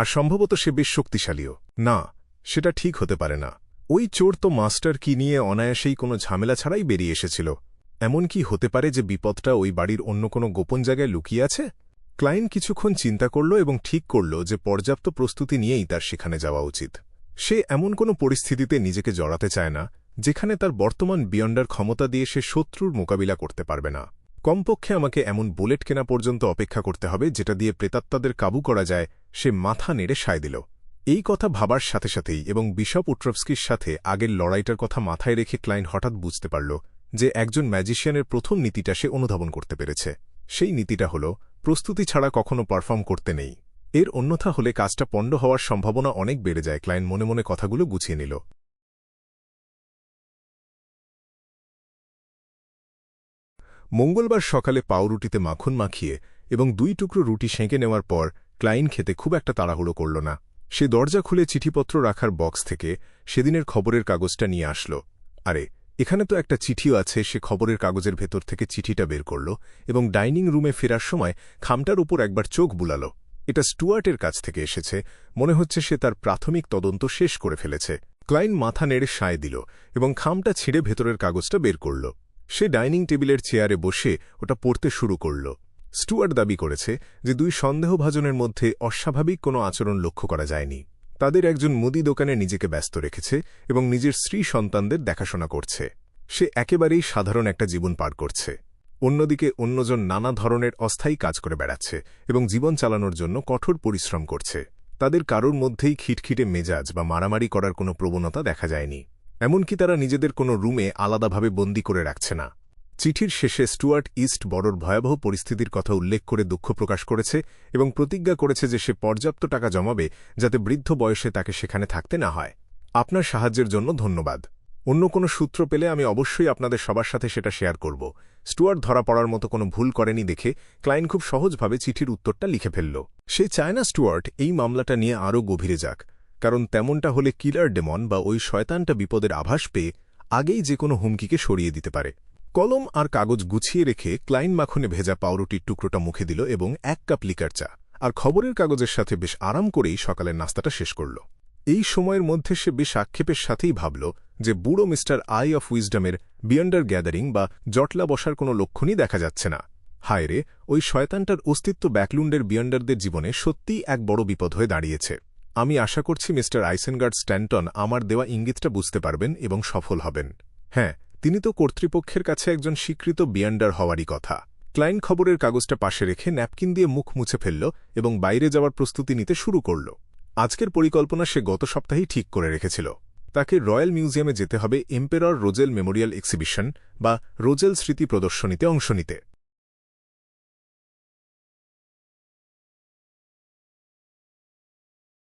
আর সম্ভবত সে বেশ শক্তিশালীও। না, সেটা ঠিক হতে পারে না। ওই চোর তো মাস্টার কি নিয়ে অনায়াসেই কোনো ঝামেলা ছাড়াই বেরিয়ে এসেছিল। এমন কি হতে পারে যে বিপদটা ওই বাড়ির অন্য কোনো গোপন জায়গায় লুকিয়ে আছে? ক্লাইন কিছুক্ষণ চিন্তা করল এবং ঠিক করল যে পর্যাপ্ত প্রস্তুতি নিয়েই তার সেখানে যাওয়া উচিত। সে এমন কোনো পরিস্থিতিতে নিজেকে জড়াতে চায় না যেখানে তার বর্তমান বিয়ন্ডার ক্ষমতা দিয়ে সে শত্রুর মোকাবিলা করতে পারবে না। কমপক্ষে আমাকে এমন বুলেট কেনা পর্যন্ত অপেক্ষা করতে হবে যেটা দিয়ে প্রেতাত্মাদের কাবু করা যায়। সে মাথা নেড়ে সায় দিল। এই কথা ভাবার সাথে সাথেই এবং বিশপ উট্রপস্কির সাথে আগের লড়াইটার কথা মাথায় রেখে ক্লাইন হঠাৎ বুঝতে পারল যে একজন ম্যাজিশিয়ানের প্রথম নীতিটা সে অনুধাবন করতে পেরেছে। সেই নীতিটা হল প্রস্তুতি ছাড়া কখনো পারফর্ম করতে নেই। এর অন্যথা হলে কাজটা পণ্ড হওয়ার সম্ভাবনা অনেক বেড়ে যায়। ক্লাইন মনে মনে কথাগুলো গুছিয়ে নিল। মঙ্গলবার সকালে পাউরুটিতে মাখন মাখিয়ে এবং 2 টুকরো রুটি সেঁকে নেওয়ার পর ক্লাইন খেতে খুব একটা তাড়াহুড়ো করল না। সে দরজা খুলে চিঠিপত্র রাখার বক্স থেকে সেদিনের খবরের কাগজটা নিয়ে আসল। আরে, এখানে তো একটা চিঠিও আছে। সে খবরের কাগজের ভেতর থেকে চিঠিটা বের করল এবং ডাইনিং রুমে ফেরার সময় খামটার উপর একবার চোখ বুলাল। এটা স্টুয়ার্টের কাছ থেকে এসেছে। মনে হচ্ছে সে তার প্রাথমিক তদন্ত শেষ করে ফেলেছে। ক্লাইন মাথা নেড়ে সায় দিল এবং খামটা ছিঁড়ে ভেতরের কাগজটা বের করল। সে ডাইনিং টেবিলের চেয়ারে বসে ওটা পড়তে শুরু করল। স্টুয়ার্ট দাবি করেছে যে দুই সন্দেহভাজনের মধ্যে অস্বাভাবিক কোনো আচরণ লক্ষ্য করা যায়নি। তাদের একজন মুদি দোকানে নিজেকে ব্যস্ত রেখেছে এবং নিজের স্ত্রী সন্তানদের দেখাশোনা করছে। সে একেবারেই সাধারণ একটা জীবন পার করছে। অন্যদিকে অন্যজন নানা ধরনের অস্থায়ী কাজ করে বেড়াচ্ছে এবং জীবন চালানোর জন্য কঠোর পরিশ্রম করছে। তাদের কারোর মধ্যেই খিটখিটে মেজাজ বা মারামারি করার কোনো প্রবণতা দেখা যায়নি। এমনকি তারা নিজেদের কোনো রুমে আলাদাভাবে বন্দী করে রাখছে না। চিঠির শেষে স্টুয়ার্ট ইস্ট বড়োর ভয়াবহ পরিস্থিতির কথা উল্লেখ করে দুঃখ প্রকাশ করেছে এবং প্রতিজ্ঞা করেছে যে সে পর্যাপ্ত টাকা জমাবে যাতে বৃদ্ধ বয়সে তাকে সেখানে থাকতে না হয়। আপনার সাহায্যের জন্য ধন্যবাদ। অন্য কোনো সূত্র পেলে আমি অবশ্যই আপনাদের সবার সাথে সেটা শেয়ার করব। স্টুয়ার্ট ধরা পড়ার মতো কোনো ভুল করেনি দেখে ক্লাইন খুব সহজভাবে চিঠির উত্তরটা লিখে ফেলল। সে চায় না স্টুয়ার্ট এই মামলাটা নিয়ে আরও গভীরে যাক, কারণ তেমনটা হলে কিলার ডেমন বা ওই শয়তানটা বিপদের আভাস পেয়ে আগেই যে কোনো হুমকিকে সরিয়ে দিতে পারে। কলম আর কাগজ গুছিয়ে রেখে ক্লাইন মাখনে ভেজা পাউরুটির টুকরোটা মুখে দিল এবং 1 কাপ লিকার চা আর খবরের কাগজের সাথে বেশ আরাম করেই সকালের নাস্তাটা শেষ করল। এই সময়ের মধ্যে সে বেশ আক্ষেপের সাথেই ভাবল যে বুড়ো মিস্টার আই অফ উইজডমের বিয়ন্ডার গ্যাদারিং বা জটলা বসার কোনো লক্ষণই দেখা যাচ্ছে না। হায় রে, ওই শয়তানটার অস্তিত্ব ব্যাকলুন্ডের বিয়ন্ডারদের জীবনে সত্যিই এক বড় বিপদ হয়ে দাঁড়িয়েছে। আমি আশা করছি মিস্টার আইসেনগার্ড স্ট্যান্টন আমার দেওয়া ইঙ্গিতটা বুঝতে পারবেন এবং সফল হবেন। হ্যাঁ, তিনি তো কর্তৃপক্ষের কাছে একজন স্বীকৃত বিয়ন্ডার হওয়ারই কথা। ক্লাইন খবরের কাগজটা পাশে রেখে ন্যাপকিন দিয়ে মুখ মুছে ফেলল এবং বাইরে যাওয়ার প্রস্তুতি নিতে শুরু করল। আজকের পরিকল্পনা সে গত সপ্তাহেই ঠিক করে রেখেছিল। তাকে রয়্যাল মিউজিয়ামে যেতে হবে এম্পেরর রোজেল মেমোরিয়াল এক্সিবিশন বা রোজেল স্মৃতি প্রদর্শনীতে অংশ নিতে।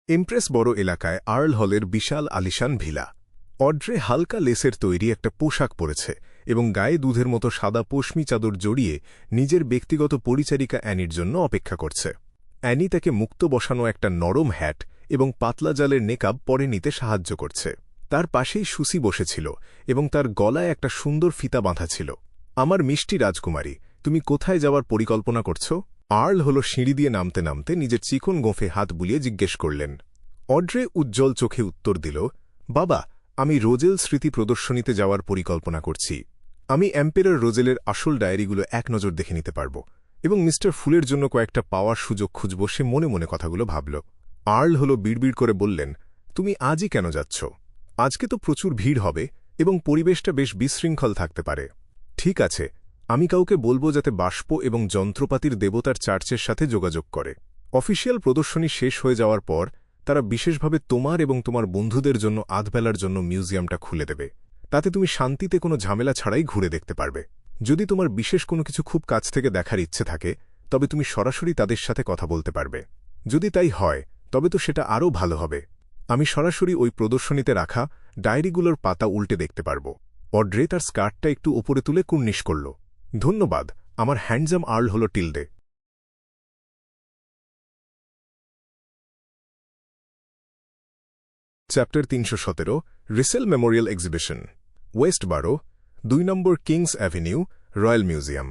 এমপ্রেস বড় এলাকায় আর্ল হলের বিশাল আলিশান ভিলা। অড্রে হালকা লেসের তৈরি একটা পোশাক পরেছে এবং গায়ে দুধের মতো সাদা পশমি চাদর জড়িয়ে নিজের ব্যক্তিগত পরিচারিকা অ্যানির জন্য অপেক্ষা করছে। অ্যানি তাকে মুক্ত বসানো একটা নরম হ্যাট এবং পাতলা জালের নেকাব পরে নিতে সাহায্য করছে। তার পাশেই সুসি বসেছিল এবং তার গলায় একটা সুন্দর ফিতা বাঁধা ছিল। আমার মিষ্টি রাজকুমারী, তুমি কোথায় যাওয়ার পরিকল্পনা করছ? আর্ল হল সিঁড়ি দিয়ে নামতে নামতে নিজের চিকন গোঁফে হাত বুলিয়ে জিজ্ঞেস করলেন। অড্রে উজ্জ্বল চোখে উত্তর দিল, বাবা, আমি রোজেল স্মৃতি প্রদর্শনীতে যাওয়ার পরিকল্পনা করছি। আমি এম্পেরর রোজেলের আসল ডায়েরিগুলো এক নজর দেখে নিতে পারব এবং মিস্টার ফুলের জন্য কয়েকটা পাওয়ার সুযোগ খুঁজব। সে মনে মনে কথাগুলো ভাবল। আর্ল হল বিড়বিড় করে বললেন, তুমি আজই কেন যাচ্ছ? আজকে তো প্রচুর ভিড় হবে এবং পরিবেশটা বেশ বিশৃঙ্খল থাকতে পারে। ঠিক আছে, আমি কাউকে বলবো যাতে বাষ্প এবং যন্ত্রপাতির দেবতার চার্চের সাথে যোগাযোগ করে। অফিসিয়াল প্রদর্শনী শেষ হয়ে যাওয়ার পর তারা বিশেষভাবে তোমার এবং তোমার বন্ধুদের জন্য আধবেলার জন্য মিউজিয়ামটা খুলে দেবে। তাতে তুমি শান্তিতে কোনো ঝামেলা ছাড়াই ঘুরে দেখতে পারবে। যদি তোমার বিশেষ কোনো কিছু খুব কাছ থেকে দেখার ইচ্ছে থাকে তবে তুমি সরাসরি তাদের সাথে কথা বলতে পারবে। যদি তাই হয় তবে তো সেটা আরও ভালো হবে। আমি সরাসরি ওই প্রদর্শনীতে রাখা ডায়েরিগুলোর পাতা উল্টে দেখতে পারব। অড্রে তার স্কার্টটা একটু ওপরে তুলে কুর্নিশ করল। ধন্যবাদ, আমার হ্যান্ডজাম আর্ল হল টিলডে। Chapter 317 Roselle memorial exhibition, west Borough, 2 নম্বর কিংস অ্যাভিনিউ, রয়্যাল মিউজিয়াম।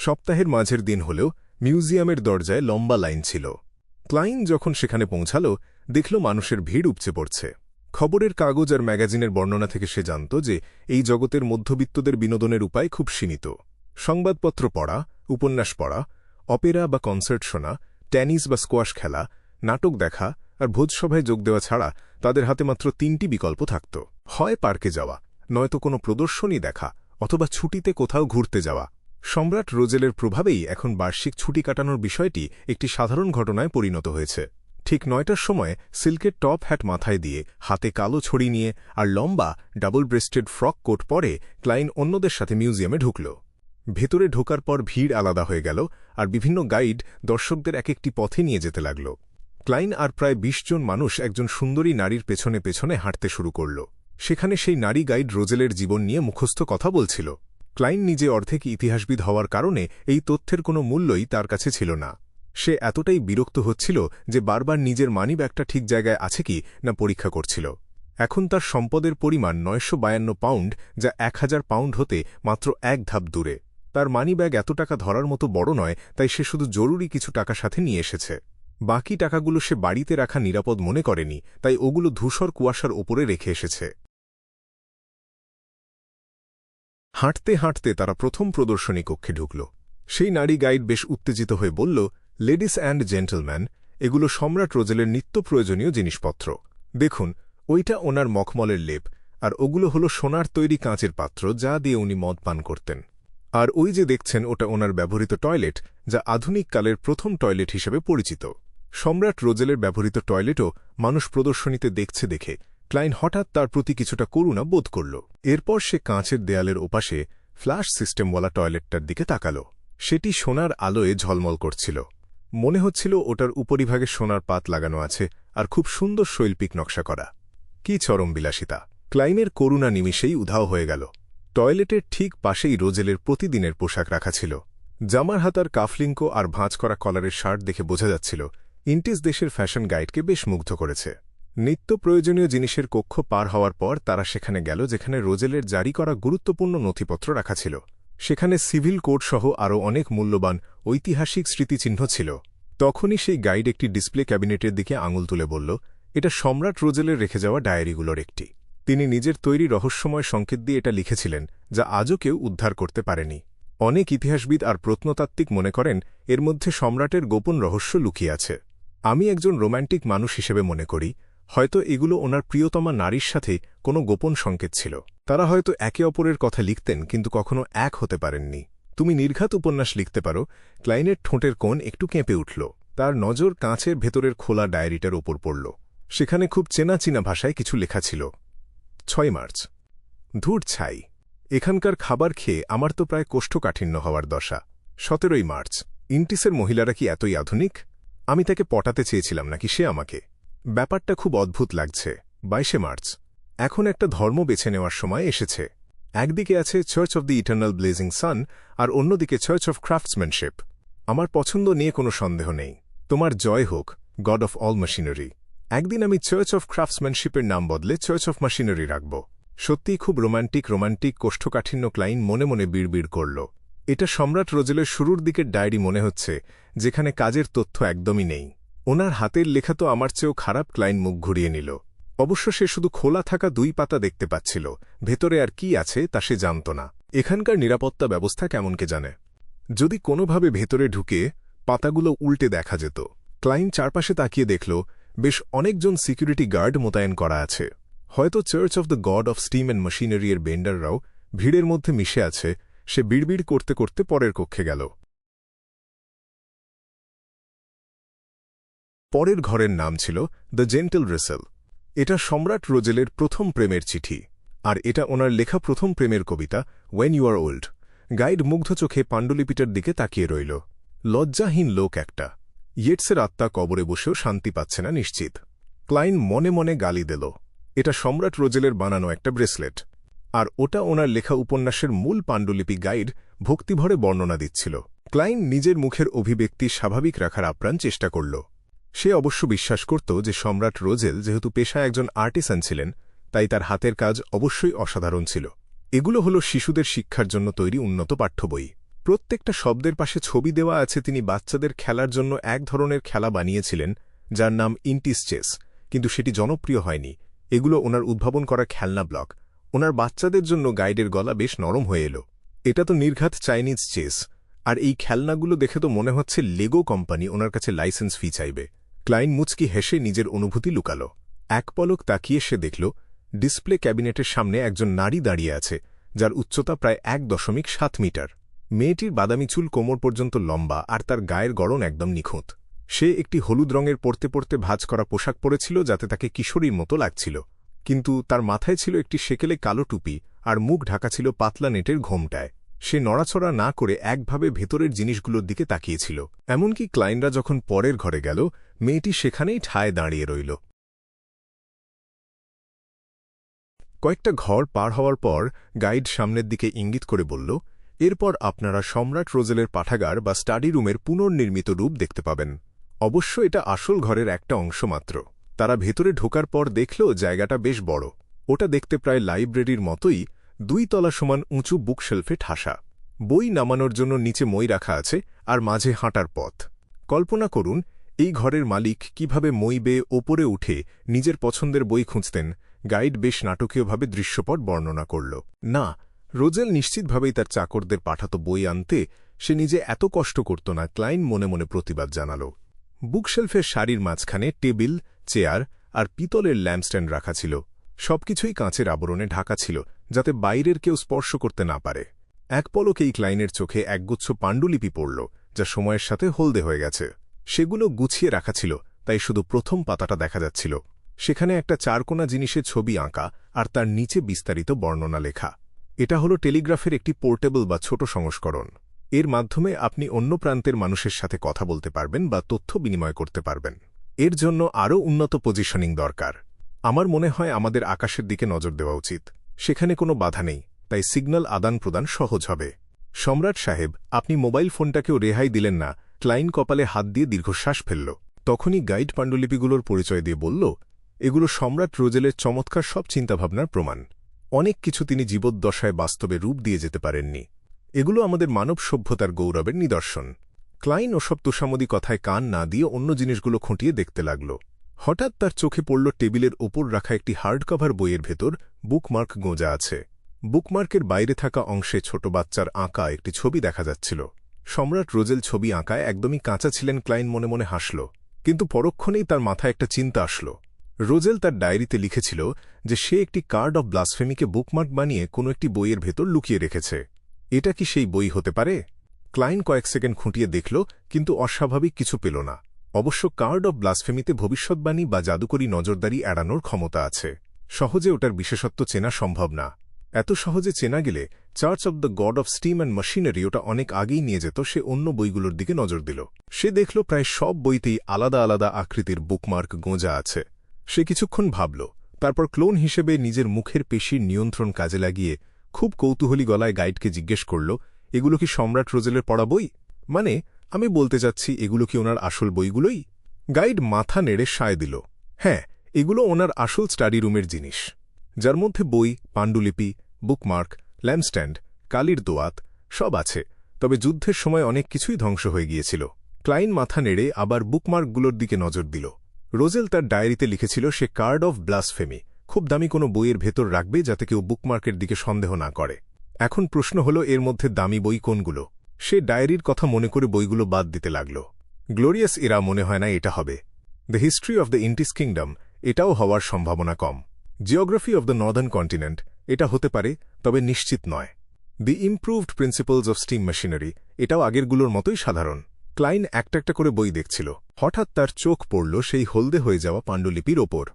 সপ্তাহের মাঝের দিন হলেও মিউজিয়ামের দরজায় লম্বা লাইন ছিল। ক্লাইন যখন সেখানে পৌঁছাল দেখল মানুষের ভিড় উপচে পড়ছে। খবরের কাগজ আর ম্যাগাজিনের বর্ণনা থেকে সে জানত যে এই জগতের মধ্যবিত্তদের বিনোদনের উপায় খুব সীমিত। সংবাদপত্র পড়া, উপন্যাস পড়া, অপেরা বা কনসার্ট শোনা, টেনিস বা স্কোয়াশ খেলা, নাটক দেখা আর ভোজসভায় যোগ দেওয়া ছাড়া তাদের হাতে মাত্র 3টি বিকল্প থাকত। হয় পার্কে যাওয়া, নয়তো কোনো প্রদর্শনী দেখা, অথবা ছুটিতে কোথাও ঘুরতে যাওয়া। সম্রাট রোজেলের প্রভাবেই এখন বার্ষিক ছুটি কাটানোর বিষয়টি একটি সাধারণ ঘটনায় পরিণত হয়েছে। ঠিক 9টার সময় সিল্কের টপ হ্যাট মাথায় দিয়ে, হাতে কালো ছড়ি নিয়ে আর লম্বা ডাবল ব্রেস্টেড ফ্রক কোট পরে ক্লাইন অন্যদের সাথে মিউজিয়ামে ঢুকল। ভেতরে ঢোকার পর ভিড় আলাদা হয়ে গেল আর বিভিন্ন গাইড দর্শকদের এক একটি পথে নিয়ে যেতে লাগল। ক্লাইন আর প্রায় 20 জন মানুষ একজন সুন্দরী নারীর পেছনে পেছনে হাঁটতে শুরু করল। সেখানে সেই নারী গাইড রোজেলের জীবন নিয়ে মুখস্থ কথা বলছিল। ক্লাইন নিজে অর্ধেক ইতিহাসবিদ হওয়ার কারণে এই তথ্যের কোনো মূল্যই তার কাছে ছিল না। সে এতটাই বিরক্ত হচ্ছিল যে বারবার নিজের মানিব্যাগটা ঠিক জায়গায় আছে কি না পরীক্ষা করছিল। এখন তার সম্পদের পরিমাণ 952 পাউন্ড, যা 1000 পাউন্ড হতে মাত্র এক ধাপ দূরে। তার মানিব্যাগ এত টাকা ধরার মতো বড় নয়, তাই সে শুধু জরুরি কিছু টাকা সাথে নিয়ে এসেছে। বাকি টাকাগুলো সে বাড়িতে রাখা নিরাপদ মনে করেনি, তাই ওগুলো ধূসর কুয়াশার ওপরে রেখে এসেছে। হাঁটতে হাঁটতে তারা প্রথম প্রদর্শনী কক্ষে ঢুকল। সেই নারী গাইড বেশ উত্তেজিত হয়ে বলল, লেডিস অ্যান্ড জেন্টলম্যান, এগুলো সম্রাট রোজেলের নিত্য প্রয়োজনীয় জিনিসপত্র। দেখুন, ওইটা ওনার মখমলের লেপ, আর ওগুলো হলো সোনার তৈরি কাঁচের পাত্র যা দিয়ে উনি মদ পান করতেন। আর ওই যে দেখছেন, ওটা ওনার ব্যবহৃত টয়লেট, যা আধুনিক কালের প্রথম টয়লেট হিসেবে পরিচিত। সম্রাট রোজেলের ব্যবহৃত টয়লেটও মানুষ প্রদর্শনীতে দেখছে দেখে ক্লাইন হঠাৎ তার প্রতি কিছুটা করুণা বোধ করল। এরপর সে কাঁচের দেয়ালের ওপাশে ফ্ল্যাশ সিস্টেমওয়ালা টয়লেটটার দিকে তাকাল। সেটি সোনার আলোয় ঝলমল করছিল। মনে হচ্ছিল ওটার উপরিভাগে সোনার পাত লাগানো আছে আর খুব সুন্দর শৈল্পিক নকশা করা। কি চরম বিলাসিতা! ক্লাইনের করুণা নিমিষেই উধাও হয়ে গেল। টয়লেটের ঠিক পাশেই রোজেলের প্রতিদিনের পোশাক রাখা ছিল। জামার হাতার কাফলিঙ্কো আর ভাঁজ করা কলারের শার্ট দেখে বোঝা যাচ্ছিল ইন্টিস দেশের ফ্যাশন গাইডকে বেশ মুগ্ধ করেছে। নিত্য প্রয়োজনীয় জিনিসের কক্ষ পার হওয়ার পর তারা সেখানে গেল যেখানে রোজেলের জারি করা গুরুত্বপূর্ণ নথিপত্র রাখা ছিল। সেখানে সিভিল কোড সহ আরও অনেক মূল্যবান ঐতিহাসিক স্মৃতিচিহ্ন ছিল। তখনই সেই গাইড একটি ডিসপ্লে ক্যাবিনেটের দিকে আঙুল তুলে বলল, এটা সম্রাট রোজেলের রেখে যাওয়া ডায়েরিগুলোর একটি। তিনি নিজের তৈরি রহস্যময় সংকেত দিয়ে এটা লিখেছিলেন, যা আজও কেউ উদ্ধার করতে পারেনি। অনেক ইতিহাসবিদ আর প্রত্নতাত্ত্বিক মনে করেন এর মধ্যে সম্রাটের গোপন রহস্য লুকিয়ে আছে। আমি একজন রোম্যান্টিক মানুষ হিসেবে মনে করি, হয়তো এগুলো ওনার প্রিয়তমা নারীর সাথে কোনো গোপন সংকেত ছিল। তারা হয়তো একে অপরের কথা লিখতেন, কিন্তু কখনো এক হতে পারেননি। তুমি নির্ঘাত উপন্যাস লিখতে পারো। ক্লাইনের ঠোঁটের কোণ একটু কেঁপে উঠল। তার নজর কাঁচের ভেতরের খোলা ডায়েরিটার ওপর পড়ল। সেখানে খুব চেনা চেনা ভাষায় কিছু লেখা ছিল। 6 মার্চ। ধূর ছাই, এখানকার খাবার খেয়ে আমার তো প্রায় কোষ্ঠকাঠিন্য হওয়ার দশা। 17 মার্চ। ইন্টিসের মহিলারা কি এতই আধুনিক? আমি তাকে পটাতে চেয়েছিলাম নাকি সে আমাকে? ব্যাপারটা খুব অদ্ভুত লাগছে। 22 মার্চ। এখন একটা ধর্ম বেছে নেওয়ার সময় এসেছে। একদিকে আছে church of the eternal blazing sun, আর অন্যদিকে চার্চ অফ ক্রাফটসম্যানশিপ। আমার পছন্দ নিয়ে কোনো সন্দেহ নেই। তোমার জয় হোক, গড অফ অল মেশিনারি। একদিন আমি চার্চ অফ ক্রাফটসম্যানশিপের নাম বদলে চার্চ অফ মেশিনারি রাখব। সত্যিই খুব রোমান্টিক কোষ্ঠকাঠিন্য, ক্লাইন মনে মনে বিড়বিড় করল। এটা সম্রাট রোজেলের শুরুর দিকের ডায়েরি মনে হচ্ছে, যেখানে কাজের তথ্য একদমই নেই। ওনার হাতের লেখা তো আমার চেয়েও খারাপ। ক্লাইন মুখ ঘুরিয়ে নিল। অবশ্য সে শুধু খোলা থাকা 2 পাতা দেখতে পাচ্ছিল। ভেতরে আর কি আছে তা সে জানত না। এখানকার নিরাপত্তা ব্যবস্থা কেমন কে জানে? যদি কোনোভাবে ভেতরে ঢুকে পাতাগুলো উল্টে দেখা যেত। ক্লাইন চারপাশে তাকিয়ে দেখল বেশ অনেকজন সিকিউরিটি গার্ড মোতায়েন করা আছে। হয়তো church of the god of steam and machinery এর বেন্ডাররাও ভিড়ের মধ্যে মিশে আছে। সে বিড়বিড় করতে করতে পরের কক্ষে গেল। পরের ঘরের নাম ছিল দ্য জেন্টল রেসেল। এটা সম্রাট রোজেলের প্রথম প্রেমের চিঠি, আর এটা ওনার লেখা প্রথম প্রেমের কবিতা when you are old. Guide মুগ্ধ চোখে পাণ্ডুলিপিটার দিকে তাকিয়ে রইল। লজ্জাহীন লোক একটা। ইয়েটসের আত্মা কবরে বসেও শান্তি পাচ্ছে না নিশ্চিত। ক্লাইন মনে মনে গালি দিল। এটা সম্রাট রোজেলের বানানো একটা ব্রেসলেট, আর ওটা ওনার লেখা উপন্যাসের মূল পাণ্ডুলিপি। গাইড ভক্তিভরে বর্ণনা দিচ্ছিল। ক্লাইন নিজের মুখের অভিব্যক্তি স্বাভাবিক রাখার আপ্রাণ চেষ্টা করল। সে অবশ্য বিশ্বাস করত যে সম্রাট রোজেল যেহেতু পেশায় একজন আর্টিসান ছিলেন, তাই তার হাতের কাজ অবশ্যই অসাধারণ ছিল। এগুলো হলো শিশুদের শিক্ষার জন্য তৈরি উন্নত পাঠ্য বই। প্রত্যেকটা শব্দের পাশে ছবি দেওয়া আছে। তিনি বাচ্চাদের খেলার জন্য এক ধরনের খেলা বানিয়েছিলেন যার নাম ইন্টিস চেস, কিন্তু সেটি জনপ্রিয় হয়নি। এগুলো ওনার উদ্ভাবন করা খেলনা ব্লক। ওনার বাচ্চাদের জন্য গাইডের গলা বেশ নরম হয়ে এলো। এটা তো নির্ঘাত চাইনিজ চেস, আর এই খেলনাগুলো দেখে তো মনে হচ্ছে লেগো কোম্পানি ওনার কাছে লাইসেন্স ফি চাইবে। ক্লাইন মুচকি হেসে নিজের অনুভূতি লুকাল। এক পলক তাকিয়ে সে দেখল ডিসপ্লে ক্যাবিনেটের সামনে একজন নারী দাঁড়িয়ে আছে, যার উচ্চতা প্রায় 1.7 মিটার। মেয়েটির বাদামি চুল কোমর পর্যন্ত লম্বা, আর তার গায়ের গড়ন একদম নিখুঁত। সে একটি হলুদ রঙের পরতে পরতে ভাঁজ করা পোশাক পরেছিল, যাতে তাকে কিশোরীর মতো লাগছিল। কিন্তু তার মাথায় ছিল একটি সেকেলে কালো টুপি, আর মুখ ঢাকা ছিল পাতলা নেটের ঘোমটায়। সে নড়াচড়া না করে একভাবে ভেতরের জিনিসগুলোর দিকে তাকিয়েছিল। এমনকি ক্লাইনরা যখন পরের ঘরে গেল, মেয়েটি সেখানেই ঠায় দাঁড়িয়ে রইল। কয়েকটা ঘর পার হওয়ার পর গাইড সামনের দিকে ইঙ্গিত করে বলল, এরপর আপনারা সম্রাট রোজেলের পাঠাগার বা স্টাডি রুমের পুনর্নির্মিত রূপ দেখতে পাবেন। অবশ্য এটা আসল ঘরের একটা অংশ মাত্র। তারা ভেতরে ঢোকার পর দেখল জায়গাটা বেশ বড়। ওটা দেখতে প্রায় লাইব্রেরির মতোই, 2 তলা সমান উঁচু বুকশেলফে ঠাসা। বই নামানোর জন্য নিচে মই রাখা আছে, আর মাঝে হাঁটার পথ। কল্পনা করুন এই ঘরের মালিক কিভাবে মই বেয়ে ওপরে উঠে নিজের পছন্দের বই খুঁজতেন। গাইড বেশ নাটকীয়ভাবে দৃশ্যপট বর্ণনা করল। না, রোজেল নিশ্চিতভাবেই তার চাকরদের পাঠাতো বই আনতে, সে নিজে এত কষ্ট করত না। ক্লাইন মনে মনে প্রতিবাদ জানাল। বুকশেলফের সারির মাঝখানে টেবিল, চেয়ার আর পিতলের ল্যাম্পস্ট্যান্ড রাখা ছিল। সবকিছুই কাঁচের আবরণে ঢাকা ছিল, যাতে বাইরের কেউ স্পর্শ করতে না পারে। এক পলকেই ক্লাইনের চোখে একগুচ্ছ পাণ্ডুলিপি পড়ল, যা সময়ের সাথে হলদে হয়ে গেছে। সেগুলো গুছিয়ে রাখা ছিল, তাই শুধু প্রথম পাতাটা দেখা যাচ্ছিল। সেখানে একটা চারকোনা জিনিসে ছবি আঁকা, আর তার নিচে বিস্তারিত বর্ণনা লেখা। এটা হলো টেলিগ্রাফের একটি পোর্টেবল বা ছোট সংস্করণ। এর মাধ্যমে আপনি অন্য প্রান্তের মানুষের সাথে কথা বলতে পারবেন বা তথ্য বিনিময় করতে পারবেন। এর জন্য আরও উন্নত পজিশনিং দরকার। আমার মনে হয় আমাদের আকাশের দিকে নজর দেওয়া উচিত। সেখানে কোনো বাধা নেই, তাই সিগন্যাল আদান প্রদান সহজ হবে। সম্রাট সাহেব, আপনি মোবাইল ফোনটাকেও রেহাই দিলেন না। ক্লাইন কপালে হাত দিয়ে দীর্ঘশ্বাস ফেলল। তখনই গাইড পাণ্ডুলিপিগুলোর পরিচয় দিয়ে বলল, এগুলো সম্রাট রোজেলের চমৎকার সব চিন্তাভাবনার প্রমাণ। অনেক কিছু তিনি জীবদ্দশায় বাস্তবে রূপ দিয়ে যেতে পারেননি। এগুলো আমাদের মানব সভ্যতার গৌরবের নিদর্শন। ক্লাইন ওসব তোষামদি কথায় কান না দিয়ে অন্য জিনিসগুলো খুঁটিয়ে দেখতে লাগল। হঠাৎ তার চোখে পড়ল টেবিলের ওপর রাখা একটি হার্ডকভার বইয়ের ভেতর বুকমার্ক গোঁজা আছে। বুকমার্কের বাইরে থাকা অংশে ছোট বাচ্চার আঁকা একটি ছবি দেখা যাচ্ছিল। সম্রাট রোজেল ছবি আঁকায় একদমই কাঁচা ছিলেন। ক্লাইন মনে মনে হাসল, কিন্তু পরক্ষণেই তার মাথায় একটা চিন্তা আসল। রোজেল তার ডায়েরিতে লিখেছিল যে সে একটি কার্ড অব ব্লাসফেমিকে বুকমার্ক বানিয়ে কোনো একটি বইয়ের ভেতর লুকিয়ে রেখেছে। এটা কি সেই বই হতে পারে? ক্লাইন কয়েক সেকেন্ড খুঁটিয়ে দেখল, কিন্তু অস্বাভাবিক কিছু পেল না। অবশ্য কার্ড অব ব্লাসফেমিতে ভবিষ্যৎবাণী বা জাদুকরী নজরদারি এড়ানোর ক্ষমতা আছে। সহজে ওটার বিশেষত্ব চেনা সম্ভব না। এত সহজে চেনা গেলে church of the god of steam and machinery ওটা অনেক আগেই নিয়ে যেত। সে অন্য বইগুলোর দিকে নজর দিল। সে দেখল প্রায় সব বইতেই আলাদা আলাদা আকৃতির বুকমার্ক গোঁজা আছে। সে কিছুক্ষণ ভাবল, তারপর ক্লোন হিসেবে নিজের মুখের পেশির নিয়ন্ত্রণ কাজে লাগিয়ে খুব কৌতূহলী গলায় গাইডকে জিজ্ঞেস করল, এগুলো কি সম্রাট রোজেলের পড়া বই? মানে, আমি বলতে চাচ্ছি, এগুলো কি ওনার আসল বইগুলোই? গাইড মাথা নেড়ে সায় দিল, হ্যাঁ, এগুলো ওনার আসল স্টাডি রুমের জিনিস, যার মধ্যে বই, পাণ্ডুলিপি, বুকমার্ক, ল্যাম্পস্ট্যান্ড, কালির দোয়াত সব আছে। তবে যুদ্ধের সময় অনেক কিছুই ধ্বংস হয়ে গিয়েছিল। ক্লাইন মাথা নেড়ে আবার বুকমার্কগুলোর দিকে নজর দিল। রোজেল তার ডায়েরিতে লিখেছিল সে কার্ড অফ ব্লাসফেমি খুব দামি কোনো বইয়ের ভেতর রাখবে, যাতে কেউ বুকমার্কের দিকে সন্দেহ না করে। এখন প্রশ্ন হল, এর মধ্যে দামি বই কোনগুলো? সে ডায়েরির কথা মনে করে বইগুলো বাদ দিতে লাগল। গ্লোরিয়াস এরা মনে হয় না এটা হবে। The history of the Intis kingdom এটাও হওয়ার সম্ভাবনা কম। Geography of the northern continent এটা হতে পারে, তবে নিশ্চিত নয়। The improved principles of steam machinery এটাও আগেরগুলোর মতোই সাধারণ। ক্লাইন একটা একটা করে বই দেখছিল। হঠাৎ তার চোখ পড়ল সেই হলদে হয়ে যাওয়া পাণ্ডুলিপির ওপর।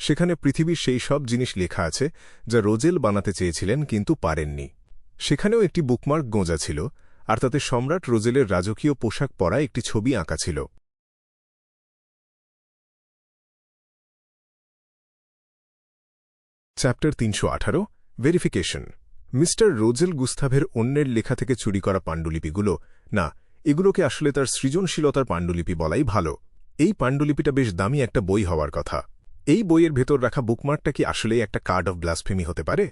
সেখানে পৃথিবীর সেই সব জিনিস লেখা আছে যা রোজেল বানাতে চেয়েছিলেন কিন্তু পারেননি। সেখানেও একটি বুকমার্ক গোঁজা ছিল, আর তাতে সম্রাট রোজেলের রাজকীয় পোশাক পরা একটি ছবি আঁকা ছিল। Chapter 318 verification. মিস্টার রোজেল গুস্তাভের অন্যের লেখা থেকে চুরি করা পাণ্ডুলিপিগুলো না, এগুলোকে আসলে তার সৃজনশীলতার পাণ্ডুলিপি বলাই ভালো। এই পাণ্ডুলিপিটা বেশ দামি একটা বই হওয়ার কথা। এই বইয়ের ভেতর রাখা বুকমার্কটা কি আসলেই একটা কার্ড অফ ব্লাসফেমি হতে পারে?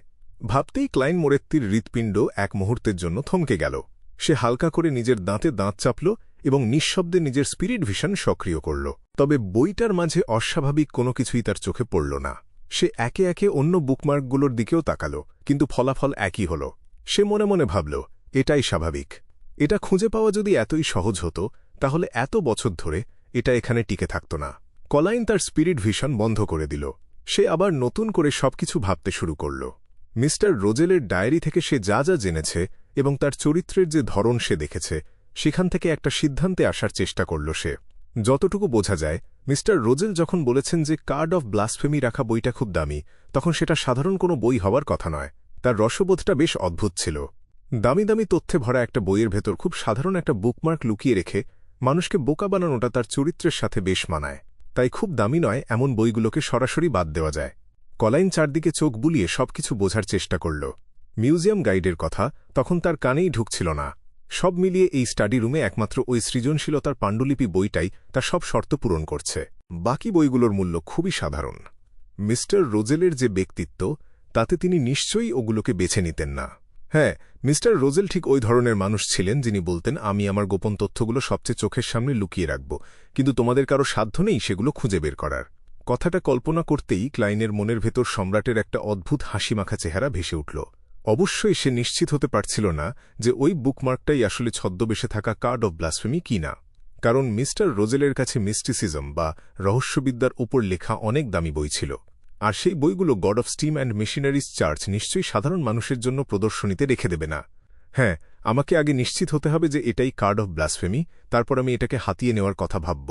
ভাবতেই ক্লাইন মোরেত্তির হৃৎপিণ্ড এক মুহূর্তের জন্য থমকে গেল। সে হালকা করে নিজের দাঁতে দাঁত চাপল এবং নিঃশব্দে নিজের স্পিরিট ভিশন সক্রিয় করল। তবে বইটার মাঝে অস্বাভাবিক কোনো কিছুই তার চোখে পড়ল না। সে একে একে অন্য বুকমার্কগুলোর দিকেও তাকাল, কিন্তু ফলাফল একই হল। সে মনে মনে ভাবল, এটাই স্বাভাবিক। এটা খুঁজে পাওয়া যদি এতই সহজ হতো, তাহলে এত বছর ধরে এটা এখানে টিকে থাকত না। কলাইন তার স্পিরিট ভিশন বন্ধ করে দিল। সে আবার নতুন করে সবকিছু ভাবতে শুরু করল। মিস্টার রোজেলের ডায়েরি থেকে সে যা যা জেনেছে এবং তার চরিত্রের যে ধরন সে দেখেছে, সেখান থেকে একটা সিদ্ধান্তে আসার চেষ্টা করল সে। যতটুকু বোঝা যায়, মিস্টার রোজেল যখন বলেছেন যে কার্ড অফ ব্লাসফেমি রাখা বইটা খুব দামি, তখন সেটা সাধারণ কোনো বই হওয়ার কথা নয়। তার রসবোধটা বেশ অদ্ভুত ছিল। দামি দামি তথ্যে ভরা একটা বইয়ের ভেতর খুব সাধারণ একটা বুকমার্ক লুকিয়ে রেখে মানুষকে বোকা বানানোটা তার চরিত্রের সাথে বেশ মানায়। তাই খুব দামি নয় এমন বইগুলোকে সরাসরি বাদ দেওয়া যায়। কলাইন চারদিকে চোখ বুলিয়ে সবকিছু বোঝার চেষ্টা করল। মিউজিয়াম গাইডের কথা তখন তার কানেই ঢুকছিল না। সব মিলিয়ে এই স্টাডি রুমে একমাত্র ওই সৃজনশীলতার পাণ্ডুলিপি বইটাই তার সব শর্ত পূরণ করছে। বাকি বইগুলোর মূল্য খুবই সাধারণ। মিস্টার রোজেলের যে ব্যক্তিত্ব, তাতে তিনি নিশ্চয়ই ওগুলোকে বেছে নিতেন না। হ্যাঁ, মিস্টার রোজেল ঠিক ওই ধরনের মানুষ ছিলেন যিনি বলতেন, আমি আমার গোপন তথ্যগুলো সবচেয়ে চোখের সামনে লুকিয়ে রাখব, কিন্তু তোমাদের কারো সাধ্য নেই সেগুলো খুঁজে বের করার। কথাটা কল্পনা করতেই ক্লাইনের মনের ভেতর সম্রাটের একটা অদ্ভুত হাসিমাখা চেহারা ভেসে উঠল। অবশ্যই সে নিশ্চিত হতে পারছিল না যে ওই বুকমার্কটাই আসলে ছদ্মবেশে থাকা কার্ড অব ব্লাসফেমি কিনা, কারণ মিস্টার রোজেলের কাছে মিস্টিসিজম বা রহস্যবিদ্যার ওপর লেখা অনেক দামি বই ছিল, আর সেই বইগুলো god of steam and machineries church নিশ্চয়ই সাধারণ মানুষের জন্য প্রদর্শনীতে রেখে দেবে না। হ্যাঁ, আমাকে আগে নিশ্চিত হতে হবে যে এটাই কার্ড অফ ব্লাসফেমি, তারপর আমি এটাকে হাতিয়ে নেওয়ার কথা ভাবব।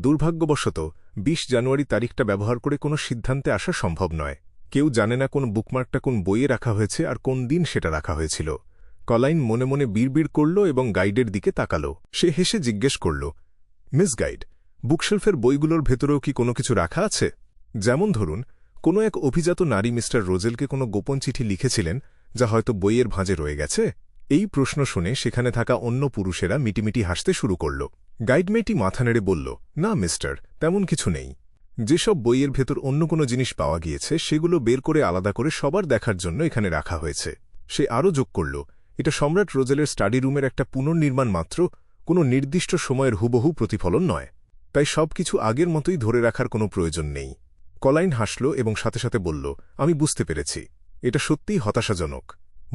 দুর্ভাগ্যবশত ২০ জানুয়ারি তারিখটা ব্যবহার করে কোনো সিদ্ধান্তে আসা সম্ভব নয়। কেউ জানে না কোন বুকমার্কটা কোন বইয়ে রাখা হয়েছে আর কোন দিন সেটা রাখা হয়েছিল। কলাইন মনে মনে বিড়বিড় করল এবং গাইডের দিকে তাকাল। সে হেসে জিজ্ঞেস করল, মিস গাইড, বুকশেলফের বইগুলোর ভেতরেও কি কোনো কিছু রাখা আছে? যেমন ধরুন, কোনো এক অভিজাত নারী মিস্টার রোজেলকে কোনো গোপন চিঠি লিখেছিলেন যা হয়তো বইয়ের ভাঁজে রয়ে গেছে। এই প্রশ্ন শুনে সেখানে থাকা অন্য পুরুষেরা মিটিমিটি হাসতে শুরু করল। গাইড মেয়েটি মাথা নেড়ে বলল, না মিস্টার, তেমন কিছু নেই। যেসব বইয়ের ভেতর অন্য কোনো জিনিস পাওয়া গিয়েছে সেগুলো বের করে আলাদা করে সবার দেখার জন্য এখানে রাখা হয়েছে। সে আরও যোগ করল, এটা সম্রাট রোজেলের স্টাডি রুমের একটা পুনর্নির্মাণ মাত্র, কোনো নির্দিষ্ট সময়ের হুবহু প্রতিফলন নয়, তাই সবকিছু আগের মতোই ধরে রাখার কোনো প্রয়োজন নেই। কলাইন হাসল এবং সাথে সাথে বলল, আমি বুঝতে পেরেছি, এটা সত্যিই হতাশাজনক।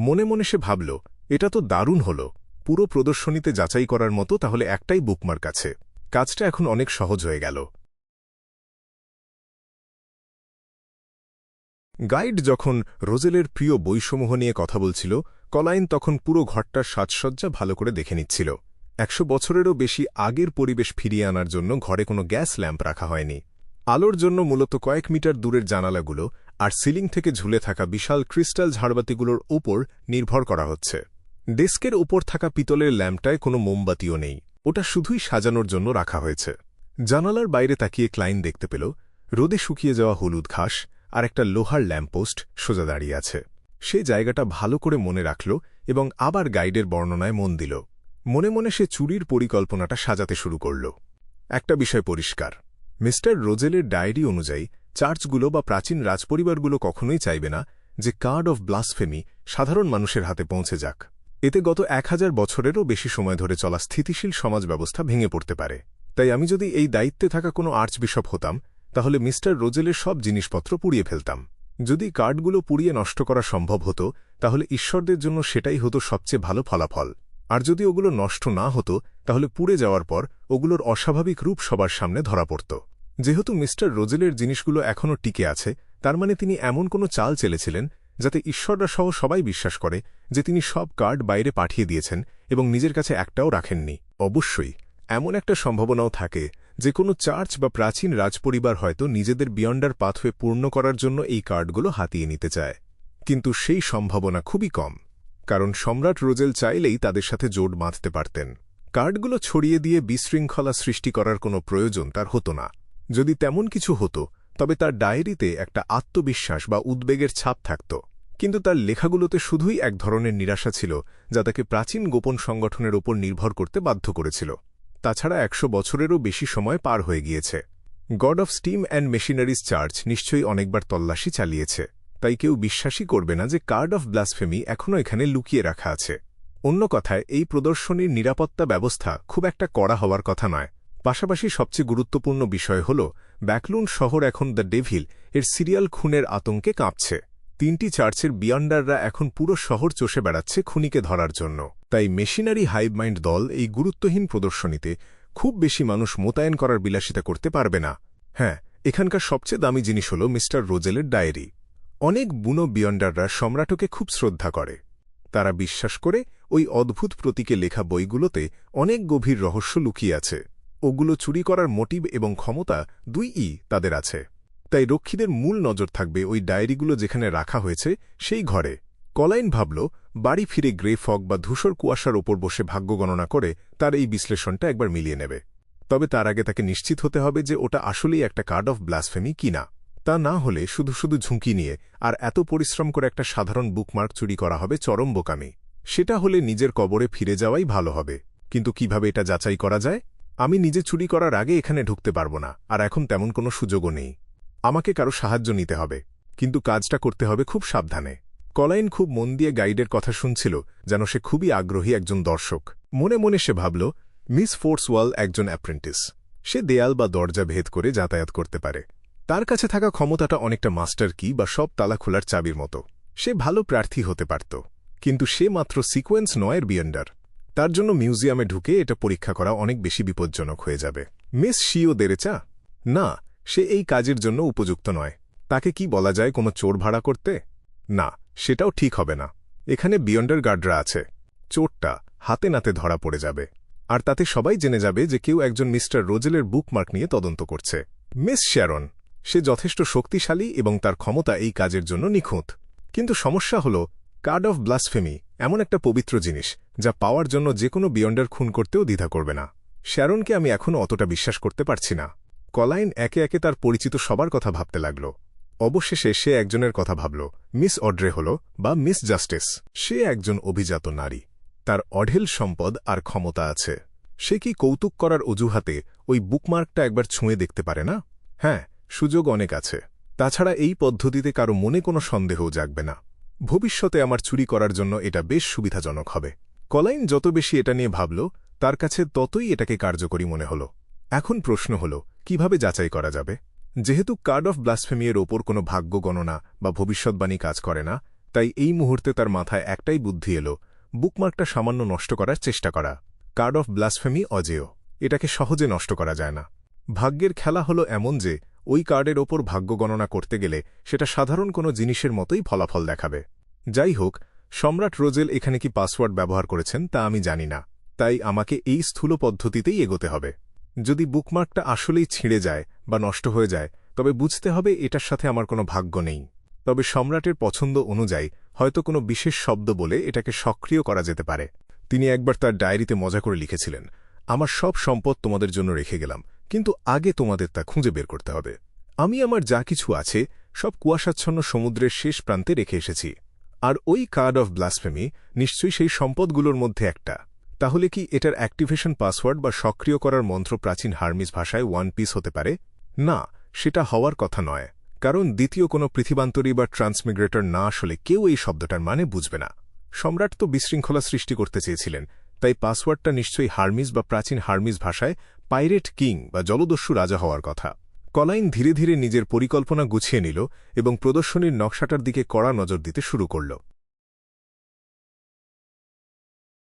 মনে মনে সে ভাবল, এটা তো দারুণ হল, পুরো প্রদর্শনীতে যাচাই করার মতো তাহলে একটাই বুকমার্ক আছে। কাজটা এখন অনেক সহজ হয়ে গেল। গাইড যখন রোজেলের প্রিয় বইসমূহ নিয়ে কথা বলছিল, কলাইন তখন পুরো ঘরটার সাজসজ্জা ভালো করে দেখে নিচ্ছিল। ১০০ বছরেরও বেশি আগের পরিবেশ ফিরিয়ে আনার জন্য ঘরে কোনো গ্যাস ল্যাম্প রাখা হয়নি। আলোর জন্য মূলত কয়েক মিটার দূরের জানালাগুলো আর সিলিং থেকে ঝুলে থাকা বিশাল ক্রিস্টাল ঝাড়বাতিগুলোর ওপর নির্ভর করা হচ্ছে। ডেস্কের উপর থাকা পিতলের ল্যাম্পটায় কোনো মোমবাতিও নেই, ওটা শুধুই সাজানোর জন্য রাখা হয়েছে। জানালার বাইরে তাকিয়ে ক্লাইন দেখতে পেল রোদে শুকিয়ে যাওয়া হলুদ ঘাস আর একটা লোহার ল্যাম্পপোস্ট সোজা দাঁড়িয়ে আছে। সে জায়গাটা ভালো করে মনে রাখল এবং আবার গাইডের বর্ণনায় মন দিল। মনে মনে সে চুরির পরিকল্পনাটা সাজাতে শুরু করল। একটা বিষয় পরিষ্কার, মিস্টার রোজেলের ডায়েরি অনুযায়ী চার্চগুলো বা প্রাচীন রাজপরিবারগুলো কখনোই চাইবে না যে কার্ড অফ ব্লাসফেমি সাধারণ মানুষের হাতে পৌঁছে যাক। এতে গত ১০০০ বছরেরও বেশি সময় ধরে চলা স্থিতিশীল সমাজ ব্যবস্থা ভেঙে পড়তে পারে। তাই আমি যদি এই দায়িত্বে থাকা কোনো আর্চবিশপ হতাম, তাহলে মিস্টার রোজেলের সব জিনিসপত্র পুড়িয়ে ফেলতাম। যদি কার্ডগুলো পুড়িয়ে নষ্ট করা সম্ভব হতো, তাহলে ঈশ্বরদের জন্য সেটাই হতো সবচেয়ে ভালো ফলাফল। আর যদি ওগুলো নষ্ট না হতো, তাহলে পুড়ে যাওয়ার পর ওগুলোর অস্বাভাবিক রূপ সবার সামনে ধরা পড়ত। যেহেতু মিস্টার রোজেলের জিনিসগুলো এখনও টিকে আছে, তার মানে তিনি এমন কোনো চাল চেলেছিলেন যাতে ঈশ্বররা সহ সবাই বিশ্বাস করে যে তিনি সব কার্ড বাইরে পাঠিয়ে দিয়েছেন এবং নিজের কাছে একটাও রাখেননি। অবশ্যই এমন একটা সম্ভাবনাও থাকে যে কোনো চার্চ বা প্রাচীন রাজপরিবার হয়তো নিজেদের বিয়ন্ডার পাথওয়ে পূর্ণ করার জন্য এই কার্ডগুলো হাতিয়ে নিতে চায়, কিন্তু সেই সম্ভাবনা খুবই কম, কারণ সম্রাট রোজেল চাইলেই তাদের সাথে জোট বাঁধতে পারতেন। কার্ডগুলো ছড়িয়ে দিয়ে বিশৃঙ্খলা সৃষ্টি করার কোনো প্রয়োজন তার হতো না। যদি তেমন কিছু হতো, তবে তার ডায়েরিতে একটা আত্মবিশ্বাস বা উদ্বেগের ছাপ থাকত, কিন্তু তার লেখাগুলোতে শুধুই এক ধরনের নিরাশা ছিল যা তাকে প্রাচীন গোপন সংগঠনের ওপর নির্ভর করতে বাধ্য করেছিল। তাছাড়া ১০০ বছরেরও বেশি সময় পার হয়ে গিয়েছে। God of steam and machineries church নিশ্চয়ই অনেকবার তল্লাশি চালিয়েছে, তাই কেউ বিশ্বাসই করবে না যে কার্ড অফ ব্লাসফেমি এখনও এখানে লুকিয়ে রাখা আছে। অন্য কথায়, এই প্রদর্শনীর নিরাপত্তা ব্যবস্থা খুব একটা কড়া হওয়ার কথা নয়। পাশাপাশি সবচেয়ে গুরুত্বপূর্ণ বিষয় হল, ব্যাকলুন শহর এখন দ্য ডেভিল এর সিরিয়াল খুনের আতঙ্কে কাঁপছে। ৩টি চার্চের বিয়ন্ডাররা এখন পুরো শহর চষে বেড়াচ্ছে খুনিকে ধরার জন্য। তাই মেশিনারি হাইভ মাইন্ড দল এই গুরুত্বহীন প্রদর্শনীতে খুব বেশি মানুষ মোতায়েন করার বিলাসিতা করতে পারবে না। হ্যাঁ, এখানকার সবচেয়ে দামি জিনিস হল মিস্টার রোজেলের ডায়েরি। অনেক বুনো বিয়ন্ডাররা সম্রাটকে খুব শ্রদ্ধা করে। তারা বিশ্বাস করে ওই অদ্ভুত প্রতীকে লেখা বইগুলোতে অনেক গভীর রহস্য লুকিয়ে আছে। ওগুলো চুরি করার মোটিভ এবং ক্ষমতা দুইই তাদের আছে। তাই রক্ষীদের মূল নজর থাকবে ওই ডায়েরিগুলো যেখানে রাখা হয়েছে সেই ঘরে। কলাইন ভাবল, বাড়ি ফিরে গ্রে ফগ বা ধূসর কুয়াশার ওপর বসে ভাগ্য গণনা করে তার এই বিশ্লেষণটা একবার মিলিয়ে নেবে। তবে তার আগে তাকে নিশ্চিত হতে হবে যে ওটা আসলেই একটা কার্ড অফ ব্লাসফেমি কিনা। তা না হলে শুধু শুধু ঝুঁকি নিয়ে আর এত পরিশ্রম করে একটা সাধারণ বুকমার্ক চুরি করা হবে চরম বোকামি। সেটা হলে নিজের কবরে ফিরে যাওয়াই ভালো হবে। কিন্তু কিভাবে এটা যাচাই করা যায়? আমি নিজে চুরি করার আগে এখানে ঢুকতে পারব না, আর এখন তেমন কোনো সুযোগও নেই। আমাকে কারো সাহায্য নিতে হবে, কিন্তু কাজটা করতে হবে খুব সাবধানে। কলাইন খুব মন দিয়ে গাইডের কথা শুনছিল, যেন সে খুবই আগ্রহী একজন দর্শক। মনে মনে সে ভাবল, মিস ফোর্সওয়াল একজন অ্যাপ্রেন্টিস। সে দেয়াল বা দরজা ভেদ করে যাতায়াত করতে পারে। তার কাছে থাকা ক্ষমতাটা অনেকটা মাস্টার কি বা সব তালা খোলার চাবির মতো। সে ভালো প্রার্থী হতে পারত, কিন্তু সে মাত্র সিকোয়েন্স নয়ের বিয়ন্ডার। তার জন্য মিউজিয়ামে ঢুকে এটা পরীক্ষা করা অনেক বেশি বিপজ্জনক হয়ে যাবে। মিস শিও দেরেচা? না, সে এই কাজের জন্য উপযুক্ত নয়। তাকে কি বলা যায়, কোনো চোর ভাড়া করতে? না, সেটাও ঠিক হবে না। এখানে বিয়ন্ডার গার্ডরা আছে। চোরটা হাতে নাতে ধরা পড়ে যাবে, আর তাতে সবাই জেনে যাবে যে কেউ একজন মিস্টার রোজেলের বুকমার্ক নিয়ে তদন্ত করছে। মিস শ্যারন, সে যথেষ্ট শক্তিশালী এবং তার ক্ষমতা এই কাজের জন্য নিখুঁত। কিন্তু সমস্যা হল, কার্ড অফ ব্লাসফেমি এমন একটা পবিত্র জিনিস যা পাওয়ার জন্য যে কোনো বিয়ন্ডার খুন করতেও দ্বিধা করবে না। শ্যারনকে আমি এখনও অতটা বিশ্বাস করতে পারছি না। কলাইন একে একে তার পরিচিত সবার কথা ভাবতে লাগল। অবশেষে সে একজনের কথা ভাবল। মিস অড্রে হল, বা মিস জাস্টিস। সে একজন অভিজাত নারী। তার অঢেল সম্পদ আর ক্ষমতা আছে। সে কি কৌতুক করার অজুহাতে ওই বুকমার্কটা একবার ছুঁয়ে দেখতে পারে না? হ্যাঁ, সুযোগ অনেক আছে। তাছাড়া এই পদ্ধতিতে কারো মনে কোনো সন্দেহও জাগবে না। ভবিষ্যতে আমার চুরি করার জন্য এটা বেশ সুবিধাজনক হবে। কলাইন যত বেশি এটা নিয়ে ভাবল, তার কাছে ততই এটাকে কার্যকরী মনে হল। এখন প্রশ্ন হল, কিভাবে যাচাই করা যাবে? যেহেতু কার্ড অফ ব্লাসফেমিয়ের ওপর কোনো ভাগ্য গণনা বা ভবিষ্যৎবাণী কাজ করে না, তাই এই মুহূর্তে তার মাথায় একটাই বুদ্ধি এলো, বুকমার্কটা সামান্য নষ্ট করার চেষ্টা করা। কার্ড অফ ব্লাসফেমি অজেয়, এটাকে সহজে নষ্ট করা যায় না। ভাগ্যের খেলা হলো এমন যে ওই কার্ডের ওপর ভাগ্য গণনা করতে গেলে সেটা সাধারণ কোনো জিনিসের মতোই ফলাফল দেখাবে। যাই হোক, সম্রাট রোজেল এখানে কি পাসওয়ার্ড ব্যবহার করেছেন তা আমি জানি না, তাই আমাকে এই স্থূল পদ্ধতিতেই এগোতে হবে। যদি বুকমার্কটা আসলেই ছিঁড়ে যায় বা নষ্ট হয়ে যায়, তবে বুঝতে হবে এটার সাথে আমার কোনো ভাগ্য নেই। তবে সম্রাটের পছন্দ অনুযায়ী হয়তো কোনো বিশেষ শব্দ বলে এটাকে সক্রিয় করা যেতে পারে। তিনি একবার তার ডায়েরিতে মজা করে লিখেছিলেন, আমার সব সম্পদ তোমাদের জন্য রেখে গেলাম, কিন্তু আগে তোমাদের তা খুঁজে বের করতে হবে। আমি আমার যা কিছু আছে সব কুয়াশাচ্ছন্ন সমুদ্রের শেষ প্রান্তে রেখে এসেছি। আর ওই কার্ড অফ ব্লাসফেমি নিশ্চয়ই সেই সম্পদগুলোর মধ্যে একটা। তাহলে কি এটার অ্যাক্টিভেশন পাসওয়ার্ড বা সক্রিয় করার মন্ত্র প্রাচীন হার্মিস ভাষায় ওয়ান পিস হতে পারে? না, সেটা হওয়ার কথা নয়, কারণ দ্বিতীয় কোনো পৃথিবান্তরী বা ট্রান্সমিগ্রেটর না আসলে কেউ এই শব্দটার মানে বুঝবে না। সম্রাট তো বিশৃঙ্খলা সৃষ্টি করতে চেয়েছিলেন, তাই পাসওয়ার্ডটা নিশ্চয়ই হার্মিস বা প্রাচীন হার্মিস ভাষায় পাইরেট কিং বা জলদস্যু রাজা হওয়ার কথা। কলাইন ধীরে ধীরে নিজের পরিকল্পনা গুছিয়ে নিল এবং প্রদর্শনীর নকশাটার দিকে কড়া নজর দিতে শুরু করল।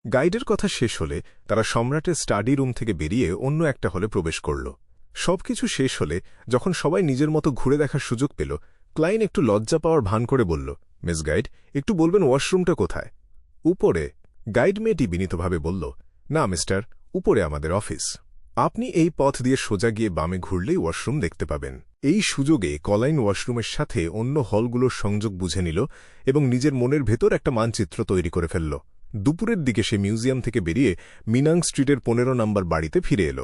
গাইডের কথা শেষ হলে তারা সম্রাটের স্টাডি রুম থেকে বেরিয়ে অন্য একটা হলে প্রবেশ করল। সবকিছু শেষ হলে যখন সবাই নিজের মতো ঘুরে দেখার সুযোগ পেল, ক্লাইন একটু লজ্জা পাওয়ার ভান করে বলল, মিস গাইড, একটু বলবেন ওয়াশরুমটা কোথায়? উপরে। গাইড মেয়েটি বিনীতভাবে বলল, না মিস্টার, উপরে আমাদের অফিস। আপনি এই পথ দিয়ে সোজা গিয়ে বামে ঘুরলেই ওয়াশরুম দেখতে পাবেন। এই সুযোগে কলাইন ওয়াশরুমের সাথে অন্য হলগুলোর সংযোগ বুঝে নিল এবং নিজের মনের ভেতর একটা মানচিত্র তৈরি করে ফেলল। দুপুরের দিকে সে মিউজিয়াম থেকে বেরিয়ে মিনাং স্ট্রিটের 15 নম্বর বাড়িতে ফিরে এল।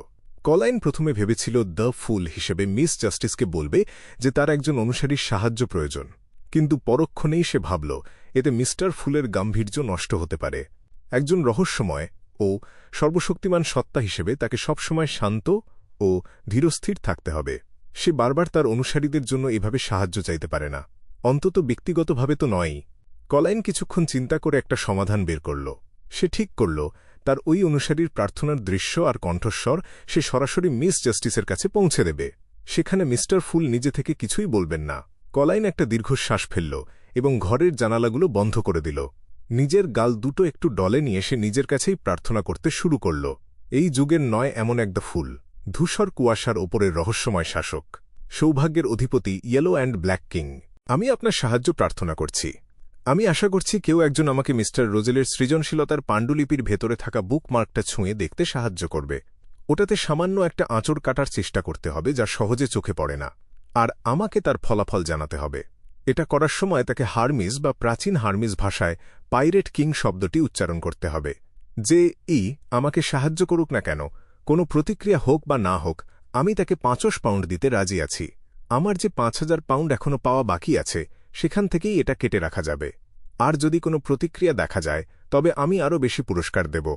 কলাইন প্রথমে ভেবেছিল দ্য ফুল হিসেবে মিস জাস্টিসকে বলবে যে তার একজন অনুসারীর সাহায্য প্রয়োজন, কিন্তু পরক্ষণেই সে ভাবল এতে মিস্টার ফুলের গাম্ভীর্য নষ্ট হতে পারে। একজন রহস্যময় ও সর্বশক্তিমান সত্তা হিসেবে তাকে সবসময় শান্ত ও ধীরস্থির থাকতে হবে। সে বারবার তার অনুসারীদের জন্য এভাবে সাহায্য চাইতে পারে না, অন্তত ব্যক্তিগতভাবে তো নয়ই। কলাইন কিছুক্ষণ চিন্তা করে একটা সমাধান বের করল। সে ঠিক করল তার ওই অনুসারীর প্রার্থনার দৃশ্য আর কণ্ঠস্বর সে সরাসরি মিস জাস্টিসের কাছে পৌঁছে দেবে। সেখানে মিস্টার ফুল নিজে থেকে কিছুই বলবেন না। কলাইন একটা দীর্ঘশ্বাস ফেলল এবং ঘরের জানালাগুলো বন্ধ করে দিল। নিজের গাল দুটো একটু ডলে নিয়ে সে নিজের কাছেই প্রার্থনা করতে শুরু করল। এই যুগের নয় এমন একটা ফুল, ধূসর কুয়াশার ওপরের রহস্যময় শাসক, সৌভাগ্যের অধিপতি ইয়েলো অ্যান্ড ব্ল্যাক কিং, আমি আপনার সাহায্য প্রার্থনা করছি। আমি আশা করছি কেউ একজন আমাকে মিস্টার রোজেলের সৃজনশীলতার পাণ্ডুলিপির ভেতরে থাকা বুকমার্কটা ছুঁয়ে দেখতে সাহায্য করবে। ওটাতে সামান্য একটা আঁচড় কাটার চেষ্টা করতে হবে যা সহজে চোখে পড়ে না, আর আমাকে তার ফলাফল জানাতে হবে। এটা করার সময় তাকে হার্মিস বা প্রাচীন হার্মিস ভাষায় পাইরেট কিং শব্দটি উচ্চারণ করতে হবে। যে আমাকে সাহায্য করুক না কেন, কোনো প্রতিক্রিয়া হোক বা না হোক, আমি তাকে ৫০ পাউন্ড দিতে রাজি আছি। আমার যে ৫,০০০ পাউন্ড এখনও পাওয়া বাকি আছে সেখান থেকেই এটা কেটে রাখা যাবে। আর যদি কোনো প্রতিক্রিয়া দেখা যায় তবে আমি আরও বেশি পুরস্কার দেব।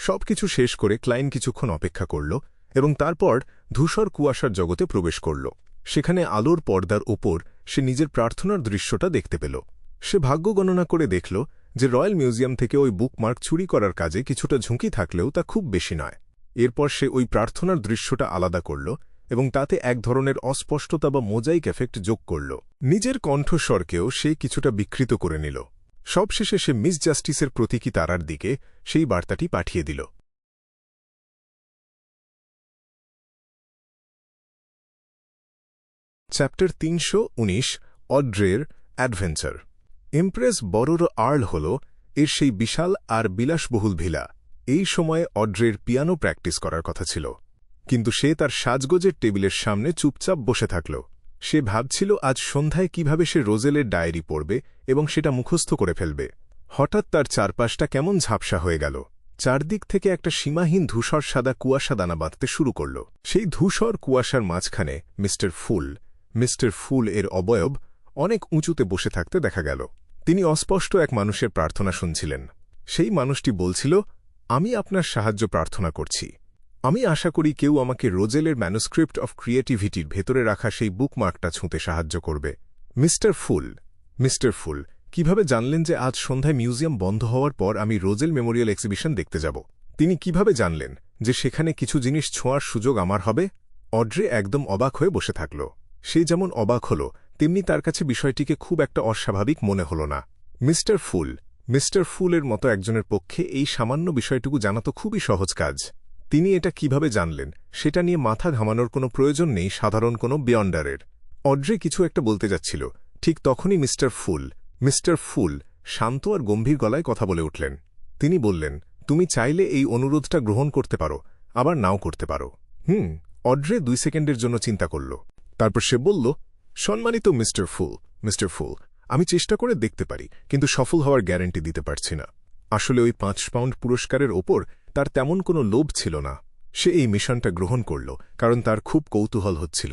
সবকিছু শেষ করে ক্লাইন কিছুক্ষণ অপেক্ষা করল এবং তারপর ধূসর কুয়াশার জগতে প্রবেশ করল। সেখানে আলোর পর্দার ওপর সে নিজের প্রার্থনার দৃশ্যটা দেখতে পেল। সে ভাগ্য গণনা করে দেখল যে রয়্যাল মিউজিয়াম থেকে ওই বুকমার্ক চুরি করার কাজে কিছুটা ঝুঁকি থাকলেও তা খুব বেশি নয়। এরপর সে ওই প্রার্থনার দৃশ্যটা আলাদা করল এবং তাতে এক ধরনের অস্পষ্টতা বা মোজাইক এফেক্ট যোগ করল। নিজের কণ্ঠস্বরকেও সে কিছুটা বিকৃত করে নিল। সবশেষে সে মিস জাস্টিসের প্রতীকী তারার দিকে সেই বার্তাটি পাঠিয়ে দিল। চ্যাপ্টার 319 অড্রের অ্যাডভেঞ্চার। এমপ্রেস বরোরো আর্ল হল এর সেই বিশাল আর বিলাসবহুল ভিলা। এই সময়ে অড্রের পিয়ানো প্র্যাকটিস করার কথা ছিল, কিন্তু সে তার সাজগোজের টেবিলের সামনে চুপচাপ বসে থাকল। সে ভাবছিল আজ সন্ধ্যায় কিভাবে সে রোজেলের ডায়েরি পড়বে এবং সেটা মুখস্থ করে ফেলবে। হঠাৎ তার চারপাশটা কেমন ঝাপসা হয়ে গেল। চারদিক থেকে একটা সীমাহীন ধূসর সাদা কুয়াশা দানা বাঁধতে শুরু করল। সেই ধূসর কুয়াশার মাঝখানে মিস্টার ফুল এর অবয়ব অনেক উঁচুতে বসে থাকতে দেখা গেল। তিনি অস্পষ্ট এক মানুষের প্রার্থনা শুনছিলেন। সেই মানুষটি বলছিল, আমি আপনার সাহায্য প্রার্থনা করছি। আমি আশা করি কেউ আমাকে রোজেলের ম্যানুস্ক্রিপ্ট অফ ক্রিয়েটিভিটির ভেতরে রাখা সেই বুকমার্কটা ছুঁতে সাহায্য করবে। মিস্টার ফুল কিভাবে জানলেন যে আজ সন্ধ্যায় মিউজিয়াম বন্ধ হওয়ার পর আমি রোজেল মেমোরিয়াল এক্সিবিশন দেখতে যাব? তিনি কিভাবে জানলেন যে সেখানে কিছু জিনিস ছোঁয়ার সুযোগ আমার হবে? অড্রে একদম অবাক হয়ে বসে থাকল। সে যেমন অবাক হল, তেমনি তার কাছে বিষয়টিকে খুব একটা অস্বাভাবিক মনে হল না। মিস্টার ফুলের মতো একজনের পক্ষে এই সামান্য বিষয়টুকু জানা তো খুবই সহজ কাজ। তিনি এটা কিভাবে জানলেন সেটা নিয়ে মাথা ঘামানোর কোনো প্রয়োজন নেই সাধারণ কোনো বিয়ন্ডারের। অড্রে কিছু একটা বলতে যাচ্ছিল, ঠিক তখনই মিস্টার ফুল শান্ত আর গম্ভীর গলায় কথা বলে উঠলেন। তিনি বললেন, তুমি চাইলে এই অনুরোধটা গ্রহণ করতে পারো, আবার নাও করতে পারো। অড্রে 2 সেকেন্ডের জন্য চিন্তা করল। তারপর সে বলল, সম্মানিত মিস্টার ফুল, আমি চেষ্টা করে দেখতে পারি, কিন্তু সফল হওয়ার গ্যারান্টি দিতে পারছি না। আসলে ওই 5 পাউন্ড পুরস্কারের ওপর তার তেমন কোনো লোভ ছিল না। সে এই মিশনটা গ্রহণ করল কারণ তার খুব কৌতূহল হচ্ছিল।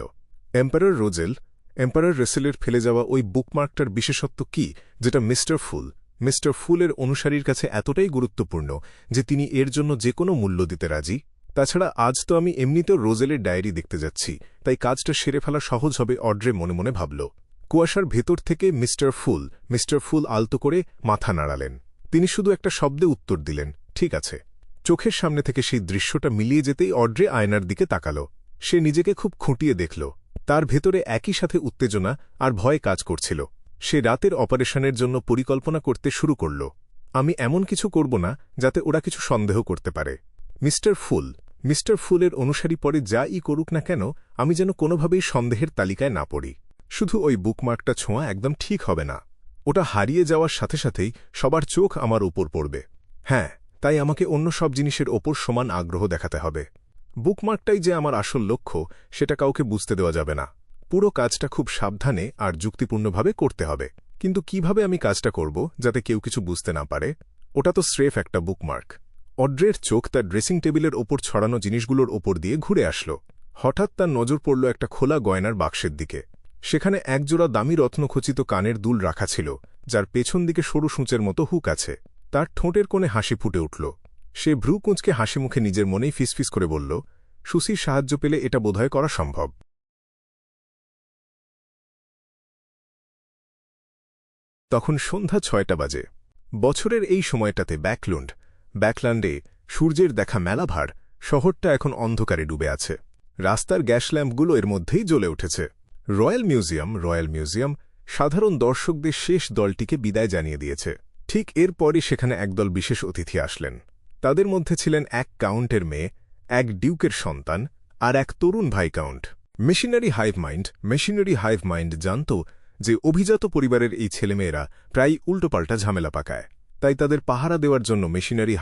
এম্পারার রেসেলের ফেলে যাওয়া ওই বুকমার্কটার বিশেষত্ব কি, যেটা মিস্টার ফুলের অনুসারীর কাছে এতটাই গুরুত্বপূর্ণ যে তিনি এর জন্য যে কোনো মূল্য দিতে রাজি? তাছাড়া আজ তো আমি এমনিতেও রোজেলের ডায়েরি দেখতে যাচ্ছি, তাই কাজটা সেরে ফেলা সহজ হবে, অড্রে মনে মনে ভাবল। কুয়াশার ভেতর থেকে মিস্টার ফুল আলতো করে মাথা নাড়ালেন। তিনি শুধু একটা শব্দে উত্তর দিলেন, ঠিক আছে। চোখের সামনে থেকে সেই দৃশ্যটা মিলিয়ে যেতেই অড্রে আয়নার দিকে তাকাল। সে নিজেকে খুব খুঁটিয়ে দেখল। তার ভেতরে একই সাথে উত্তেজনা আর ভয় কাজ করছিল। সে রাতের অপারেশনের জন্য পরিকল্পনা করতে শুরু করল। আমি এমন কিছু করব না যাতে ওরা কিছু সন্দেহ করতে পারে। মিস্টার ফুলের অনুসারী পরে যা-ই করুক না কেন, আমি যেন কোনোভাবেই সন্দেহের তালিকায় না পড়ি। শুধু ওই বুকমার্কটা ছোঁয়া একদম ঠিক হবে না। ওটা হারিয়ে যাওয়ার সাথে সাথেই সবার চোখ আমার ওপর পড়বে। হ্যাঁ, তাই আমাকে অন্য সব জিনিসের ওপর সমান আগ্রহ দেখাতে হবে। বুকমার্কটাই যে আমার আসল লক্ষ্য, সেটা কাউকে বুঝতে দেওয়া যাবে না। পুরো কাজটা খুব সাবধানে আর যুক্তিপূর্ণভাবে করতে হবে। কিন্তু কিভাবে আমি কাজটা করব যাতে কেউ কিছু বুঝতে না পারে? ওটা তো স্রেফ একটা বুকমার্ক। অড্রের চোখ তার ড্রেসিং টেবিলের ওপর ছড়ানো জিনিসগুলোর ওপর দিয়ে ঘুরে আসল। হঠাৎ তার নজর পড়ল একটা খোলা গয়নার বাক্সের দিকে। সেখানে একজোড়া দামি রত্নখচিত কানের দুল রাখা ছিল, যার পেছন দিকে সরু সূঁচের মতো হুক আছে। তার ঠোঁটের কোণে হাসি ফুটে উঠল। সে ভ্রু কুঁচকে হাসি মুখে নিজের মনেই ফিসফিস করে বলল, সুসির সাহায্য পেলে এটা বোধহয় করা সম্ভব। তখন সন্ধ্যা 6টা বাজে। বছরের এই সময়টাতে ব্যাকল্যান্ডে সূর্যের দেখা মেলাভার শহরটা এখন অন্ধকারে ডুবে আছে। রাস্তার গ্যাস ল্যাম্পগুলো এর মধ্যেই জ্বলে উঠেছে। রয়্যাল মিউজিয়াম সাধারণ দর্শকদের শেষ দলটিকে বিদায় জানিয়ে দিয়েছে। ঠিক এরপরই সেখানে একদল বিশেষ অতিথি আসলেন। তাদের মধ্যে ছিলেন এক কাউন্টের মেয়ে, এক ডিউকের সন্তান আর এক তরুণ ভাইকাউন্ট। মেশিনারি হাইভ মাইন্ড জানত যে অভিজাত পরিবারের এই ছেলেমেয়েরা প্রায় উল্টোপাল্টা ঝামেলা পাকায়। তাই তাদের পাহারা দেওয়ার জন্য মেশিনারি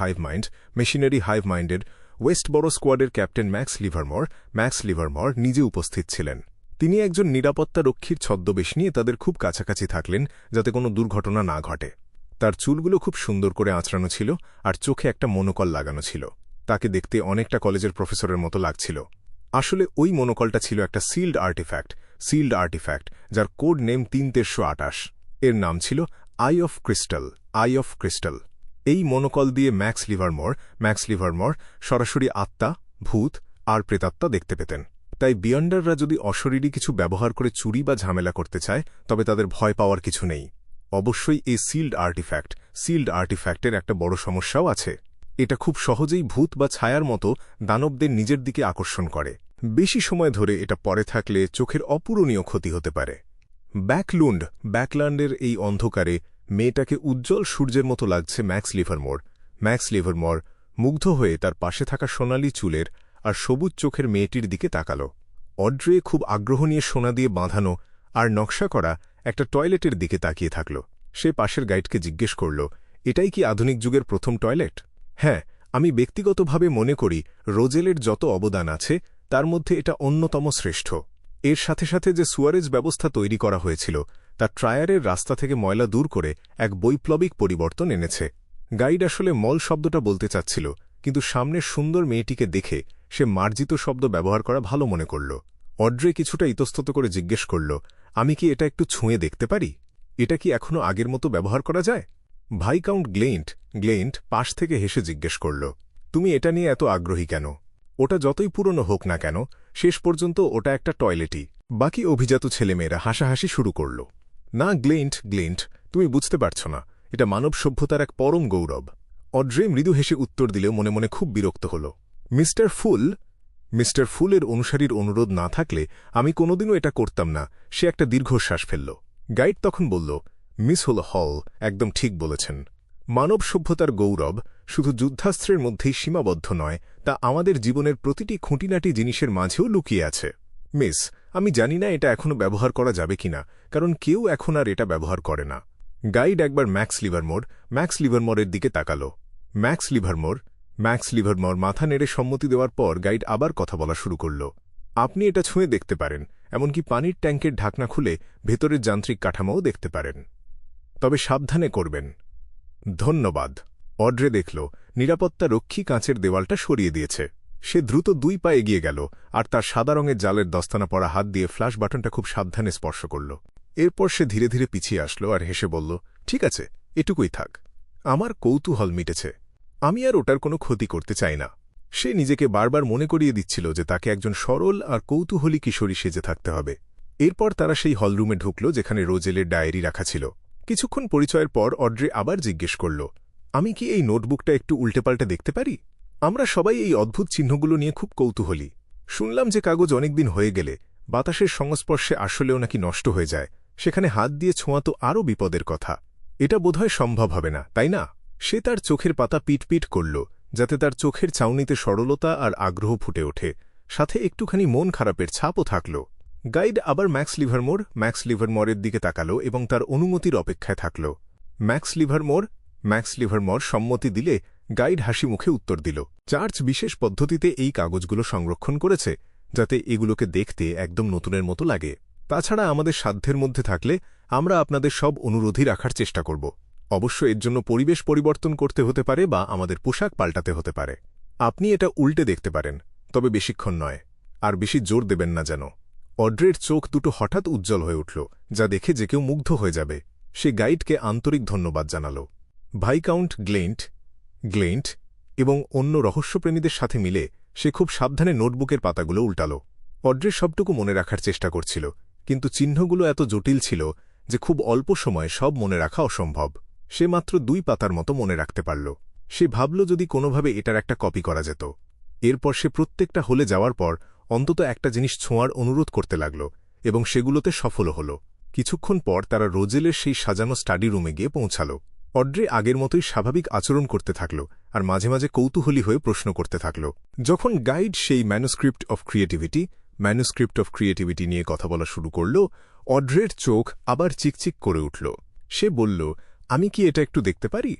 হাইভ মাইন্ডের ওয়েস্টবরো স্কোয়াডের ক্যাপ্টেন ম্যাক্স লিভারমর নিজে উপস্থিত ছিলেন। তিনি একজন নিরাপত্তা রক্ষীর ছদ্মবেশ নিয়ে তাদের খুব কাছাকাছি থাকলেন যাতে কোনো দুর্ঘটনা না ঘটে। তার চুলগুলো খুব সুন্দর করে আঁচড়ানো ছিল আর চোখে একটা মনোকল লাগানো ছিল। তাকে দেখতে অনেকটা কলেজের প্রফেসরের মতো লাগছিল। আসলে ওই মনোকলটা ছিল একটা সিল্ড আর্টিফ্যাক্ট, যার কোড নেম 328। এর নাম ছিল আই অফ ক্রিস্টাল। এই মনোকল দিয়ে ম্যাক্স লিভারমোর সরাসরি আত্মা, ভূত আর প্রেতাত্মা দেখতে পেতেন। তাই বিয়ন্ডাররা যদি অশরীরী কিছু ব্যবহার করে চুরি বা ঝামেলা করতে চায়, তবে তাদের ভয় পাওয়ার কিছু নেই। অবশ্যই এই সিল্ড আর্টিফ্যাক্টের একটা বড় সমস্যাও আছে। এটা খুব সহজেই ভূত বা ছায়ার মতো দানবদের নিজের দিকে আকর্ষণ করে। বেশি সময় ধরে এটা পরে থাকলে চোখের অপূরণীয় ক্ষতি হতে পারে। ব্যাকল্যান্ডের এই অন্ধকারে মেয়েটাকে উজ্জ্বল সূর্যের মতো লাগছে ম্যাক্স লিভারমোর মুগ্ধ হয়ে তার পাশে থাকা সোনালি চুলের আর সবুজ চোখের মেয়েটির দিকে তাকাল। অড্রে খুব আগ্রহ নিয়ে সোনা দিয়ে বাঁধানো আর নকশা করা একটা টয়লেটের দিকে তাকিয়ে থাকল। সে পাশের গাইডকে জিজ্ঞেস করল, এটাই কি আধুনিক যুগের প্রথম টয়লেট? হ্যাঁ, আমি ব্যক্তিগতভাবে মনে করি রোজেলের যত অবদান আছে তার মধ্যে এটা অন্যতম শ্রেষ্ঠ। এর সাথে সাথে যে সুয়ারেজ ব্যবস্থা তৈরি করা হয়েছিল তা ট্রায়ারের রাস্তা থেকে ময়লা দূর করে এক বৈপ্লবিক পরিবর্তন এনেছে। গাইড আসলে মল শব্দটা বলতে চাচ্ছিল, কিন্তু সামনের সুন্দর মেয়েটিকে দেখে সে মার্জিত শব্দ ব্যবহার করা ভালো মনে করল। অড্রে কিছুটা ইতস্তত করে জিজ্ঞেস করল, আমি কি এটা একটু ছুঁয়ে দেখতে পারি? এটা কি এখনও আগের মতো ব্যবহার করা যায়? ভাইকাউন্ট গ্লেন্ট পাশ থেকে হেসে জিজ্ঞেস করল, তুমি এটা নিয়ে এত আগ্রহী কেন? ওটা যতই পুরনো হোক না কেন, শেষ পর্যন্ত ওটা একটা টয়লেটই। বাকি অভিজাত ছেলেমেয়েরা হাসাহাসি শুরু করল। না গ্লেন্ট, তুমি বুঝতে পারছ না, এটা মানব সভ্যতার এক পরম গৌরব। অড্রে মৃদু হেসে উত্তর দিলেও মনে মনে খুব বিরক্ত হল। মিস্টার ফুলের অনুসারীর অনুরোধ না থাকলে আমি কোনোদিনও এটা করতাম না। সে একটা দীর্ঘশ্বাস ফেলল। গাইড তখন বলল, মিস হল একদম ঠিক বলেছেন। মানব সভ্যতার গৌরব শুধু যুদ্ধাস্ত্রের মধ্যেই সীমাবদ্ধ নয়, তা আমাদের জীবনের প্রতিটি খুঁটিনাটি জিনিসের মাঝেও লুকিয়ে আছে। মিস, আমি জানি না এটা এখনও ব্যবহার করা যাবে কিনা, কারণ কেউ এখন আর এটা ব্যবহার করে না। গাইড একবার ম্যাক্স লিভারমোরের দিকে তাকাল। ম্যাক্স লিভারমোর মাথা নেড়ে সম্মতি দেওয়ার পর গাইড আবার কথা বলা শুরু করল। আপনি এটা ছুঁয়ে দেখতে পারেন, এমনকি পানির ট্যাঙ্কের ঢাকনা খুলে ভেতরের যান্ত্রিক কাঠামোও দেখতে পারেন। তবে সাবধানে করবেন। ধন্যবাদ। অড্রে দেখল নিরাপত্তা রক্ষী কাঁচের দেওয়ালটা সরিয়ে দিয়েছে। সে দ্রুত 2 পা এগিয়ে গেল আর তার সাদা রঙের জালের দস্তানা পরা হাত দিয়ে ফ্ল্যাশ বাটনটা খুব সাবধানে স্পর্শ করল। এরপর সে ধীরে ধীরে পিছিয়ে আসলো আর হেসে বলল, ঠিক আছে, এটুকুই থাক। আমার কৌতূহল মিটেছে। আমি আর ওটার কোনো ক্ষতি করতে চাই না। সে নিজেকে বারবার মনে করিয়ে দিচ্ছিল যে তাকে একজন সরল আর কৌতূহলী কিশোরী সেজে থাকতে হবে। এরপর তারা সেই হলরুমে ঢুকল যেখানে রোজেলের ডায়েরি রাখা ছিল। কিছুক্ষণ পরিচয়ের পর অড্রে আবার জিজ্ঞেস করল, আমি কি এই নোটবুকটা একটু উল্টেপাল্টে দেখতে পারি? আমরা সবাই এই অদ্ভুত চিহ্নগুলো নিয়ে খুব কৌতূহলী। শুনলাম যে কাগজ অনেকদিন হয়ে গেলে বাতাসের সংস্পর্শে আসলেও নাকি নষ্ট হয়ে যায়। সেখানে হাত দিয়ে ছোঁয়া তো আরও বিপদের কথা। এটা বোধহয় সম্ভব হবে না, তাই না? সে তার চোখের পাতা পিটপিট করল, যাতে তার চোখের চাউনিতে সরলতা আর আগ্রহ ফুটে ওঠে, সাথে একটুখানি মন খারাপের ছাপও থাকল। গাইড আবার ম্যাক্স লিভারমোরের দিকে তাকাল এবং তার অনুমতির অপেক্ষায় থাকল। ম্যাক্স লিভারমোর সম্মতি দিলে গাইড হাসি মুখে উত্তর দিল। চার্চ বিশেষ পদ্ধতিতে এই কাগজগুলো সংরক্ষণ করেছে, যাতে এগুলোকে দেখতে একদম নতুনের মতো লাগে। তাছাড়া আমাদের সাধ্যের মধ্যে থাকলে আমরা আপনাদের সব অনুরোধই রাখার চেষ্টা করব। অবশ্য এর জন্য পরিবেশ পরিবর্তন করতে হতে পারে বা আমাদের পোশাক পাল্টাতে হতে পারে। আপনি এটা উল্টে দেখতে পারেন, তবে বেশিক্ষণ নয়, আর বেশি জোর দেবেন না যেন। অড্রের চোখ দুটো হঠাৎ উজ্জ্বল হয়ে উঠল, যা দেখে যে কেউ মুগ্ধ হয়ে যাবে। সে গাইডকে আন্তরিক ধন্যবাদ জানাল। ভাইকাউন্ট গ্লেন্ট এবং অন্য রহস্যপ্রেমীদের সাথে মিলে সে খুব সাবধানে নোটবুকের পাতাগুলো উল্টাল। অড্রের সবটুকু মনে রাখার চেষ্টা করছিল, কিন্তু চিহ্নগুলো এত জটিল ছিল যে খুব অল্প সময়ে সব মনে রাখা অসম্ভব। সে মাত্র 2 পাতার মতো মনে রাখতে পারল। সে ভাবল যদি কোনোভাবে এটার একটা কপি করা যেত। এরপর সে প্রত্যেকটা হলে যাওয়ার পর অন্তত একটা জিনিস ছোঁয়ার অনুরোধ করতে লাগল, এবং সেগুলোতে সফলও হল। কিছুক্ষণ পর তারা রোজেলের সেই সাজানো স্টাডি রুমে গিয়ে পৌঁছাল। অড্রে আগের মতোই স্বাভাবিক আচরণ করতে থাকল আর মাঝে মাঝে কৌতূহলী হয়ে প্রশ্ন করতে থাকল। যখন গাইড সেই ম্যানুস্ক্রিপ্ট অফ ক্রিয়েটিভিটি নিয়ে কথা বলা শুরু করল, অড্রের চোখ আবার চিকচিক করে উঠল। সে বলল, আমি কি এটা একটু দেখতে পারি?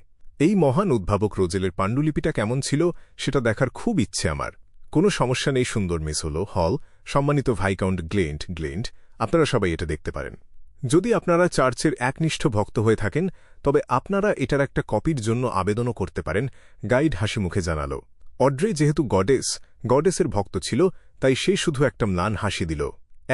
এই মহান উদ্ভাবক রোজেলের পাণ্ডুলিপিটা কেমন ছিল সেটা দেখার খুব ইচ্ছে আমার। কোনো সমস্যা নেই সুন্দর মিস হল, সম্মানিত ভাইকাউন্ট গ্লেন্ট, আপনারা সবাই এটা দেখতে পারেন। যদি আপনারা চার্চের একনিষ্ঠ ভক্ত হয়ে থাকেন, তবে আপনারা এটার একটা কপির জন্য আবেদনও করতে পারেন, গাইড হাসি মুখে জানাল। অড্রে যেহেতু গডেসের ভক্ত ছিল, তাই সে শুধু একটা ম্লান হাসি দিল।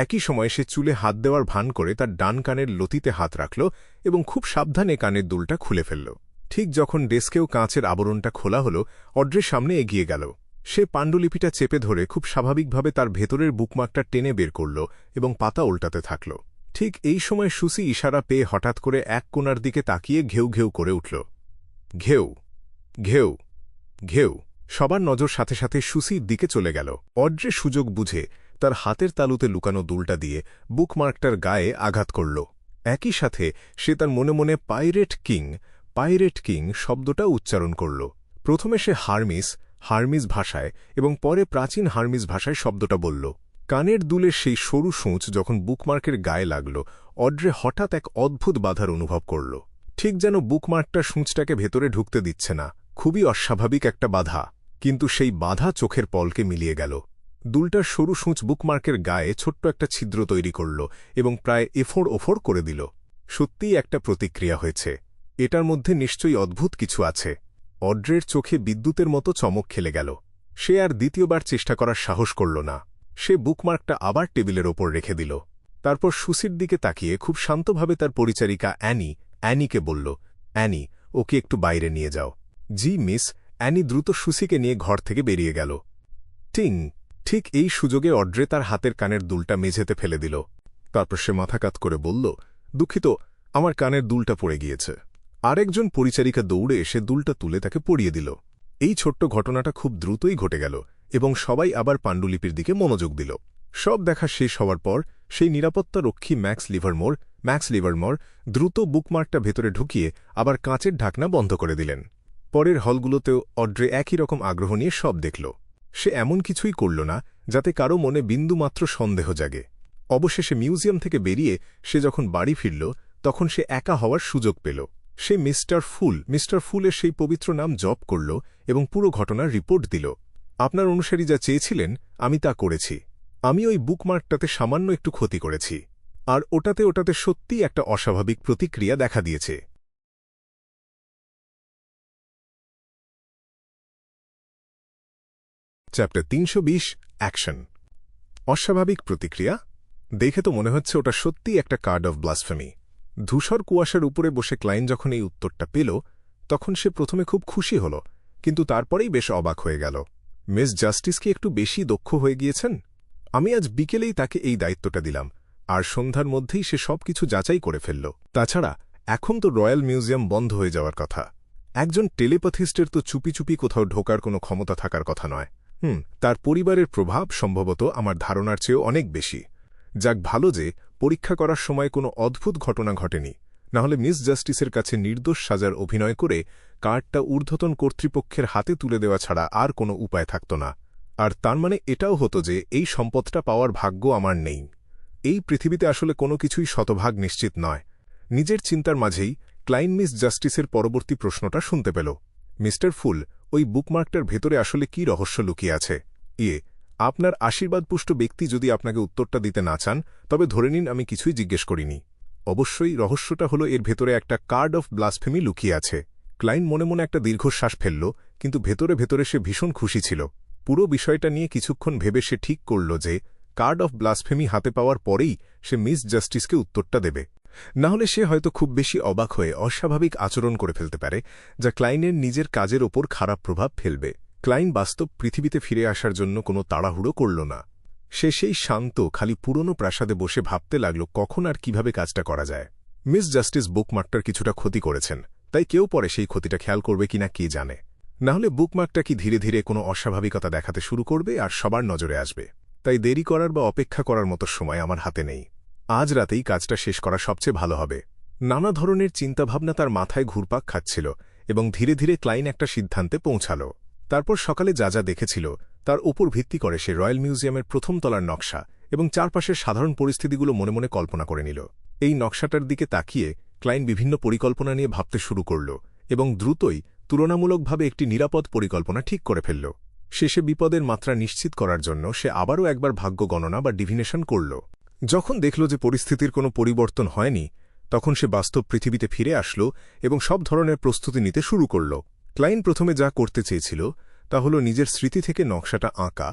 একই সময়ে সে চুলে হাত দেওয়ার ভান করে তার ডান কানের লতিতে হাত রাখল এবং খুব সাবধানে কানের দুলটা খুলে ফেলল। ঠিক যখন ডেস্কেও কাঁচের আবরণটা খোলা হল, অড্রের সামনে এগিয়ে গেল। সে পাণ্ডুলিপিটা চেপে ধরে খুব স্বাভাবিকভাবে তার ভেতরের বুকমার্কটা টেনে বের করল এবং পাতা উল্টাতে থাকল। ঠিক এই সময় সুসি ইশারা পেয়ে হঠাৎ করে এক কোণার দিকে তাকিয়ে ঘেউ ঘেউ করে উঠল। ঘেউ ঘেউ ঘেউ। সবার নজর সাথে সাথে সুসির দিকে চলে গেল। অড্রে সুযোগ বুঝে তার হাতের তালুতে লুকানো দুলটা দিয়ে বুকমার্কটার গায়ে আঘাত করল। একই সাথে সে তার মনে মনে পাইরেট কিং শব্দটা উচ্চারণ করল। প্রথমে সে হার্মিস ভাষায় এবং পরে প্রাচীন হার্মিস ভাষায় শব্দটা বলল। কানের দুলের সেই সরু সূঁচ যখন বুকমার্কের গায়ে লাগল, অড্রে হঠাৎ এক অদ্ভুত বাধার অনুভব করল। ঠিক যেন বুকমার্কটা সূঁচটাকে ভেতরে ঢুকতে দিচ্ছে না। খুবই অস্বাভাবিক একটা বাধা, কিন্তু সেই বাধা চোখের পলকে মিলিয়ে গেল। দুলটার সরু সূঁচ বুকমার্কের গায়ে ছোট্ট একটা ছিদ্র তৈরি করল এবং প্রায় এফোড় করে দিল। সত্যিই একটা প্রতিক্রিয়া হয়েছে। এটার মধ্যে নিশ্চয়ই অদ্ভুত কিছু আছে। অড্রের চোখে বিদ্যুতের মতো চমক খেলে গেল। সে আর দ্বিতীয়বার চেষ্টা করার সাহস করল না। সে বুকমার্কটা আবার টেবিলের ওপর রেখে দিল। তারপর সুসির দিকে তাকিয়ে খুব শান্তভাবে তার পরিচারিকা অ্যানিকে বলল, অ্যানি, ওকে একটু বাইরে নিয়ে যাও। জি মিস। অ্যানি দ্রুত সুসিকে নিয়ে ঘর থেকে বেরিয়ে গেল। টিং। ঠিক এই সুযোগে অড্রে তার হাতের কানের দুলটা মেঝেতে ফেলে দিল। তারপর সে মাথা কাত করে বলল, দুঃখিত, আমার কানের দুলটা পড়ে গিয়েছে। আরেকজন পরিচারিকা দৌড়ে এসে দুলটা তুলে তাকে পরিয়ে দিল। এই ছোট্ট ঘটনাটা খুব দ্রুতই ঘটে গেল এবং সবাই আবার পাণ্ডুলিপির দিকে মনোযোগ দিল। সব দেখা শেষ হওয়ার পর সেই নিরাপত্তারক্ষী ম্যাক্স লিভারমোর দ্রুত বুকমার্কটা ভেতরে ঢুকিয়ে আবার কাঁচের ঢাকনা বন্ধ করে দিলেন। পরের হলগুলোতেও অড্রে একই রকম আগ্রহ নিয়ে সব দেখল। সে এমন কিছুই করল না যাতে কারো মনে বিন্দুমাত্র সন্দেহ জাগে। অবশেষে মিউজিয়াম থেকে বেরিয়ে সে যখন বাড়ি ফিরল, তখন সে একা হওয়ার সুযোগ পেল। সে মিস্টার ফুলের সেই পবিত্র নাম জপ করল এবং পুরো ঘটনার রিপোর্ট দিল। আপনার অনুসারী যা চেয়েছিলেন আমি তা করেছি। আমি ওই বুকমার্কটাতে সামান্য একটু ক্ষতি করেছি, আর ওটাতে সত্যিই একটা অস্বাভাবিক প্রতিক্রিয়া দেখা দিয়েছে। Chapter 320 action. অস্বাভাবিক প্রতিক্রিয়া দেখে তো মনে হচ্ছে ওটা সত্যিই একটা কার্ড অফ ব্লাসফেমি। ধূসর কুয়াশার উপরে বসে ক্লাইন যখন এই উত্তরটা পেল, তখন সে প্রথমে খুব খুশি হল, কিন্তু তারপরেই বেশ অবাক হয়ে গেল। মিস জাস্টিস কি একটু বেশি দক্ষ হয়ে গিয়েছেন? আমি আজ বিকেলেই তাকে এই দায়িত্বটা দিলাম, আর সন্ধ্যার মধ্যেই সে সবকিছু যাচাই করে ফেলল। তাছাড়া এখন তো রয়্যাল মিউজিয়াম বন্ধ হয়ে যাওয়ার কথা। একজন টেলিপ্যাথিস্টের তো চুপি চুপি কোথাও ঢোকার কোনো ক্ষমতা থাকার কথা নয়। তার পরিবারের প্রভাব সম্ভবত আমার ধারণার চেয়েও অনেক বেশি। যাক, ভালো যে পরীক্ষা করার সময় কোনো অদ্ভুত ঘটনা ঘটেনি, নাহলে মিস জাস্টিসের কাছে নির্দোষ সাজার অভিনয় করে কার্ডটা ঊর্ধ্বতন কর্তৃপক্ষের হাতে তুলে দেওয়া ছাড়া আর কোনো উপায় থাকত না। আর তার মানে এটাও হতো যে এই সম্পদটা পাওয়ার ভাগ্য আমার নেই। এই পৃথিবীতে আসলে কোনো কিছুই শতভাগ নিশ্চিত নয়। নিজের চিন্তার মাঝেই ক্লাইন মিস জাস্টিসের পরবর্তী প্রশ্নটা শুনতে পেল। মিস্টার ফুল, ওই বুকমার্কটার ভেতরে আসলে কি রহস্য লুকিয়ে আছে? আপনার আশীর্বাদপুষ্ট ব্যক্তি যদি আপনাকে উত্তরটা দিতে না চান, তবে ধরে নিন আমি কিছুই জিজ্ঞেস করিনি। অবশ্যই রহস্যটা হলো এর ভেতরে একটা কার্ড অফ ব্লাসফেমি লুকিয়ে আছে। ক্লাইন মনে মনে একটা দীর্ঘশ্বাস ফেলল, কিন্তু ভেতরে সে ভীষণ খুশি ছিল। পুরো বিষয়টা নিয়ে কিছুক্ষণ ভেবে সে ঠিক করল যে কার্ড অফ ব্লাসফেমি হাতে পাওয়ার পরেই সে মিস জাস্টিসকে উত্তরটা দেবে। না হলে সে হয়তো খুব বেশি অবাক হয়ে অস্বাভাবিক আচরণ করে ফেলতে পারে, যা ক্লাইনের নিজের কাজের ওপর খারাপ প্রভাব ফেলবে। ক্লাইন বাস্তব পৃথিবীতে ফিরে আসার জন্য কোনো তাড়াহুড়ো করল না। সে সেই শান্ত, খালি পুরনো প্রাসাদে বসে ভাবতে লাগল কখন আর কিভাবে কাজটা করা যায়। মিস জাস্টিস বুকমার্কটার কিছুটা ক্ষতি করেছেন, তাই কেউ পরে সেই ক্ষতিটা খেয়াল করবে কিনা কে জানে। না হলে বুকমার্কটা কি ধীরে ধীরে কোনো অস্বাভাবিকতা দেখাতে শুরু করবে আর সবার নজরে আসবে। তাই দেরি করার বা অপেক্ষা করার মতো সময় আমার হাতে নেই। আজ রাতেই কাজটা শেষ করা সবচেয়ে ভালো হবে। নানা ধরনের চিন্তাভাবনা তার মাথায় ঘুরপাক খাচ্ছিল এবং ধীরে ধীরে ক্লাইন একটা সিদ্ধান্তে পৌঁছাল। তারপর সকালে যা যা দেখেছিল তার উপর ভিত্তি করে সে রয়্যাল মিউজিয়ামের প্রথম তলার নকশা এবং চারপাশের সাধারণ পরিস্থিতিগুলো মনে মনে কল্পনা করে নিল। এই নকশাটার দিকে তাকিয়ে ক্লাইন বিভিন্ন পরিকল্পনা নিয়ে ভাবতে শুরু করল এবং দ্রুতই তুলনামূলকভাবে একটি নিরাপদ পরিকল্পনা ঠিক করে ফেলল। শেষে বিপদের মাত্রা নিশ্চিত করার জন্য সে আবারও একবার ভাগ্য গণনা বা ডিভিনেশন করল। যখন দেখল যে পরিস্থিতির কোনো পরিবর্তন হয়নি, তখন সে বাস্তব পৃথিবীতে ফিরে আসল এবং সব ধরনের প্রস্তুতি নিতে শুরু করল। ক্লাইন প্রথমে যা করতে চেয়েছিল তা হল নিজের স্মৃতি থেকে নকশাটা আঁকা,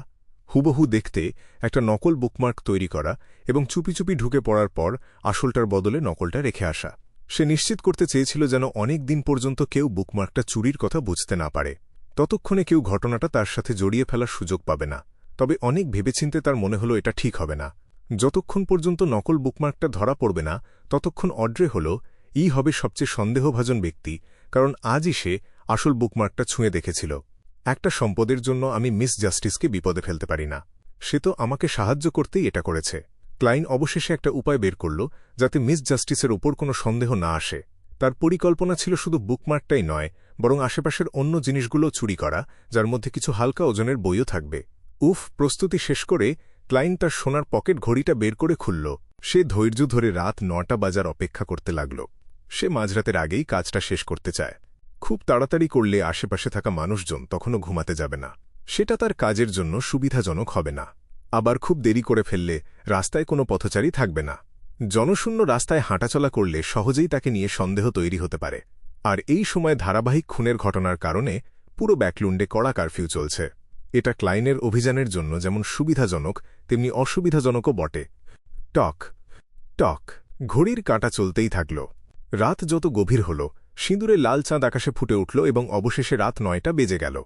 হুবহু দেখতে একটা নকল বুকমার্ক তৈরি করা এবং চুপি চুপি ঢুকে পড়ার পর আসলটার বদলে নকলটা রেখে আসা। সে নিশ্চিত করতে চেয়েছিল যেন অনেক দিন পর্যন্ত কেউ বুকমার্কটা চুরির কথা বুঝতে না পারে। ততক্ষণে কেউ ঘটনাটা তার সাথে জড়িয়ে ফেলার সুযোগ পাবে না। তবে অনেক ভেবেচিন্তে তার মনে হলো এটা ঠিক হবে না। যতক্ষণ পর্যন্ত নকল বুকমার্কটা ধরা পড়বে না ততক্ষণ অড্রে হবে সবচেয়ে সন্দেহভাজন ব্যক্তি, কারণ আজই সে আসল বুকমার্কটা ছুঁয়ে দেখেছিল। একটা সম্পদের জন্য আমি মিস জাস্টিসকে বিপদে ফেলতে পারি না। সে তো আমাকে সাহায্য করতেই এটা করেছে। ক্লাইন অবশেষে একটা উপায় বের করল যাতে মিস জাস্টিসের ওপর কোনো সন্দেহ না আসে। তার পরিকল্পনা ছিল শুধু বুকমার্কটাই নয়, বরং আশেপাশের অন্য জিনিসগুলো চুরি করা, যার মধ্যে কিছু হালকা ওজনের বইও থাকবে। প্রস্তুতি শেষ করে ক্লাইন তার সোনার পকেট ঘড়িটা বের করে খুলল। সে ধৈর্য ধরে রাত ৯টা বাজার অপেক্ষা করতে লাগল। সে মাঝরাতের আগেই কাজটা শেষ করতে চায়। খুব তাড়াতাড়ি করলে আশেপাশে থাকা মানুষজন তখনও ঘুমাতে যাবে না। সেটা তার কাজের জন্য সুবিধাজনক হবে না। আবার খুব দেরি করে ফেললে রাস্তায় কোনো পথচারী থাকবে না। জনশূন্য রাস্তায় হাঁটাচলা করলে সহজেই তাকে নিয়ে সন্দেহ তৈরি হতে পারে। আর এই সময় ধারাবাহিক খুনের ঘটনার কারণে পুরো ব্যাকলুন্ডে কড়া কারফিউ চলছে। এটা ক্লাইনের অভিযানের জন্য যেমন সুবিধাজনক তেমনি অসুবিধাজনকও বটে। টক টক ঘড়ির কাঁটা চলতেই থাকল। রাত যত গভীর হল, সিঁদুরে লাল চাঁদ আকাশে ফুটে উঠল এবং অবশেষে রাত ৯টা বেজে গেল।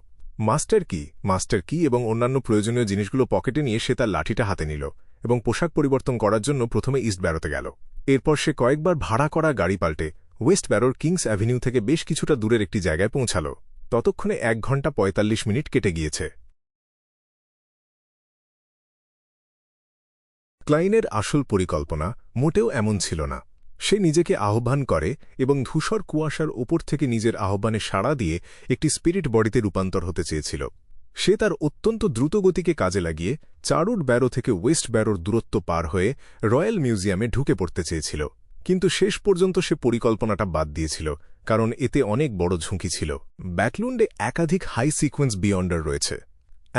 মাস্টার কি এবং অন্যান্য প্রয়োজনীয় জিনিসগুলো পকেটে নিয়ে সে তার লাঠিটা হাতে নিল এবং পোশাক পরিবর্তন করার জন্য প্রথমে ইস্ট ব্যারোতে গেল। এরপর সে কয়েকবার ভাড়া করা গাড়ি পাল্টে ওয়েস্ট ব্যারোর কিংস অ্যাভিনিউ থেকে বেশ কিছুটা দূরের একটি জায়গায় পৌঁছাল। ততক্ষণে ১ ঘণ্টা ৪৫ মিনিট কেটে গিয়েছে। ক্লাইনের আসল পরিকল্পনা মোটেও এমন ছিল না। সে নিজেকে আহ্বান করে এবং ধূসর কুয়াশার ওপর থেকে নিজের আহ্বানে সাড়া দিয়ে একটি স্পিরিট বডিতে রূপান্তর হতে চেয়েছিল। সে তার অত্যন্ত দ্রুতগতিকে কাজে লাগিয়ে চারুড ব্যারো থেকে ওয়েস্ট ব্যারোর দূরত্ব পার হয়ে রয়্যাল মিউজিয়ামে ঢুকে পড়তে চেয়েছিল। কিন্তু শেষ পর্যন্ত সে পরিকল্পনাটা বাদ দিয়েছিল, কারণ এতে অনেক বড় ঝুঁকি ছিল। ব্যাকলুন্ডে একাধিক হাই সিকোয়েন্স বিয়ন্ডার রয়েছে।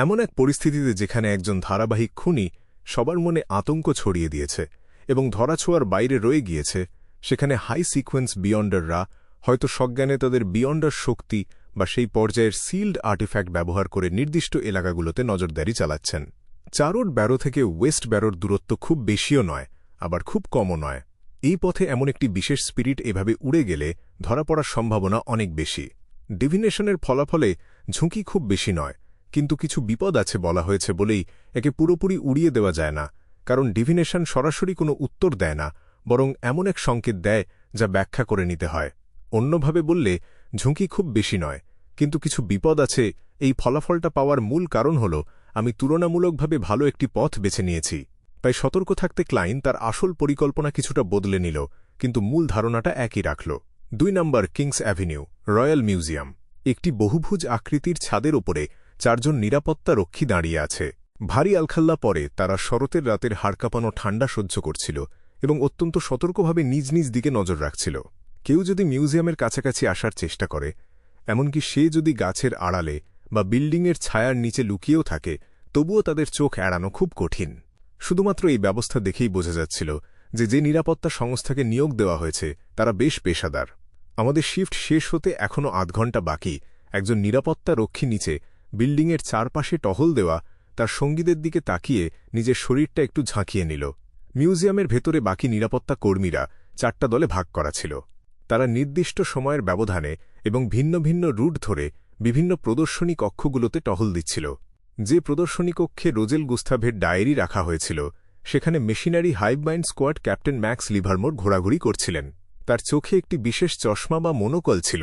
এমন এক পরিস্থিতিতে যেখানে একজন ধারাবাহিক খুনি সবার মনে আতঙ্ক ছড়িয়ে দিয়েছে এবং ধরাছোঁয়ার বাইরে রয়ে গিয়েছে, সেখানে হাই সিকোয়েন্স বিয়ন্ডাররা হয়তো সজ্ঞানে তাদের বিয়ন্ডার শক্তি বা সেই পর্যায়ের সিল্ড আর্টিফ্যাক্ট ব্যবহার করে নির্দিষ্ট এলাকাগুলোতে নজরদারি চালাচ্ছেন। চারুড ব্যারো থেকে ওয়েস্ট ব্যারোর দূরত্ব খুব বেশিও নয়, আবার খুব কমও নয়। এই পথে এমন একটি বিশেষ স্পিরিট এভাবে উড়ে গেলে ধরা পড়ার সম্ভাবনা অনেক বেশি। ডিভিনেশনের ফলাফলে ঝুঁকি খুব বেশি নয়, কিন্তু কিছু বিপদ আছে বলা হয়েছে বলেই একে পুরোপুরি উড়িয়ে দেওয়া যায় না, কারণ ডিভিনেশন সরাসরি কোনো উত্তর দেয় না, বরং এমন এক সংকেত দেয় যা ব্যাখ্যা করে নিতে হয়। অন্যভাবে বললে, ঝুঁকি খুব বেশি নয়, কিন্তু কিছু বিপদ আছে। এই ফলাফলটা পাওয়ার মূল কারণ হল আমি তুলনামূলকভাবে ভালো একটি পথ বেছে নিয়েছি। তাই সতর্ক থাকতে ক্লাইন তার আসল পরিকল্পনা কিছুটা বদলে নিল, কিন্তু মূল ধারণাটা একই রাখল। ২ নম্বর কিংস অ্যাভিনিউ, রয়্যাল মিউজিয়াম। একটি বহুভুজ আকৃতির ছাদের ওপরে ৪ জন নিরাপত্তা রক্ষী দাঁড়িয়ে আছে। ভারী আলখাল্লা পরে তারা শরতের রাতের হাড়কাঁপানো ঠান্ডা সহ্য করছিল এবং অত্যন্ত সতর্কভাবে নিজ নিজ দিকে নজর রাখছিল। কেউ যদি মিউজিয়ামের কাছাকাছি আসার চেষ্টা করে, এমনকি সে যদি গাছের আড়ালে বা বিল্ডিংয়ের ছায়ার নিচে লুকিয়েও থাকে, তবুও তাদের চোখ এড়ানো খুব কঠিন। শুধুমাত্র এই ব্যবস্থা দেখেই বোঝা যাচ্ছিল যে নিরাপত্তা সংস্থাকে নিয়োগ দেওয়া হয়েছে তারা বেশ পেশাদার। আমাদের শিফট শেষ হতে এখনও ৮ ঘণ্টা বাকি। একজন নিরাপত্তা রক্ষী নিচে বিল্ডিংয়ের চারপাশে টহল দেওয়া তার সঙ্গীদের দিকে তাকিয়ে নিজের শরীরটা একটু ঝাঁকিয়ে নিল। মিউজিয়ামের ভেতরে বাকি নিরাপত্তা কর্মীরা ৪টা দলে ভাগ করা ছিল। তারা নির্দিষ্ট সময়ের ব্যবধানে এবং ভিন্ন ভিন্ন রুট ধরে বিভিন্ন প্রদর্শনী কক্ষগুলোতে টহল দিচ্ছিল। যে প্রদর্শনী কক্ষে রোজেল গুস্তাভের ডায়েরি রাখা হয়েছিল, সেখানে machinery hivemind squad captain Max Livermore ঘোরাঘুরি করছিলেন। তার চোখে একটি বিশেষ চশমা বা মোনোকল ছিল,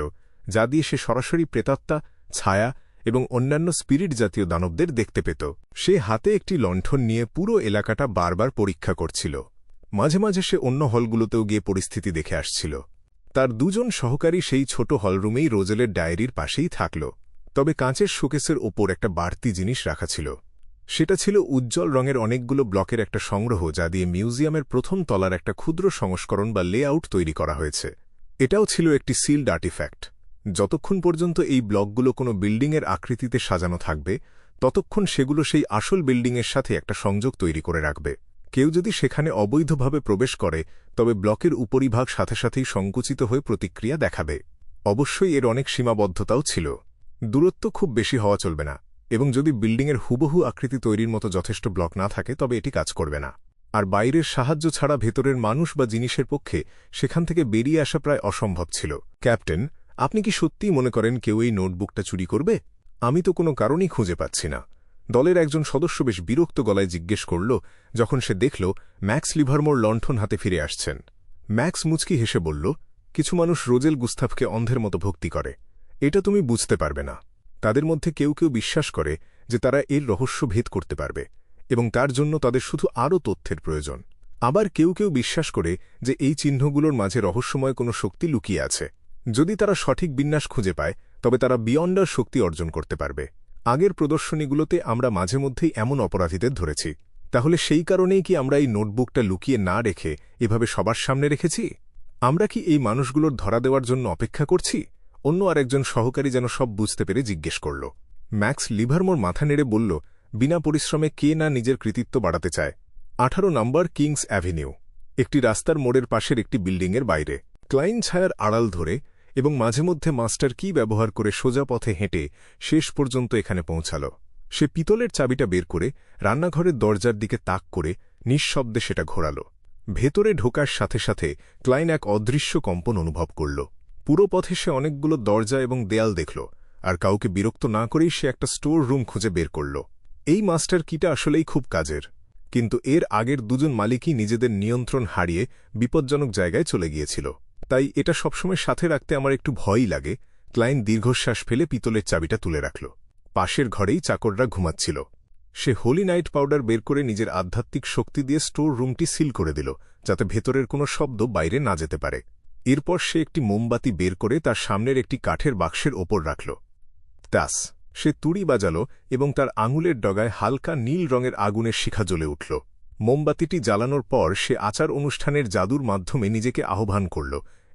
যা দিয়ে সে সরাসরি প্রেতাত্মা, ছায়া এবং অন্যান্য স্পিরিট জাতীয় দানবদের দেখতে পেত। সে হাতে একটি লণ্ঠন নিয়ে পুরো এলাকাটা বারবার পরীক্ষা করছিল। মাঝে মাঝে সে অন্য হলগুলোতেও গিয়ে পরিস্থিতি দেখে আসছিল। তার ২ জন সহকারী সেই ছোট হলরুমেই রোজেলের ডায়েরির পাশেই থাকল। তবে কাঁচের শোকেসের ওপর একটা বাড়তি জিনিস রাখা ছিল। সেটা ছিল উজ্জ্বল রঙের অনেকগুলো ব্লকের একটা সংগ্রহ, যা দিয়ে মিউজিয়ামের প্রথম তলার একটা ক্ষুদ্র সংস্করণ বা লেআউট তৈরি করা হয়েছে। এটাও ছিল একটি সিল্ড আর্টিফ্যাক্ট। যতক্ষণ পর্যন্ত এই ব্লকগুলো কোনো বিল্ডিংয়ের আকৃতিতে সাজানো থাকবে, ততক্ষণ সেগুলো সেই আসল বিল্ডিংয়ের সাথে একটা সংযোগ তৈরি করে রাখবে। কেউ যদি সেখানে অবৈধভাবে প্রবেশ করে, তবে ব্লকের উপরিভাগ সাথে সাথেই সংকুচিত হয়ে প্রতিক্রিয়া দেখাবে। অবশ্যই এর অনেক সীমাবদ্ধতাও ছিল। দূরত্ব খুব বেশি হওয়া চলবে না, এবং যদি বিল্ডিংয়ের হুবহু আকৃতি তৈরির মতো যথেষ্ট ব্লক না থাকে, তবে এটি কাজ করবে না। আর বাইরের সাহায্য ছাড়া ভেতরের মানুষ বা জিনিসের পক্ষে সেখান থেকে বেরিয়ে আসা প্রায় অসম্ভব ছিল। ক্যাপ্টেন, আপনি কি সত্যিই মনে করেন কেউ এই নোটবুকটা চুরি করবে? আমি তো কোনো কারণই খুঁজে পাচ্ছি না। দলের একজন সদস্য বেশ বিরক্ত গলায় জিজ্ঞেস করল যখন সে দেখল ম্যাক্স লিভারমোর লণ্ঠন হাতে ফিরে আসছেন। ম্যাক্স মুচকি হেসে বলল, কিছু মানুষ রোজেল গুস্তাভকে অন্ধের মতো ভক্তি করে। এটা তুমি বুঝতে পারবে না। তাদের মধ্যে কেউ কেউ বিশ্বাস করে যে তারা এর রহস্য ভেদ করতে পারবে এবং তার জন্য তাদের শুধু আরও তথ্যের প্রয়োজন। আবার কেউ কেউ বিশ্বাস করে যে এই চিহ্নগুলোর মাঝে রহস্যময় কোনো শক্তি লুকিয়ে আছে। যদি তারা সঠিক বিন্যাস খুঁজে পায় তবে তারা বিয়ন্ডার শক্তি অর্জন করতে পারবে। আগের প্রদর্শনীগুলোতে আমরা মাঝে মধ্যেই এমন অপরাধীদের ধরেছি। তাহলে সেই কারণেই কি আমরা এই নোটবুকটা লুকিয়ে না রেখে এভাবে সবার সামনে রেখেছি? আমরা কি এই মানুষগুলোর ধরা দেওয়ার জন্য অপেক্ষা করছি? অন্য আরেকজন সহকারী যেন সব বুঝতে পেরে জিজ্ঞেস করল। ম্যাক্স লিভারমোর মাথা নেড়ে বলল, বিনা পরিশ্রমে কে না নিজের কৃতিত্ব বাড়াতে চায়। 18 নম্বর কিংস অ্যাভিনিউ, একটি রাস্তার মোড়ের পাশের একটি বিল্ডিংয়ের বাইরে। ক্লাইন ছায়ার আড়াল ধরে এবং মাঝে মধ্যে মাস্টার কি ব্যবহার করে সোজা পথে হেঁটে শেষ পর্যন্ত এখানে পৌঁছাল। সে পিতলের চাবিটা বের করে রান্নাঘরের দরজার দিকে তাক করে নিঃশব্দে সেটা ঘোরাল। ভেতরে ঢোকার সাথে সাথে ক্লাইন এক অদৃশ্য কম্পন অনুভব করল। পুরো পথে সে অনেকগুলো দরজা এবং দেয়াল দেখল, আর কাউকে বিরক্ত না করেই সে একটা স্টোর রুম খুঁজে বের করল। এই মাস্টার কিটা আসলেই খুব কাজের, কিন্তু এর আগের দুজন মালিকই নিজেদের নিয়ন্ত্রণ হারিয়ে বিপজ্জনক জায়গায় চলে গিয়েছিল। তাই এটা সবসময় সাথে রাখতে আমার একটু ভয়ই লাগে। ক্লাইন দীর্ঘশ্বাস ফেলে পিতলের চাবিটা তুলে রাখল। পাশের ঘরেই চাকররা ঘুমাচ্ছিল। সে হোলি নাইট পাউডার বের করে নিজের আধ্যাত্মিক শক্তি দিয়ে স্টোর রুমটি সিল করে দিল, যাতে ভেতরের কোনো শব্দ বাইরে না যেতে পারে। এরপর সে একটি মোমবাতি বের করে তার সামনের একটি কাঠের বাক্সের ওপর রাখল। তাস, সে তুড়ি বাজাল এবং তার আঙুলের ডগায় হালকা নীল রঙের আগুনের শিখা জ্বলে উঠল। মোমবাতিটি জ্বালানোর পর সে আচার অনুষ্ঠানের জাদুর মাধ্যমে নিজেকে আহ্বান করল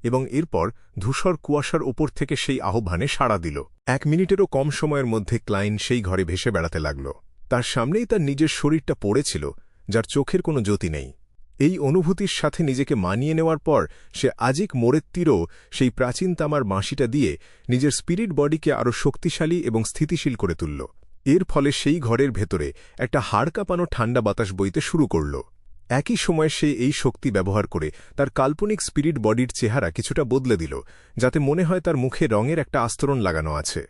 এবং এরপর ধূসর কুয়াশার ওপর থেকে সেই আহ্বানে সাড়া দিল। 1 মিনিটেরও কম সময়ের মধ্যে ক্লাইন সেই ঘরে ভেসে বেড়াতে লাগল। তার সামনেই তার নিজের শরীরটা পড়েছিল, যার চোখের কোনো জ্যোতি নেই। এই অনুভূতির সাথে নিজেকে মানিয়ে নেওয়ার পর সে আজিক মোড়ের তীরও সেই প্রাচীন তামার বাঁশিটা দিয়ে নিজের স্পিরিট বডিকে আরও শক্তিশালী এবং স্থিতিশীল করে তুলল। এর ফলে সেই ঘরের ভেতরে একটা হাড় কাঁপানো ঠান্ডা বাতাস বইতে শুরু করল। একই সময়ে সে এই শক্তি ব্যবহার করে তার কাল্পনিক স্পিরিট বডির চেহারা কিছুটা বদলে দিল, যাতে মনে হয় তার মুখে রঙের একটা আস্তরণ লাগানো আছে।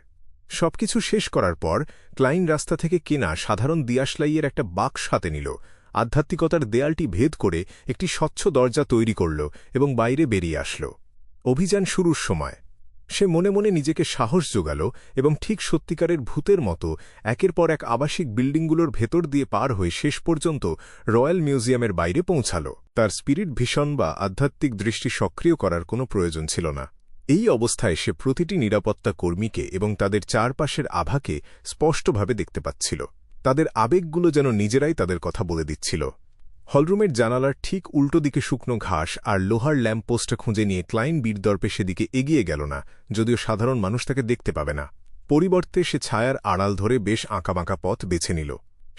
সবকিছু শেষ করার পর ক্লাইন রাস্তা থেকে কেনা সাধারণ দিয়াশলাইয়ের একটা বাক্স হাতে নিল, আধ্যাত্মিকতার দেয়ালটি ভেদ করে একটি স্বচ্ছ দরজা তৈরি করল এবং বাইরে বেরিয়ে আসল। অভিযান শুরুর সময় সে মনে মনে নিজেকে সাহস জোগাল এবং ঠিক সত্যিকারের ভূতের মতো একের পর এক আবাসিক বিল্ডিংগুলোর ভেতর দিয়ে পার হয়ে শেষ পর্যন্ত রয়্যাল মিউজিয়ামের বাইরে পৌঁছাল। তার স্পিরিট ভীষণ বা আধ্যাত্মিক দৃষ্টি সক্রিয় করার কোনো প্রয়োজন ছিল না। এই অবস্থায় সে প্রতিটি নিরাপত্তা কর্মীকে এবং তাদের চারপাশের আভাকে স্পষ্টভাবে দেখতে পাচ্ছিল। তাদের আবেগগুলো যেন নিজেরাই তাদের কথা বলে দিচ্ছিল। হলরুমের জানালার ঠিক উল্টো দিকে শুকনো ঘাস আর লোহার ল্যাম্পপোস্টটা খুঁজে নিয়ে ক্লাইন বীরদর্পে সেদিকে এগিয়ে গেল না, যদিও সাধারণ মানুষ তাকে দেখতে পাবে না। পরিবর্তে সে ছায়ার আড়াল ধরে বেশ আঁকাবাঁকা পথ বেছে নিল।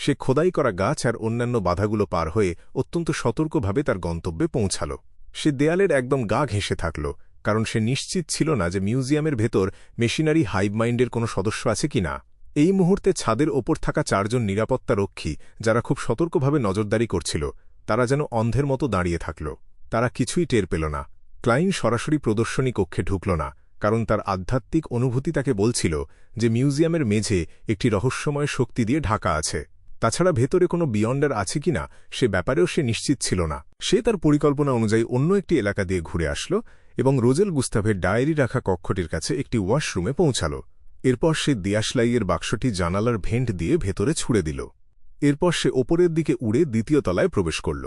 সে খোদাই করা গাছ আর অন্যান্য বাধাগুলো পার হয়ে অত্যন্ত সতর্কভাবে তার গন্তব্যে পৌঁছাল। সে দেয়ালের একদম গা ঘেঁষে থাকল, কারণ সে নিশ্চিত ছিল না যে মিউজিয়ামের ভেতর মেশিনারি হাইভ মাইন্ডের কোনো সদস্য আছে কিনা। এই মুহূর্তে ছাদের ওপর থাকা 4 জন নিরাপত্তা রক্ষী, যারা খুব সতর্কভাবে নজরদারি করছিল, তারা যেন অন্ধের মতো দাঁড়িয়ে থাকল। তারা কিছুই টের পেল না। ক্লাইন সরাসরি প্রদর্শনী কক্ষে ঢুকল না, কারণ তার আধ্যাত্মিক অনুভূতি তাকে বলছিল যে মিউজিয়ামের মেঝে একটি রহস্যময় শক্তি দিয়ে ঢাকা আছে। তাছাড়া ভেতরে কোনো বিয়ন্ডার আছে কিনা সে ব্যাপারেও সে নিশ্চিত ছিল না। সে তার পরিকল্পনা অনুযায়ী অন্য একটি এলাকা দিয়ে ঘুরে আসল এবং রোজেল গুস্তাভের ডায়েরি রাখা কক্ষটির কাছে একটি ওয়াশরুমে পৌঁছাল। এরপর সে দিয়াশলাইয়ের বাক্সটি জানালার ভেন্ট দিয়ে ভেতরে ছুঁড়ে দিল। এরপর সে ওপরের দিকে উড়ে দ্বিতীয় তলায় প্রবেশ করল।